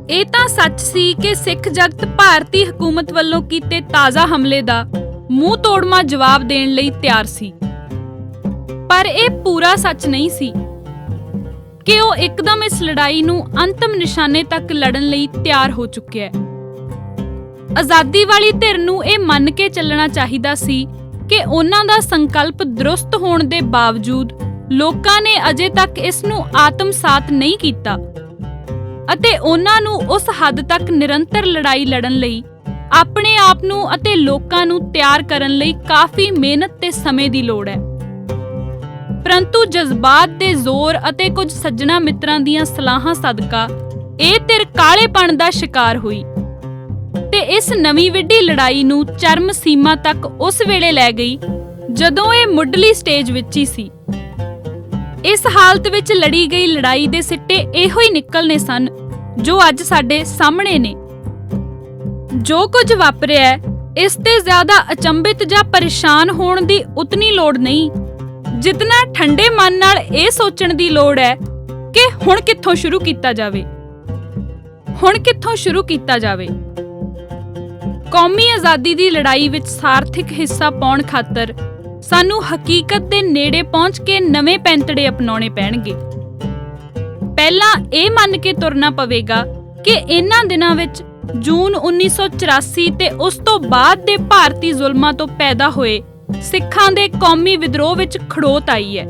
ਇਹ ਤਾਂ ਸੱਚ ਸੀ ਕਿ ਸਿੱਖ ਜਗਤ ਭਾਰਤੀ ਹਕੂਮਤ ਵੱਲੋਂ ਕੀਤੇ ਤਾਜ਼ਾ ਹਮਲੇ ਦਾ ਮੂੰਹ ਤੋੜਵਾਂ ਜਵਾਬ ਦੇਣ ਲਈ ਤਿਆਰ ਸੀ, ਪਰ ਇਹ ਪੂਰਾ ਸੱਚ ਨਹੀਂ ਸੀ ਕਿ ਉਹ ਇੱਕਦਮ ਇਸ ਲੜਾਈ ਨੂੰ ਅੰਤਮ ਨਿਸ਼ਾਨੇ ਤੱਕ ਲੜਨ ਲਈ ਤਿਆਰ ਹੋ ਚੁੱਕਿਆ ਹੈ। ਆਜ਼ਾਦੀ ਵਾਲੀ ਧਿਰ ਨੂੰ ਇਹ ਮੰਨ ਕੇ ਚੱਲਣਾ ਚਾਹੀਦਾ ਸੀ ਕਿ ਉਹਨਾਂ ਦਾ ਸੰਕਲਪ ਦਰੁਸਤ ਹੋਣ ਦੇ ਬਾਵਜੂਦ ਲੋਕਾਂ ਨੇ ਅਜੇ ਤੱਕ ਇਸ ਨੂੰ ਆਤਮਸਾਤ ਨਹੀਂ ਕੀਤਾ ਅਤੇ ਉਹਨਾਂ ਨੂੰ ਉਸ ਹੱਦ ਤੱਕ ਨਿਰੰਤਰ ਲੜਾਈ ਲੜਨ ਲਈ ਆਪਣੇ ਆਪ ਨੂੰ ਅਤੇ ਲੋਕਾਂ ਨੂੰ ਤਿਆਰ ਕਰਨ ਲਈ ਕਾਫੀ ਮਿਹਨਤ ਤੇ ਸਮੇਂ ਦੀ ਲੋੜ ਹੈ। ਪਰੰਤੂ ਜਜ਼ਬਾਤ ਦੇ ਜ਼ੋਰ ਅਤੇ ਕੁਝ ਸੱਜਣਾ ਮਿੱਤਰਾਂ ਦੀਆਂ ਸਲਾਹਾਂ ਸਦਕਾ ਇਹ ਧਿਰ ਕਾਲੇਪਣ ਦਾ ਸ਼ਿਕਾਰ ਹੋਈ ਤੇ ਇਸ ਨਵੀਂ ਵਿੱਢੀ ਲੜਾਈ ਨੂੰ ਚਰਮ ਸੀਮਾ ਤੱਕ ਉਸ ਵੇਲੇ ਲੈ ਗਈ ਜਦੋਂ ਇਹ ਮੁੱਢਲੀ ਸਟੇਜ ਵਿੱਚ ਹੀ ਸੀ। ਇਸ ਹਾਲਤ ਵਿੱਚ ਲੜੀ ਗਈ ਲੜਾਈ ਦੇ ਸਿੱਟੇ ਇਹੋ ਹੀ ਨਿਕਲਨੇ ਸਨ ਜੋ ਅੱਜ ਸਾਡੇ ਸਾਹਮਣੇ ਨੇ। ਜੋ ਕੁਝ ਵਾਪਰਿਆ ਇਸ ਤੇ ਜ਼ਿਆਦਾ ਅਚੰਭਿਤ ਜਾਂ ਪਰੇਸ਼ਾਨ ਹੋਣ ਦੀ ਉਤਨੀ ਲੋੜ ਨਹੀਂ ਜਿਤਨਾ ਠੰਡੇ ਮਨ ਨਾਲ ਇਹ ਸੋਚਣ ਦੀ ਲੋੜ ਹੈ ਕਿ ਹੁਣ ਕਿੱਥੋਂ ਸ਼ੁਰੂ ਕੀਤਾ ਜਾਵੇ। ਕੌਮੀ ਆਜ਼ਾਦੀ ਦੀ ਲੜਾਈ ਵਿੱਚ ਸਾਰਥਿਕ ਹਿੱਸਾ ਪਾਉਣ ਖਾਤਰ ਸਾਨੂੰ ਹਕੀਕਤ ਦੇ ਨੇੜੇ ਪਹੁੰਚ ਕੇ ਨਵੇਂ ਪੈਂਤੜੇ ਅਪਣਾਉਣੇ ਪੈਣਗੇ। ਪਹਿਲਾਂ ਇਹ ਮੰਨ ਕੇ ਤੁਰਨਾ ਪਵੇਗਾ ਕਿ ਇਹਨਾਂ ਦਿਨਾਂ ਵਿੱਚ ਜੂਨ 1984 ਤੇ ਉਸ ਤੋਂ ਬਾਅਦ ਦੇ ਭਾਰਤੀ ਜ਼ੁਲਮਾਂ ਤੋਂ ਪੈਦਾ ਹੋਏ ਸਿੱਖਾਂ ਦੇ ਕੌਮੀ ਵਿਦਰੋਹ ਵਿੱਚ ਖੜੋਤ ਆਈ ਹੈ।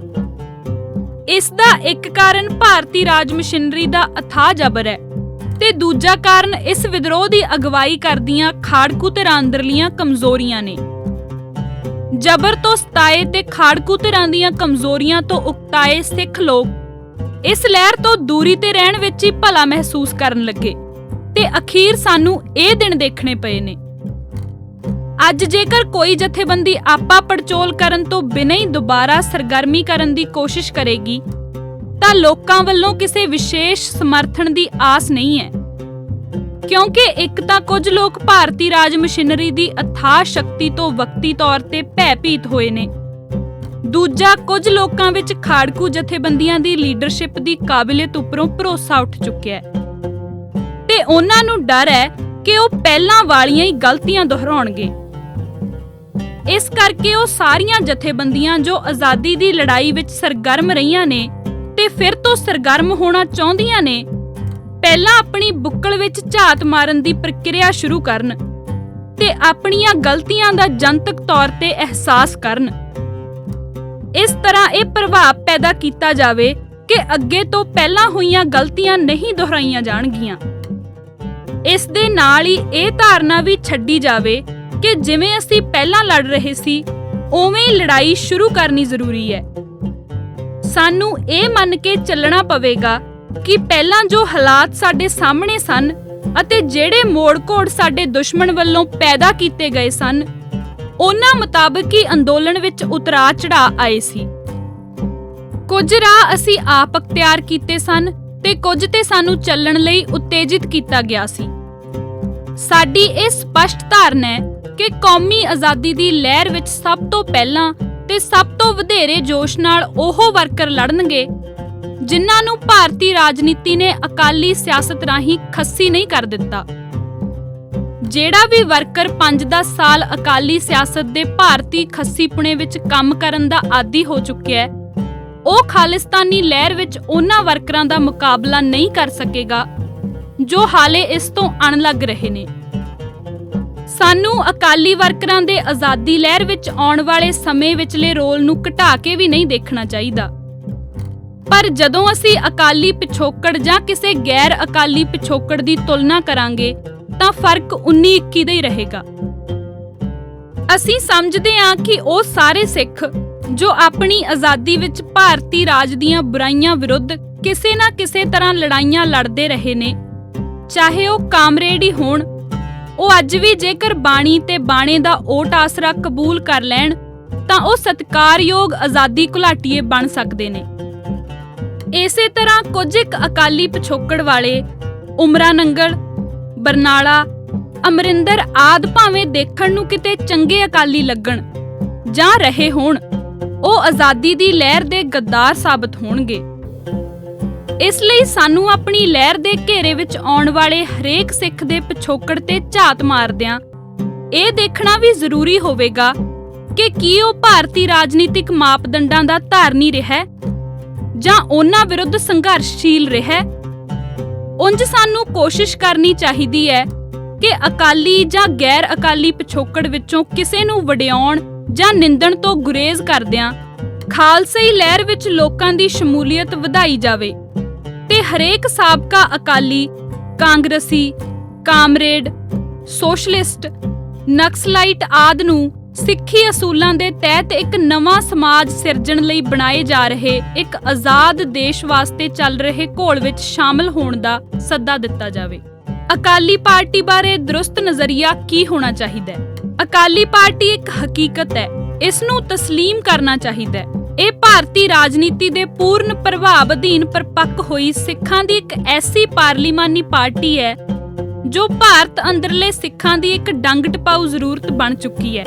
ਇਸ ਦਾ ਇੱਕ ਕਾਰਨ ਭਾਰਤੀ ਰਾਜ ਮਸ਼ੀਨਰੀ ਦਾ ਅਥਾਹ ਜਬਰ ਹੈ ਤੇ ਦੂਜਾ ਕਾਰਨ ਇਸ ਵਿਦਰੋਹ ਦੀ ਅਗਵਾਈ ਕਰਦੀਆਂ ਖਾੜਕੂ ਧਿਰਾਂ ਅੰਦਰਲੀਆਂ ਕਮਜ਼ੋਰੀਆਂ ਨੇ। ਜਬਰ ਤੋਂ ਸਤਾਏ ਤੇ ਖਾੜਕੂ ਧਿਰਾਂ ਦੀਆਂ ਕਮਜ਼ੋਰੀਆਂ ਤੋਂ ਉਕਤਾਏ ਸਿੱਖ ਲੋਕ ਇਸ ਲਹਿਰ ਤੋਂ ਦੂਰੀ ਤੇ ਰਹਿਣ ਵਿੱਚ ਹੀ ਭਲਾ ਮਹਿਸੂਸ ਕਰਨ ਲੱਗੇ ਤੇ ਅਖੀਰ ਸਾਨੂੰ ਇਹ ਦਿਨ ਦੇਖਣੇ ਪਏ ਨੇ। ਅੱਜ ਜੇਕਰ ਕੋਈ ਜਥੇਬੰਦੀ ਆਪਾ ਪੜਚੋਲ ਕਰਨ ਤੋਂ ਬਿਨਾਂ ਹੀ ਦੁਬਾਰਾ ਸਰਗਰਮੀ ਕਰਨ ਦੀ ਕੋਸ਼ਿਸ਼ ਕਰੇਗੀ ਤਾਂ ਲੋਕਾਂ ਵੱਲੋਂ ਕਿਸੇ ਵਿਸ਼ੇਸ਼ ਸਮਰਥਨ ਦੀ ਆਸ ਨਹੀਂ ਹੈ, ਕਿਉਂਕਿ ਇੱਕ ਤਾਂ ਕੁਝ ਲੋਕ ਭਾਰਤੀ ਰਾਜ ਮਸ਼ੀਨਰੀ ਦੀ ਅਥਾਹ ਸ਼ਕਤੀ ਤੋਂ ਵਕਤੀ ਤੌਰ ਤੇ ਭੈਭੀਤ ਹੋਏ ਨੇ, ਦੂਜਾ ਕੁਝ ਲੋਕਾਂ ਵਿੱਚ ਖਾੜਕੂ ਜਥੇਬੰਦੀਆਂ ਦੀ ਲੀਡਰਸ਼ਿਪ ਦੀ ਕਾਬਲੀਅਤ ਉੱਪਰੋਂ ਭਰੋਸਾ ਉੱਠ ਚੁੱਕਿਆ ਹੈ ਤੇ ਉਹਨਾਂ ਨੂੰ ਡਰ ਹੈ ਕਿ ਉਹ ਪਹਿਲਾਂ ਵਾਲੀਆਂ ਹੀ ਗਲਤੀਆਂ ਦੁਹਰਾਉਣਗੇ। ਇਸ ਕਰਕੇ ਉਹ ਸਾਰੀਆਂ ਜਥੇਬੰਦੀਆਂ ਜੋ ਆਜ਼ਾਦੀ ਦੀ ਲੜਾਈ ਵਿੱਚ ਸਰਗਰਮ ਰਹੀਆਂ ਨੇ ਤੇ ਫਿਰ ਤੋਂ ਸਰਗਰਮ ਹੋਣਾ ਚਾਹੁੰਦੀਆਂ ਨੇ, ਪਹਿਲਾਂ ਆਪਣੀ ਬੁੱਕਲ ਵਿੱਚ ਝਾਤ ਮਾਰਨ ਦੀ ਪ੍ਰਕਿਰਿਆ ਸ਼ੁਰੂ ਕਰਨ ਤੇ ਆਪਣੀਆਂ ਗਲਤੀਆਂ ਦਾ ਜਨਤਕ ਤੌਰ ਤੇ ਅਹਿਸਾਸ ਕਰਨ। ਇਸ ਤਰ੍ਹਾਂ ਇਹ ਪ੍ਰਭਾਵ ਪੈਦਾ ਕੀਤਾ ਜਾਵੇ ਕਿ ਅੱਗੇ ਤੋਂ ਪਹਿਲਾਂ ਹੋਈਆਂ ਗਲਤੀਆਂ ਨਹੀਂ ਦੁਹਰਾਈਆਂ ਜਾਣਗੀਆਂ। ਇਸ ਦੇ ਨਾਲ ਹੀ ਇਹ ਧਾਰਨਾ ਵੀ ਛੱਡੀ ਜਾਵੇ ਕਿ ਜਿਵੇਂ ਅਸੀਂ ਪਹਿਲਾਂ ਲੜ ਰਹੇ ਸੀ ਉਵੇਂ ਹੀ ਲੜਾਈ ਸ਼ੁਰੂ ਕਰਨੀ ਜ਼ਰੂਰੀ ਹੈ। ਸਾਨੂੰ ਇਹ ਮੰਨ ਕੇ ਚੱਲਣਾ ਪਵੇਗਾ ਕਿ ਪਹਿਲਾਂ ਜੋ ਹਾਲਾਤ ਸਾਡੇ ਸਾਹਮਣੇ ਸਨ ਅਤੇ ਜਿਹੜੇ ਮੋੜ-ਘੋੜ ਸਾਡੇ ਦੁਸ਼ਮਣ ਵੱਲੋਂ ਪੈਦਾ ਕੀਤੇ ਗਏ ਸਨ, ਉਹਨਾਂ ਮੁਤਾਬਕ ਹੀ ਅੰਦੋਲਨ ਵਿੱਚ ਉਤਰਾਅ ਚੜ੍ਹਾਅ ਆਏ ਸੀ। ਕੁਝ ਰਾਹ ਅਸੀਂ ਆਪ ਅਖਤਿਆਰ ਕੀਤੇ ਸਨ ਤੇ ਕੁਝ ਤੇ ਸਾਨੂੰ ਚੱਲਣ ਲਈ ਉਤੇਜਿਤ ਕੀਤਾ ਗਿਆ ਸੀ। ਸਾਡੀ ਇਹ ਸਪਸ਼ਟ ਧਾਰਨਾ ਹੈ ਕਿ ਕੌਮੀ ਆਜ਼ਾਦੀ ਦੀ ਲਹਿਰ ਵਿੱਚ ਸਭ ਤੋਂ ਪਹਿਲਾਂ ਤੇ ਸਭ ਤੋਂ ਵਧੇਰੇ ਜੋਸ਼ ਨਾਲ ਉਹ ਵਰਕਰ ਲੜਨਗੇ ਜਿਨ੍ਹਾਂ ਨੂੰ ਭਾਰਤੀ ਰਾਜਨੀਤੀ ਨੇ ਅਕਾਲੀ ਸਿਆਸਤ ਰਾਹੀਂ ਖੱਸੀ ਨਹੀਂ ਕਰ ਦਿੱਤਾ। ਜਿਹੜਾ ਵੀ ਵਰਕਰ 5-10 ਸਾਲ ਅਕਾਲੀ ਸਿਆਸਤ ਦੇ ਭਾਰਤੀ ਖੱਸੀਪੁਣੇ ਵਿੱਚ ਕੰਮ ਕਰਨ ਦਾ ਆਦੀ ਹੋ ਚੁੱਕਿਆ ਹੈ, ਉਹ ਖਾਲਿਸਤਾਨੀ ਲਹਿਰ ਵਿੱਚ ਉਹਨਾਂ ਵਰਕਰਾਂ ਦਾ ਮੁਕਾਬਲਾ ਨਹੀਂ ਕਰ ਸਕੇਗਾ ਜੋ ਹਾਲੇ ਇਸ ਤੋਂ ਅਣਲੱਗ ਰਹੇ ਨੇ। ਸਾਨੂੰ ਅਕਾਲੀ ਵਰਕਰਾਂ ਦੇ ਆਜ਼ਾਦੀ ਲਹਿਰ ਵਿੱਚ ਆਉਣ ਵਾਲੇ ਸਮੇਂ ਵਿਚਲੇ ਰੋਲ ਨੂੰ ਘਟਾ ਕੇ ਵੀ ਨਹੀਂ ਦੇਖਣਾ ਚਾਹੀਦਾ। ਪਰ ਜਦੋਂ ਅਸੀਂ ਅਕਾਲੀ ਪਿਛੋਕੜ ਜਾਂ ਕਿਸੇ ਗੈਰ ਅਕਾਲੀ ਪਿਛੋਕੜ ਦੀ ਤੁਲਨਾ ਕਰਾਂਗੇ ਤਾਂ ਫਰਕ 19-21 ਦਾ ਹੀ ਰਹੇਗਾ। ਅਸੀਂ ਸਮਝਦੇ ਹਾਂ ਕਿ ਉਹ ਸਾਰੇ ਸਿੱਖ ਜੋ ਆਪਣੀ ਆਜ਼ਾਦੀ ਵਿੱਚ ਭਾਰਤੀ ਰਾਜ ਦੀਆਂ ਬੁਰਾਈਆਂ ਵਿਰੁੱਧ ਕਿਸੇ ਨਾ ਕਿਸੇ ਤਰ੍ਹਾਂ ਲੜਾਈਆਂ ਲੜਦੇ ਰਹੇ ਨੇ, ਚਾਹੇ ਉਹ ਕਾਮਰੇਡ ਹੀ ਹੋਣ, ਉਹ ਅੱਜ ਵੀ ਜੇਕਰ ਬਾਣੀ ਤੇ ਬਾਣੇ ਦਾ ਓਟ ਆਸਰਾ ਕਬੂਲ ਕਰ ਲੈਣ ਤਾਂ ਉਹ ਸਤਿਕਾਰਯੋਗ ਆਜ਼ਾਦੀ ਘੁਲਾਟੀਏ ਬਣ ਸਕਦੇ ਨੇ। ਇਸੇ ਤਰ੍ਹਾਂ ਕੁਝ ਇੱਕ ਅਕਾਲੀ ਪਿਛੋਕੜ ਵਾਲੇ ਉਮਰਾ ਨੰਗਲ, ਬਰਨਾਲਾ, ਅਮਰਿੰਦਰ ਆਦਿ ਭਾਵੇਂ ਦੇਖਣ ਨੂੰ ਕਿਤੇ ਚੰਗੇ ਅਕਾਲੀ ਲੱਗਣ ਜਾਂ ਰਹੇ ਹੋਣ, ਉਹ ਆਜ਼ਾਦੀ ਦੀ ਲਹਿਰ ਦੇ ਗੱਦਾਰ ਸਾਬਤ ਹੋਣਗੇ। ਇਸ ਲਈ ਸਾਨੂੰ ਆਪਣੀ ਲਹਿਰ ਦੇ ਘੇਰੇ ਵਿੱਚ ਆਉਣ ਵਾਲੇ ਹਰੇਕ ਸਿੱਖ ਦੇ ਪਿਛੋਕੜ ਤੇ ਝਾਤ ਮਾਰਦਿਆਂ ਇਹ ਦੇਖਣਾ ਵੀ ਜ਼ਰੂਰੀ ਹੋਵੇਗਾ ਕਿ ਕੀ ਉਹ ਭਾਰਤੀ ਰਾਜਨੀਤਿਕ ਮਾਪਦੰਡਾਂ ਦਾ ਧਾਰਨੀ ਰਿਹਾ ਜਾਂ ਉਹਨਾਂ ਵਿਰੁੱਧ ਸੰਘਰਸ਼ਸ਼ੀਲ ਰਿਹਾ। ਉਂਝ ਸਾਨੂੰ ਕੋਸ਼ਿਸ਼ ਕਰਨੀ ਚਾਹੀਦੀ ਹੈ ਕਿ ਅਕਾਲੀ ਜਾਂ ਗੈਰ ਅਕਾਲੀ ਪਿਛੋਕੜ ਵਿੱਚੋਂ ਕਿਸੇ ਨੂੰ ਵਡਿਆਉਣ ਜਾਂ ਨਿੰਦਣ ਤੋਂ ਗੁਰੇਜ਼ ਕਰਦਿਆਂ ਖਾਲਸਾਈ ਲਹਿਰ ਵਿੱਚ ਲੋਕਾਂ ਦੀ ਸ਼ਮੂਲੀਅਤ ਵਧਾਈ ਜਾਵੇ ਤੇ ਹਰੇਕ ਸਾਬਕਾ ਅਕਾਲੀ, ਕਾਂਗਰਸੀ, ਕਾਮਰੇਡ, ਸੋਸ਼ਲਿਸਟ, ਨਕਸਲਾਈਟ ਆਦਿ ਨੂੰ ਸਿੱਖੀ ਅਸੂਲਾਂ ਦੇ ਤਹਿਤ ਇੱਕ ਨਵਾਂ ਸਮਾਜ ਸਿਰਜਣ ਲਈ ਬਣਾਏ ਜਾ ਰਹੇ ਇੱਕ ਆਜ਼ਾਦ ਦੇਸ਼ ਵਾਸਤੇ ਚੱਲ ਰਹੇ ਘੋਲ ਵਿੱਚ ਸ਼ਾਮਲ ਹੋਣ ਦਾ ਸੱਦਾ ਦਿੱਤਾ ਜਾਵੇ। ਅਕਾਲੀ ਪਾਰਟੀ ਬਾਰੇ ਦਰੁਸਤ ਨਜ਼ਰੀਆ ਕੀ ਹੋਣਾ ਚਾਹੀਦਾ ਹੈ? ਅਕਾਲੀ ਪਾਰਟੀ ਇੱਕ ਹਕੀਕਤ ਹੈ, ਇਸ ਨੂੰ ਤਸਲੀਮ ਕਰਨਾ ਚਾਹੀਦਾ ਹੈ। ਇਹ ਭਾਰਤੀ ਰਾਜਨੀਤੀ ਦੇ ਪੂਰਨ ਪ੍ਰਭਾਵ ਅਧੀਨ ਪਰਪੱਕ ਹੋਈ ਸਿੱਖਾਂ ਦੀ ਇੱਕ ਐਸੀ ਪਾਰਲੀਮਾਨੀ ਪਾਰਟੀ ਹੈ ਜੋ ਭਾਰਤ ਅੰਦਰਲੇ ਸਿੱਖਾਂ ਦੀ ਇੱਕ ਡੰਗ ਟਪਾਊ ਜ਼ਰੂਰਤ ਬਣ ਚੁੱਕੀ ਹੈ।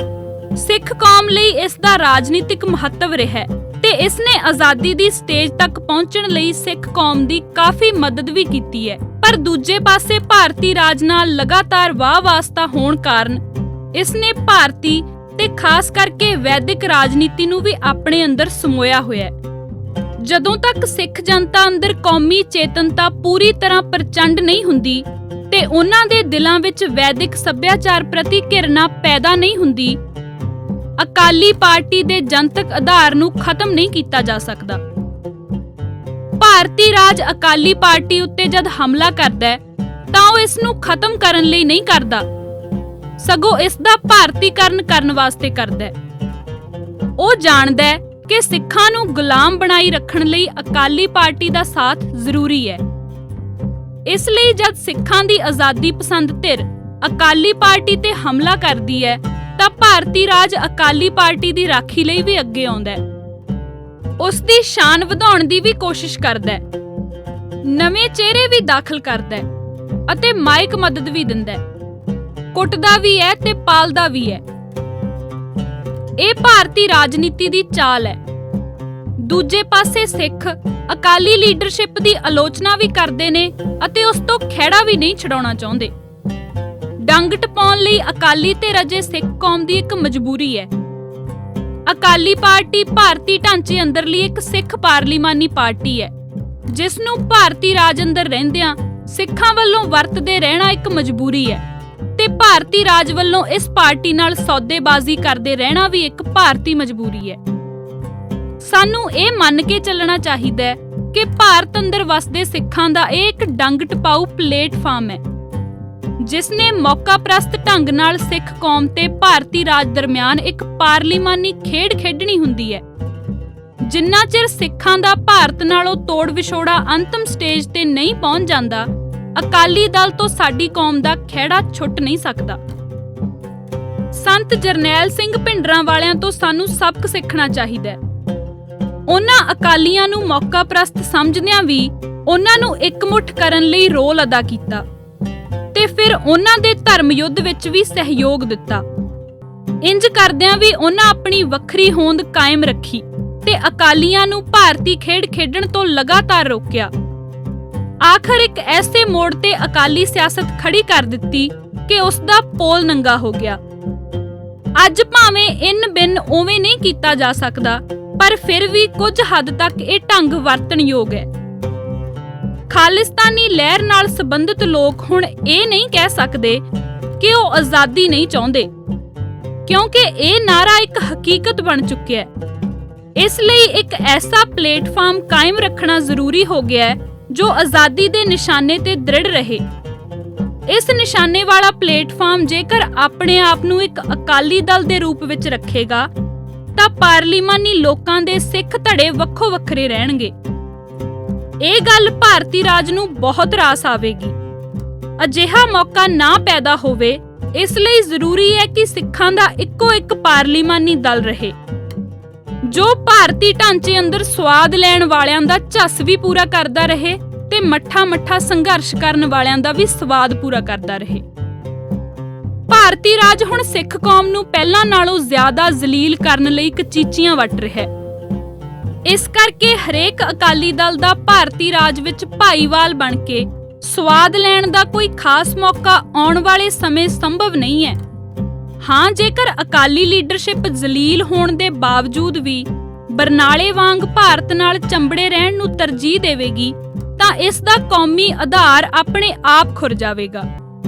ਸਿੱਖ ਕੌਮ ਲਈ ਇਸ ਦਾ ਰਾਜਨੀਤਿਕ ਮਹੱਤਵ ਰਿਹਾ ਤੇ ਇਸ ਨੇ ਆਜ਼ਾਦੀ ਦੀ ਸਟੇਜ ਤੱਕ ਪਹੁੰਚਣ ਲਈ ਸਿੱਖ ਕੌਮ ਦੀ ਕਾਫੀ ਮਦਦ ਵੀ ਕੀਤੀ ਹੈ। ਪਰ ਦੂਜੇ ਪਾਸੇ ਭਾਰਤੀ ਰਾਜ ਨਾਲ ਲਗਾਤਾਰ ਵਾਹ ਵਾਸਤਾ ਹੋਣ ਕਾਰਨ ਇਸ ਨੇ ਭਾਰਤੀ ਤੇ ਖਾਸ ਕਰਕੇ ਵੈਦਿਕ ਰਾਜਨੀਤੀ ਨੂੰ ਵੀ ਆਪਣੇ ਅੰਦਰ ਸਮੋਇਆ ਹੋਇਆ ਹੈ। ਜਦੋਂ ਤੱਕ ਸਿੱਖ ਜਨਤਾ ਅੰਦਰ ਕੌਮੀ ਚੇਤਨਤਾ ਪੂਰੀ ਤਰ੍ਹਾਂ ਪ੍ਰਚੰਡ ਨਹੀਂ ਹੁੰਦੀ ਤੇ ਉਹਨਾਂ ਦੇ ਦਿਲਾਂ ਵਿੱਚ ਵੈਦਿਕ ਸੱਭਿਆਚਾਰ ਪ੍ਰਤੀ ਘਿਰਨਾ ਪੈਦਾ ਨਹੀਂ ਹੁੰਦੀ, ਅਕਾਲੀ ਪਾਰਟੀ ਦੇ ਜਨਤਕ ਆਧਾਰ ਨੂੰ ਖਤਮ ਨਹੀਂ ਕੀਤਾ ਜਾ ਸਕਦਾ। ਭਾਰਤੀ ਰਾਜ ਅਕਾਲੀ ਪਾਰਟੀ ਉੱਤੇ ਜਦ ਹਮਲਾ ਕਰਦਾ ਹੈ ਤਾਂ ਉਹ ਇਸ ਨੂੰ ਖਤਮ ਕਰਨ ਲਈ ਨਹੀਂ ਕਰਦਾ, ਸਗੋਂ ਇਸ ਦਾ ਭਾਰਤੀਕਰਨ ਕਰਨ ਵਾਸਤੇ ਕਰਦਾ ਹੈ। ਉਹ ਜਾਣਦਾ ਹੈ ਕਿ ਸਿੱਖਾਂ ਨੂੰ ਗੁਲਾਮ ਬਣਾਈ ਰੱਖਣ ਲਈ ਅਕਾਲੀ ਪਾਰਟੀ ਦਾ ਸਾਥ ਜ਼ਰੂਰੀ ਹੈ। ਇਸ ਲਈ ਜਦ ਸਿੱਖਾਂ ਦੀ ਆਜ਼ਾਦੀ ਪਸੰਦ ਧਿਰ ਅਕਾਲੀ ਪਾਰਟੀ ਤੇ ਹਮਲਾ ਕਰਦੀ ਹੈ ਤਾਂ ਭਾਰਤੀ ਰਾਜ ਅਕਾਲੀ ਪਾਰਟੀ ਦੀ ਰਾਖੀ ਲਈ ਵੀ ਅੱਗੇ ਆਉਂਦਾ ਹੈ, ਉਸ ਦੀ ਸ਼ਾਨ ਵਧਾਉਣ ਦੀ ਵੀ ਕੋਸ਼ਿਸ਼ ਕਰਦਾ ਹੈ, ਨਵੇਂ ਚਿਹਰੇ ਵੀ ਦਾਖਲ ਕਰਦਾ ਹੈ ਅਤੇ ਮਾਇਕ ਮਦਦ ਵੀ ਦਿੰਦਾ ਹੈ, ਕੁੱਟਦਾ ਵੀ ਹੈ ਤੇ ਪਾਲਦਾ ਵੀ ਹੈ। ਇਹ ਭਾਰਤੀ ਰਾਜਨੀਤੀ ਦੀ ਚਾਲ ਹੈ। ਦੂਜੇ ਪਾਸੇ ਸਿੱਖ ਅਕਾਲੀ ਲੀਡਰਸ਼ਿਪ ਦੀ ਆਲੋਚਨਾ ਵੀ ਕਰਦੇ ਨੇ ਅਤੇ ਉਸ ਤੋਂ ਖਹਿੜਾ ਵੀ ਨਹੀਂ ਛਡਾਉਣਾ ਚਾਹੁੰਦੇ। ਡੰਗ ਟਪਾਉਣ ਲਈ ਅਕਾਲੀ ਤੇ ਰਜੇ ਸਿੱਖ ਕੌਮ ਦੀ ਇੱਕ ਮਜਬੂਰੀ ਹੈ। ਅਕਾਲੀ ਪਾਰਟੀ ਭਾਰਤੀ ਢਾਂਚੇ ਅੰਦਰਲੀ ਇੱਕ ਸਿੱਖ ਪਾਰਲੀਮਾਨੀ ਪਾਰਟੀ ਹੈ, ਜਿਸ ਨੂੰ ਭਾਰਤੀ ਰਾਜ ਅੰਦਰ ਰਹਿੰਦਿਆਂ ਸਿੱਖਾਂ ਵੱਲੋਂ ਵਰਤਦੇ ਰਹਿਣਾ ਇੱਕ ਮਜਬੂਰੀ ਹੈ ਤੇ ਭਾਰਤੀ ਰਾਜ ਵੱਲੋਂ ਇਸ ਪਾਰਟੀ ਨਾਲ ਸੌਦੇਬਾਜ਼ੀ ਕਰਦੇ ਰਹਿਣਾ ਵੀ ਇੱਕ ਭਾਰਤੀ ਮਜਬੂਰੀ ਹੈ। ਸਾਨੂੰ ਇਹ ਮੰਨ ਕੇ ਚੱਲਣਾ ਚਾਹੀਦਾ ਹੈ ਕਿ ਭਾਰਤ ਅੰਦਰ ਵਸਦੇ ਸਿੱਖਾਂ ਦਾ ਇਹ ਇੱਕ ਡੰਗ ਟਪਾਊ ਪਲੇਟਫਾਰਮ ਹੈ, ਜਿਸ ਨੇ ਮੌਕਾ ਪ੍ਰਸਤ ਢੰਗ ਨਾਲ ਸਿੱਖ ਕੌਮ ਤੇ ਭਾਰਤੀ ਰਾਜ ਦਰਮਿਆਨ ਇੱਕ ਪਾਰਲੀਮਾਨੀ ਖੇਡ ਖੇਡਣੀ ਹੁੰਦੀ ਹੈ। ਜਿੰਨਾ ਚਿਰ ਸਿੱਖਾਂ ਦਾ ਭਾਰਤ ਨਾਲੋਂ ਤੋੜ ਵਿਛੋੜਾ ਅੰਤਮ ਸਟੇਜ ਤੇ ਨਹੀਂ ਪਹੁੰਚ ਜਾਂਦਾ, ਅਕਾਲੀ ਦਲ ਤੋਂ ਸਾਡੀ ਕੌਮ ਦਾ ਖਹਿੜਾ ਛੁੱਟ ਨਹੀਂ ਸਕਦਾ। ਸੰਤ ਜਰਨੈਲ ਸਿੰਘ ਭਿੰਡਰਾਂ ਵਾਲਿਆਂ ਤੋਂ ਸਾਨੂੰ ਸਬਕ ਸਿੱਖਣਾ ਚਾਹੀਦਾ ਹੈ। ਉਹਨਾਂ ਅਕਾਲੀਆਂ ਨੂੰ ਮੌਕਾ ਪ੍ਰਸਤ ਸਮਝਦਿਆਂ ਵੀ ਉਹਨਾਂ ਨੂੰ ਇਕਮੁੱਠ ਕਰਨ ਲਈ ਰੋਲ ਅਦਾ ਕੀਤਾ ਤੇ ਫਿਰ ਉਹਨਾਂ ਦੇ ਧਰਮ ਯੁੱਧ ਵਿੱਚ ਵੀ ਸਹਿਯੋਗ ਦਿੱਤਾ। ਇੰਜ ਕਰਦਿਆਂ ਵੀ ਉਹਨਾਂ ਆਪਣੀ ਵੱਖਰੀ ਹੋਂਦ ਕਾਇਮ ਰੱਖੀ ਤੇ ਅਕਾਲੀਆਂ ਨੂੰ ਭਾਰਤੀ ਖੇਡ ਖੇਡਣ ਤੋਂ ਲਗਾਤਾਰ ਰੋਕਿਆ। ਆਖਰ ਇੱਕ ਐਸੇ ਮੋੜ ਤੇ ਅਕਾਲੀ ਸਿਆਸਤ ਖੜੀ ਕਰ ਦਿੱਤੀ ਕਿ ਉਸ ਦਾ ਪੋਲ ਨੰਗਾ ਹੋ ਗਿਆ। ਅੱਜ ਭਾਵੇਂ ਇਨ ਬਿਨ ਉਵੇਂ ਨਹੀਂ ਕੀਤਾ ਜਾ ਸਕਦਾ, ਪਰ ਫਿਰ ਵੀ ਕੁਝ ਹੱਦ ਤੱਕ ਇਹ ਢੰਗ ਵਰਤਣਯੋਗ ਹੈ। ਖਾਲਿਸਤਾਨੀ ਲਹਿਰ ਨਾਲ ਸੰਬੰਧਿਤ ਲੋਕ ਹੁਣ ਇਹ ਨਹੀਂ ਕਹਿ ਸਕਦੇ ਕਿ ਉਹ ਆਜ਼ਾਦੀ ਨਹੀਂ ਚਾਹੁੰਦੇ, ਕਿਉਂਕਿ ਇਹ ਨਾਰਾ ਇੱਕ ਹਕੀਕਤ ਬਣ ਚੁੱਕਿਆ ਹੈ। ਇਸ ਲਈ ਇੱਕ ਐਸਾ ਪਲੇਟਫਾਰਮ ਕਾਇਮ ਰੱਖਣਾ ਜ਼ਰੂਰੀ ਹੋ ਗਿਆ ਹੈ ਜੋ ਆਜ਼ਾਦੀ ਦੇ ਨਿਸ਼ਾਨੇ ਤੇ ਦ੍ਰਿੜ ਰਹੇ। ਇਸ ਨਿਸ਼ਾਨੇ ਵਾਲਾ ਪਲੇਟਫਾਰਮ ਜੇਕਰ ਆਪਣੇ ਆਪ ਨੂੰ ਇੱਕ ਅਕਾਲੀ ਦਲ ਦੇ ਰੂਪ ਵਿੱਚ ਰੱਖੇਗਾ ਤਾਂ ਪਾਰਲੀਮਾਨੀ ਲੋਕਾਂ ਦੇ ਸਿੱਖ ਧੜੇ ਵੱਖੋ ਵੱਖਰੇ ਰਹਿਣਗੇ। ਇਹ ਗੱਲ ਭਾਰਤੀ ਰਾਜ ਨੂੰ ਬਹੁਤ ਰਾਸ ਆਵੇਗੀ। ਅਜਿਹਾ ਮੌਕਾ ਨਾ ਪੈਦਾ ਹੋਵੇ, ਇਸ ਲਈ ਜ਼ਰੂਰੀ ਹੈ ਕਿ ਸਿੱਖਾਂ ਦਾ ਇੱਕੋ ਇੱਕ ਪਾਰਲੀਮਾਨੀ ਦਲ ਰਹੇ ਜੋ ਭਾਰਤੀ ਢਾਂਚੇ ਅੰਦਰ ਸਵਾਦ ਲੈਣ ਵਾਲਿਆਂ ਦਾ ਝੱਸ ਵੀ ਪੂਰਾ ਕਰਦਾ ਰਹੇ ਤੇ ਮੱਠਾ ਸੰਘਰਸ਼ ਕਰਨ ਵਾਲਿਆਂ ਦਾ ਵੀ ਸਵਾਦ ਪੂਰਾ ਕਰਦਾ ਰਹੇ। ਭਾਰਤੀ ਰਾਜ ਹੁਣ ਸਿੱਖ ਕੌਮ ਨੂੰ ਪਹਿਲਾਂ ਨਾਲੋਂ ਜ਼ਿਆਦਾ ਜ਼ਲੀਲ ਕਰਨ ਲਈ ਕਚੀਚੀਆਂ ਵੱਟ ਰਿਹਾ ਹੈ। ਇਸ ਕਰਕੇ ਹਰੇਕ ਅਕਾਲੀ ਦਲ ਦਾ ਭਾਰਤੀ ਰਾਜ ਵਿੱਚ ਭਾਈਵਾਲ ਬਣ ਕੇ ਸਵਾਦ ਲੈਣ ਦਾ ਕੋਈ ਖਾਸ ਮੌਕਾ ਆਉਣ ਵਾਲੇ ਸਮੇਂ ਸੰਭਵ ਨਹੀਂ ਹੈ। ਹਾਂ, ਜੇਕਰ ਅਕਾਲੀ ਲੀਡਰਸ਼ਿਪ ਜ਼ਲੀਲ ਹੋਣ ਦੇ ਬਾਵਜੂਦ ਵੀ ਬਰਨਾਲੇ ਵਾਂਗ ਭਾਰਤ ਨਾਲ ਚੰਬੜੇ ਰਹਿਣ ਨੂੰ ਤਰਜੀਹ ਦੇਵੇਗੀ ਤਾਂ ਇਸ ਦਾ ਕੌਮੀ ਆਧਾਰ ਆਪਣੇ ਆਪ ਖੁਰ ਜਾਵੇਗਾ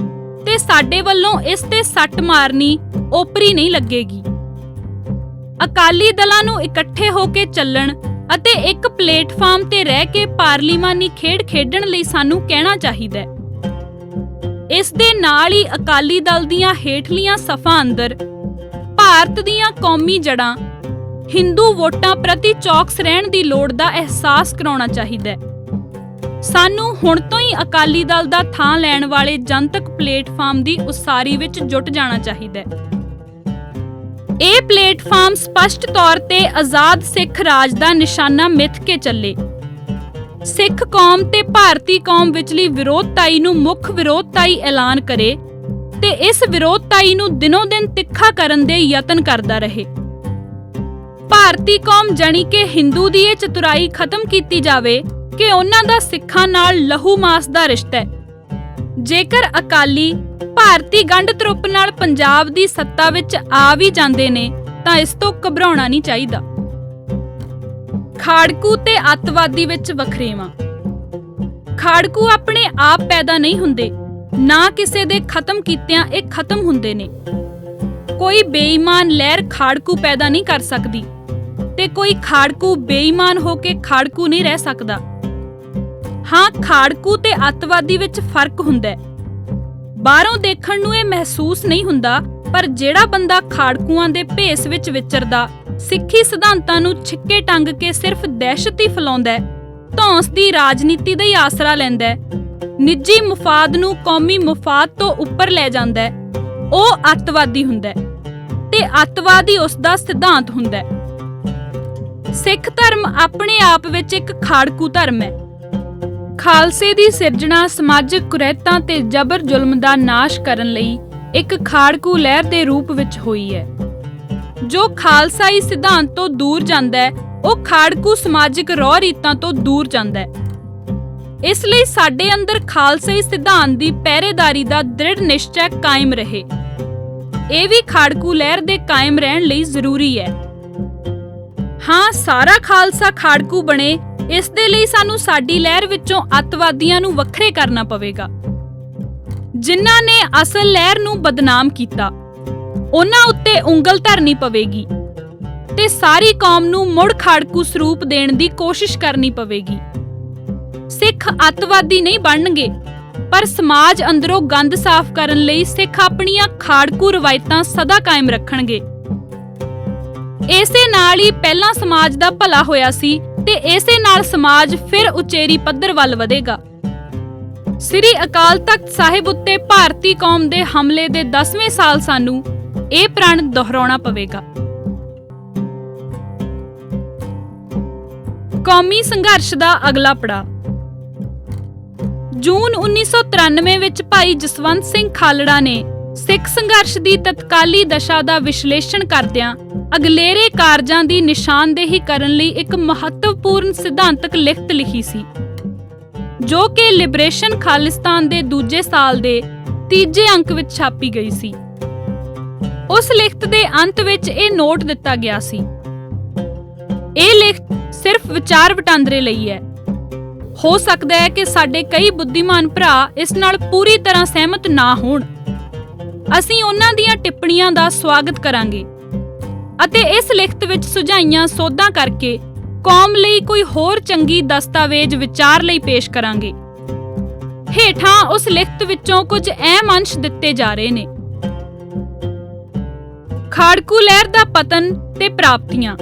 ਤੇ ਸਾਡੇ ਵੱਲੋਂ ਇਸ ਤੇ ਸੱਟ ਮਾਰਨੀ ਓਪਰੀ ਨਹੀਂ ਲੱਗੇਗੀ। ਅਕਾਲੀ ਦਲਾਂ ਨੂੰ ਇਕੱਠੇ ਹੋ ਕੇ ਚੱਲਣ ਅਤੇ ਇੱਕ ਪਲੇਟਫਾਰਮ ਤੇ ਰਹਿ ਕੇ ਪਾਰਲੀਮਾਨੀ ਖੇਡ ਖੇਡਣ ਲਈ ਸਾਨੂੰ ਕਹਿਣਾ ਚਾਹੀਦਾ ਹੈ। ਇਸ ਦੇ ਨਾਲ ਹੀ ਅਕਾਲੀ ਦਲ ਦੀਆਂ ਹੇਠਲੀਆਂ ਸਫ਼ਾਂ ਅੰਦਰ ਭਾਰਤ ਦੀਆਂ ਕੌਮੀ ਜੜ੍ਹਾਂ ਹਿੰਦੂ ਵੋਟਾਂ ਪ੍ਰਤੀ ਚੌਕਸ ਰਹਿਣ ਦੀ ਲੋੜ ਦਾ ਅਹਿਸਾਸ ਕਰਾਉਣਾ ਚਾਹੀਦਾ ਹੈ। ਸਾਨੂੰ ਹੁਣ ਤੋਂ ਹੀ ਅਕਾਲੀ ਦਲ ਦਾ ਥਾਂ ਲੈਣ ਵਾਲੇ ਜਨਤਕ ਪਲੇਟਫਾਰਮ ਦੀ ਉਸਾਰੀ ਵਿੱਚ ਜੁਟ ਜਾਣਾ ਚਾਹੀਦਾ ਹੈ। ਇਹ ਪਲੇਟਫਾਰਮ ਸਪਸ਼ਟ ਤੌਰ ਤੇ ਆਜ਼ਾਦ ਸਿੱਖ ਰਾਜ ਦਾ ਨਿਸ਼ਾਨਾ ਮਿੱਥ ਕੇ ਚੱਲੇ। ਸਿੱਖ ਕੌਮ ਤੇ ਭਾਰਤੀ ਕੌਮ ਵਿਚਲੀ ਵਿਰੋਧਤਾਈ ਨੂੰ ਮੁੱਖ ਵਿਰੋਧਤਾਈ ਐਲਾਨ ਕਰੇ ਤੇ ਇਸ ਵਿਰੋਧਤਾਈ ਨੂੰ ਦਿਨੋਂ ਦਿਨ ਤਿੱਖਾ ਕਰਨ ਦੇ ਯਤਨ ਕਰਦਾ ਰਹੇ। ਭਾਰਤੀ ਕੌਮ ਜਾਣੀ ਕਿ ਹਿੰਦੂ ਦੀ ਇਹ ਚਤੁਰਾਈ ਖਤਮ ਕੀਤੀ ਜਾਵੇ ਕਿ ਉਹਨਾਂ ਦਾ ਸਿੱਖਾਂ ਨਾਲ ਲਹੂ ਮਾਸ ਦਾ ਰਿਸ਼ਤਾ ਹੈ। ਜੇਕਰ ਅਕਾਲੀ ਭਾਰਤੀ ਗੰਢ ਤਰੁੱਪ ਨਾਲ ਪੰਜਾਬ ਦੀ ਸੱਤਾ ਵਿੱਚ ਆ ਵੀ ਜਾਂਦੇ ਨੇ ਤਾਂ ਇਸ ਤੋਂ ਘਬਰਾਉਣਾ ਨਹੀਂ ਚਾਹੀਦਾ। ਖਾੜਕੂ ਤੇ ਅੱਤਵਾਦੀ ਵਿੱਚ ਵਖਰੇਵਾਂ। ਖਾੜਕੂ ਆਪਣੇ ਆਪ ਪੈਦਾ ਨਹੀਂ ਹੁੰਦੇ, ਨਾ ਕਿਸੇ ਦੇ ਖਤਮ ਕੀਤਿਆਂ ਇਹ ਖਤਮ ਹੁੰਦੇ ਨੇ। ਕੋਈ ਬੇਈਮਾਨ ਲਹਿਰ ਖਾੜਕੂ ਪੈਦਾ ਨਹੀਂ ਕਰ ਸਕਦੀ ਤੇ ਕੋਈ ਖਾੜਕੂ ਬੇਈਮਾਨ ਹੋ ਕੇ ਖਾੜਕੂ ਨਹੀਂ ਰਹਿ ਸਕਦਾ। ਹਾਂ, ਖਾੜਕੂ ਤੇ ਅੱਤਵਾਦੀ ਵਿੱਚ ਫਰਕ ਹੁੰਦਾ ਹੈ। ਬਾਹਰੋਂ ਦੇਖਣ ਨੂੰ ਇਹ ਮਹਿਸੂਸ ਨਹੀਂ ਹੁੰਦਾ, ਪਰ ਜਿਹੜਾ ਬੰਦਾ ਖਾੜਕੂਆਂ ਦੇ ਭੇਸ ਵਿੱਚ ਵਿਚਰਦਾ, ਸਿੱਖੀ ਸਿਧਾਂਤਾਂ ਨੂੰ ਛਿੱਕੇ ਟੰਗ ਕੇ ਸਿਰਫ ਦਹਿਸ਼ਤ ਹੀ ਫੈਲਾਉਂਦਾ ਹੈ, ਧੌਂਸ ਦੀ ਰਾਜਨੀਤੀ ਦਾ ਹੀ ਆਸਰਾ ਲੈਂਦਾ ਹੈ, ਨਿੱਜੀ ਮੁਫਾਦ ਨੂੰ ਕੌਮੀ ਮੁਫਾਦ ਤੋਂ ਉੱਪਰ ਲੈ ਜਾਂਦਾ ਹੈ, ਉਹ ਅੱਤਵਾਦੀ ਹੁੰਦਾ ਹੈ ਤੇ ਅੱਤਵਾਦੀ ਉਸ ਦਾ ਸਿਧਾਂਤ ਹੁੰਦਾ ਹੈ। ਸਿੱਖ ਧਰਮ ਆਪਣੇ ਆਪ ਵਿੱਚ ਇੱਕ ਖਾੜਕੂ ਧਰਮ ਹੈ। ਖਾਲਸੇ ਦੀ ਸਿਰਜਣਾ ਸਮਾਜਿਕ ਕੁਰੀਤਾਂ ਤੇ ਜ਼ਬਰ ਜ਼ੁਲਮ ਦਾ ਨਾਸ਼ ਕਰਨ ਲਈ ਇੱਕ ਖਾੜਕੂ ਲਹਿਰ ਦੇ ਰੂਪ ਵਿੱਚ ਹੋਈ ਹੈ। ਜੋ ਖਾਲਸਾਈ ਸਿਧਾਂਤ ਤੋਂ ਦੂਰ ਜਾਂਦਾ ਹੈ, ਉਹ ਖਾੜਕੂ ਸਮਾਜਿਕ ਰਹੁ ਰੀਤਾਂ ਤੋਂ ਦੂਰ ਜਾਂਦਾ ਹੈ। ਇਸ ਲਈ ਸਾਡੇ ਅੰਦਰ ਖਾਲਸਾਈ ਸਿਧਾਂਤ ਦੀ ਪਹਿਰੇਦਾਰੀ ਦਾ ਦ੍ਰਿੜ ਨਿਸ਼ਚੈ ਕਾਇਮ ਰਹੇ। ਇਹ ਵੀ ਖਾੜਕੂ ਲਹਿਰ ਦੇ ਕਾਇਮ ਰਹਿਣ ਲਈ ਜ਼ਰੂਰੀ ਹੈ। ਹਾਂ, ਸਾਰਾ ਖਾਲਸਾ ਖਾੜਕੂ ਬਣੇ, ਇਸ ਦੇ ਲਈ ਸਾਨੂੰ ਸਾਡੀ ਲਹਿਰ ਵਿੱਚੋਂ ਅੱਤਵਾਦੀਆਂ ਨੂੰ ਵੱਖਰੇ ਕਰਨਾ ਪਵੇਗਾ। ਜਿਨ੍ਹਾਂ ਨੇ ਅਸਲ ਲਹਿਰ ਨੂੰ ਬਦਨਾਮ ਕੀਤਾ, ਉਹਨਾਂ ਉੱਤੇ ਉਂਗਲ ਧਰਨੀ ਪਵੇਗੀ ਤੇ ਸਾਰੀ ਕੌਮ ਨੂੰ ਮੁੜ ਖਾੜਕੂ ਸਰੂਪ ਦੇਣ ਦੀ ਕੋਸ਼ਿਸ਼ ਕਰਨੀ ਪਵੇਗੀ। ਸਿੱਖ ਅੱਤਵਾਦੀ ਨਹੀਂ ਬਣਨਗੇ, ਪਰ ਸਮਾਜ ਅੰਦਰੋਂ ਗੰਦ ਸਾਫ਼ ਕਰਨ ਲਈ ਸਿੱਖ ਆਪਣੀਆਂ ਖਾੜਕੂ ਰਵਾਇਤਾਂ ਸਦਾ ਕਾਇਮ ਰੱਖਣਗੇ। ਇਸੇ ਨਾਲ ਹੀ ਪਹਿਲਾਂ ਸਮਾਜ ਦਾ ਭਲਾ ਹੋਇਆ ਸੀ ਤੇ ਇਸੇ ਨਾਲ ਸਮਾਜ ਫਿਰ ਉਚੇਰੀ ਪੱਧਰ ਵੱਲ ਵਧੇਗਾ। ਸ੍ਰੀ ਅਕਾਲ ਤਖਤ ਸਾਹਿਬ ਉੱਤੇ ਭਾਰਤੀ ਕੌਮ ਦੇ ਹਮਲੇ ਦੇ 10ਵੇਂ ਸਾਲ ਸਾਨੂੰ ਇਹ ਪ੍ਰਣ ਦੁਹਰਾਉਣਾ ਪਵੇਗਾ। ਕੌਮੀ ਸੰਘਰਸ਼ ਦਾ ਅਗਲਾ ਪੜਾਅ। ਜੂਨ 1993 ਵਿੱਚ ਭਾਈ ਜਸਵੰਤ ਸਿੰਘ ਖਾਲੜਾ ਨੇ ਸਿੱਖ ਸੰਘਰਸ਼ ਦੀ ਤਤਕਾਲੀ ਦਸ਼ਾ ਦਾ ਵਿਸ਼ਲੇਸ਼ਣ ਕਰਦਿਆਂ ਅਗਲੇਰੇ ਕਾਰਜਾਂ ਦੀ ਨਿਸ਼ਾਨਦੇਹੀ ਕਰਨ ਲਈ ਇੱਕ ਮਹੱਤਵਪੂਰਨ ਸਿਧਾਂਤਕ ਲਿਖਤ ਲਿਖੀ ਸੀ, ਜੋ ਕਿ ਲਿਬਰੇਸ਼ਨ ਖਾਲਿਸਤਾਨ ਦੇ ਦੂਜੇ ਸਾਲ ਦੇ 3 ਅੰਕ ਵਿੱਚ ਛਾਪੀ ਗਈ ਸੀ। ਉਸ ਲਿਖਤ ਦੇ ਅੰਤ ਵਿੱਚ ਇਹ ਨੋਟ ਦਿੱਤਾ ਗਿਆ ਸੀ, ਇਹ ਲਿਖਤ ਸਿਰਫ ਵਿਚਾਰ ਵਟਾਂਦਰੇ ਲਈ ਹੈ। ਹੋ ਸਕਦਾ ਹੈ ਕਿ ਸਾਡੇ ਕਈ ਬੁੱਧੀਮਾਨ ਭਰਾ ਇਸ ਨਾਲ ਪੂਰੀ ਤਰ੍ਹਾਂ ਸਹਿਮਤ ਨਾ ਹੋਣ। ਅਸੀਂ ਉਹਨਾਂ ਦੀਆਂ ਟਿੱਪਣੀਆਂ ਦਾ ਸਵਾਗਤ ਕਰਾਂਗੇ ਅਤੇ ਇਸ ਲਿਖਤ ਵਿੱਚ ਸੁਝਾਈਆਂ ਸੋਧਾਂ ਕਰਕੇ ਕੌਮ ਲਈ ਕੋਈ ਹੋਰ ਚੰਗੀ ਦਸਤਾਵੇਜ਼ ਵਿਚਾਰ ਲਈ ਪੇਸ਼ ਕਰਾਂਗੇ। ਹੇਠਾਂ ਉਸ ਲਿਖਤ ਵਿੱਚੋਂ ਕੁਝ ਅਹਿਮ ਅੰਸ਼ ਦਿੱਤੇ ਜਾ ਰਹੇ ਨੇ। ਖਾੜਕੂ ਲਹਿਰ ਦਾ ਪਤਨ ਤੇ ਪ੍ਰਾਪਤੀਆਂ।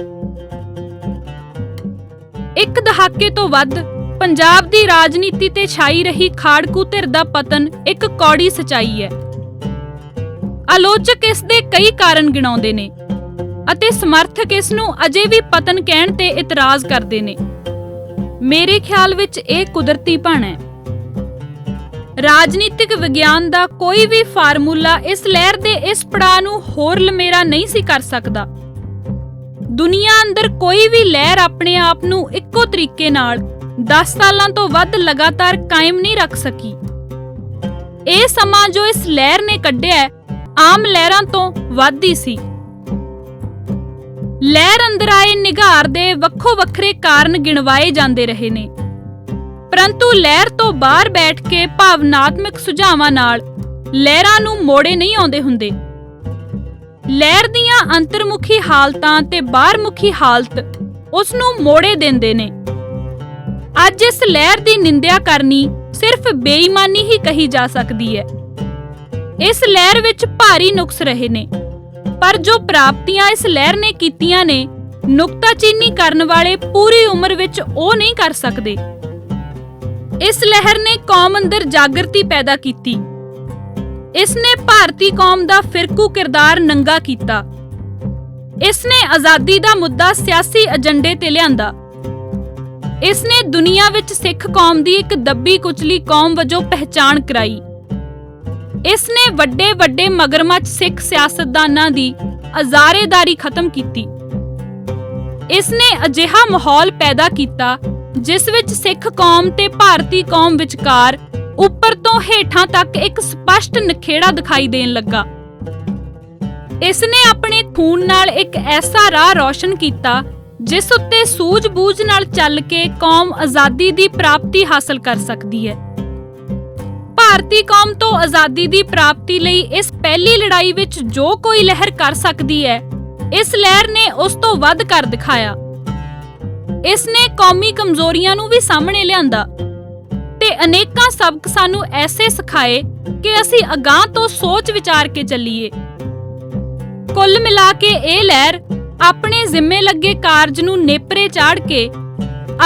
ਇੱਕ ਦਹਾਕੇ ਤੋਂ ਵੱਧ ਪੰਜਾਬ ਦੀ ਰਾਜਨੀਤੀ ਤੇ ਛਾਈ ਰਹੀ ਖਾੜਕੂ ਧਿਰ ਦਾ ਪਤਨ ਇੱਕ ਕੌੜੀ ਸਚਾਈ ਹੈ। ਆਲੋਚਕ ਇਸ ਦੇ ਕਈ ਕਾਰਨ ਗਿਣਾਉਂਦੇ ਨੇ ਅਤੇ ਸਮਰਥਕ ਇਸ ਨੂੰ ਅਜੇ ਵੀ ਪਤਨ ਕਹਿਣ ਤੇ ਇਤਰਾਜ਼ ਕਰਦੇ ਨੇ। ਮੇਰੇ ਖਿਆਲ ਵਿੱਚ ਇਹ ਕੁਦਰਤੀ ਭਣ ਹੈ। ਰਾਜਨੀਤਿਕ ਵਿਗਿਆਨ ਦਾ ਕੋਈ ਵੀ ਫਾਰਮੂਲਾ ਇਸ ਲਹਿਰ ਦੇ ਇਸ ਪੜਾਅ ਨੂੰ ਹੋਰ ਲੰਮੇਰਾ ਨਹੀਂ ਸੀ ਕਰ ਸਕਦਾ। ਦੁਨੀਆ ਅੰਦਰ ਕੋਈ ਵੀ ਲਹਿਰ ਆਪਣੇ ਆਪ ਨੂੰ ਇੱਕੋ ਤਰੀਕੇ ਨਾਲ 10 ਸਾਲਾਂ ਤੋਂ ਵੱਧ ਲਗਾਤਾਰ ਕਾਇਮ ਨਹੀਂ ਰੱਖ ਸਕੀ। ਇਹ ਸਮਾਂ ਜੋ ਇਸ ਲਹਿਰ ਨੇ ਕੱਢਿਆ ਆਮ ਲਹਿਰਾਂ ਤੋਂ ਵੱਧ ਹੀ ਸੀ। ਲਹਿਰ ਅੰਦਰ ਆਏ ਨਿਘਾਰ ਦੇ ਵੱਖੋ ਵੱਖਰੇ ਕਾਰਨ ਗਿਣਵਾਏ ਜਾਂਦੇ ਰਹੇ ਨੇ, ਪਰੰਤੂ ਲਹਿਰ ਤੋਂ ਬਾਹਰ ਬੈਠ ਕੇ ਭਾਵਨਾਤਮਕ ਸੁਝਾਵਾਂ ਨਾਲ ਲਹਿਰਾਂ ਨੂੰ ਮੋੜੇ ਨਹੀਂ ਆਉਂਦੇ ਹੁੰਦੇ। ਲਹਿਰ ਦੀਆਂ ਅੰਤਰਮੁਖੀ ਹਾਲਤਾਂ ਤੇ ਬਾਹਰਮੁਖੀ ਹਾਲਤ ਉਸ ਨੂੰ ਮੋੜੇ ਦਿੰਦੇ ਨੇ। ਅੱਜ ਇਸ ਲਹਿਰ ਦੀ ਨਿੰਦਿਆ ਕਰਨੀ ਸਿਰਫ ਬੇਈਮਾਨੀ ਹੀ ਕਹੀ ਜਾ ਸਕਦੀ ਹੈ। ਇਸ ਲਹਿਰ ਵਿੱਚ ਭਾਰੀ ਨੁਕਸ ਰਹੇ ਨੇ, ਪਰ ਜੋ ਪ੍ਰਾਪਤੀਆਂ ਇਸ ਲਹਿਰ ਨੇ ਕੀਤੀਆਂ ਨੇ, ਨੁਕਤਾਚੀਨੀ ਕਰਨ ਵਾਲੇ ਪੂਰੀ ਉਮਰ ਵਿੱਚ ਉਹ ਨਹੀਂ ਕਰ ਸਕਦੇ। ਇਸ ਲਹਿਰ ਨੇ ਕੌਮ ਅੰਦਰ ਜਾਗਰਤੀ ਪੈਦਾ ਕੀਤੀ। ਇਸ ਨੇ ਭਾਰਤੀ ਕੌਮ ਦਾ ਫਿਰਕੂ ਕਿਰਦਾਰ ਨੰਗਾ ਕੀਤਾ। ਇਸ ਨੇ ਆਜ਼ਾਦੀ ਦਾ ਮੁੱਦਾ ਸਿਆਸੀ ਏਜੰਡੇ ਤੇ ਲਿਆਂਦਾ। ਇਸ ਨੇ ਦੁਨੀਆ ਵਿੱਚ ਸਿੱਖ ਕੌਮ ਦੀ ਇੱਕ ਦੱਬੀ ਕੁਚਲੀ ਕੌਮ ਵਜੋਂ ਪਹਿਚਾਣ ਕਰਾਈ। ਇਸ ਨੇ ਵੱਡੇ ਵੱਡੇ ਮਗਰਮੱਛ ਸਿੱਖ ਸਿਆਸਤਦਾਨਾਂ ਦੀ ਅਜ਼ਾਰੇਦਾਰੀ ਖਤਮ ਕੀਤੀ। ਇਸ ਨੇ ਅਜਿਹਾ ਮਾਹੌਲ ਪੈਦਾ ਕੀਤਾ ਜਿਸ ਵਿੱਚ ਸਿੱਖ ਕੌਮ ਤੇ ਭਾਰਤੀ ਕੌਮ ਵਿਚਕਾਰ ਉੱਪਰ ਤੋਂ ਹੇਠਾਂ ਤੱਕ ਇੱਕ ਸਪਸ਼ਟ ਨਖੇੜਾ ਦਿਖਾਈ ਦੇਣ ਲੱਗਾ। ਇਸ ਨੇ ਆਪਣੇ ਖੂਨ ਨਾਲ ਇੱਕ ਐਸਾ ਰਾਹ ਰੌਸ਼ਨ ਕੀਤਾ ਜਿਸ ਉੱਤੇ ਸੂਝ-ਬੂਝ ਨਾਲ ਚੱਲ ਕੇ ਕੌਮ ਆਜ਼ਾਦੀ ਦੀ ਪ੍ਰਾਪਤੀ ਹਾਸਲ ਕਰ ਸਕਦੀ ਹੈ। ਭਾਰਤੀ ਕੌਮ ਤੋਂ ਆਜ਼ਾਦੀ ਦੀ ਪ੍ਰਾਪਤੀ ਲਈ ਇਸ ਪਹਿਲੀ ਲੜਾਈ ਵਿੱਚ ਜੋ ਕੋਈ ਲਹਿਰ ਕਰ ਸਕਦੀ ਹੈ, ਇਸ ਲਹਿਰ ਨੇ ਉਸ ਤੋਂ ਵੱਧ ਕਰ ਦਿਖਾਇਆ। ਇਸ ਨੇ ਕੌਮੀ ਕਮਜ਼ੋਰੀਆਂ ਨੂੰ ਵੀ ਸਾਹਮਣੇ ਲਿਆਂਦਾ ਤੇ ਅਨੇਕਾਂ ਸਬਕ ਸਾਨੂੰ ਐਸੇ ਸਿਖਾਏ ਕਿ ਅਸੀਂ ਅਗਾਂਹ ਤੋਂ ਸੋਚ ਵਿਚਾਰ ਕੇ ਚੱਲੀਏ। ਕੁੱਲ ਮਿਲਾ ਕੇ ਇਹ ਲਹਿਰ ਆਪਣੇ ਜ਼ਿੰਮੇ ਲੱਗੇ ਕਾਰਜ ਨੂੰ ਨੇਪਰੇ ਚਾੜ ਕੇ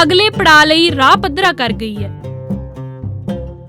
ਅਗਲੇ ਪੜਾਅ ਲਈ ਰਾਹ ਪੱਧਰਾ ਕਰ ਗਈ ਹੈ।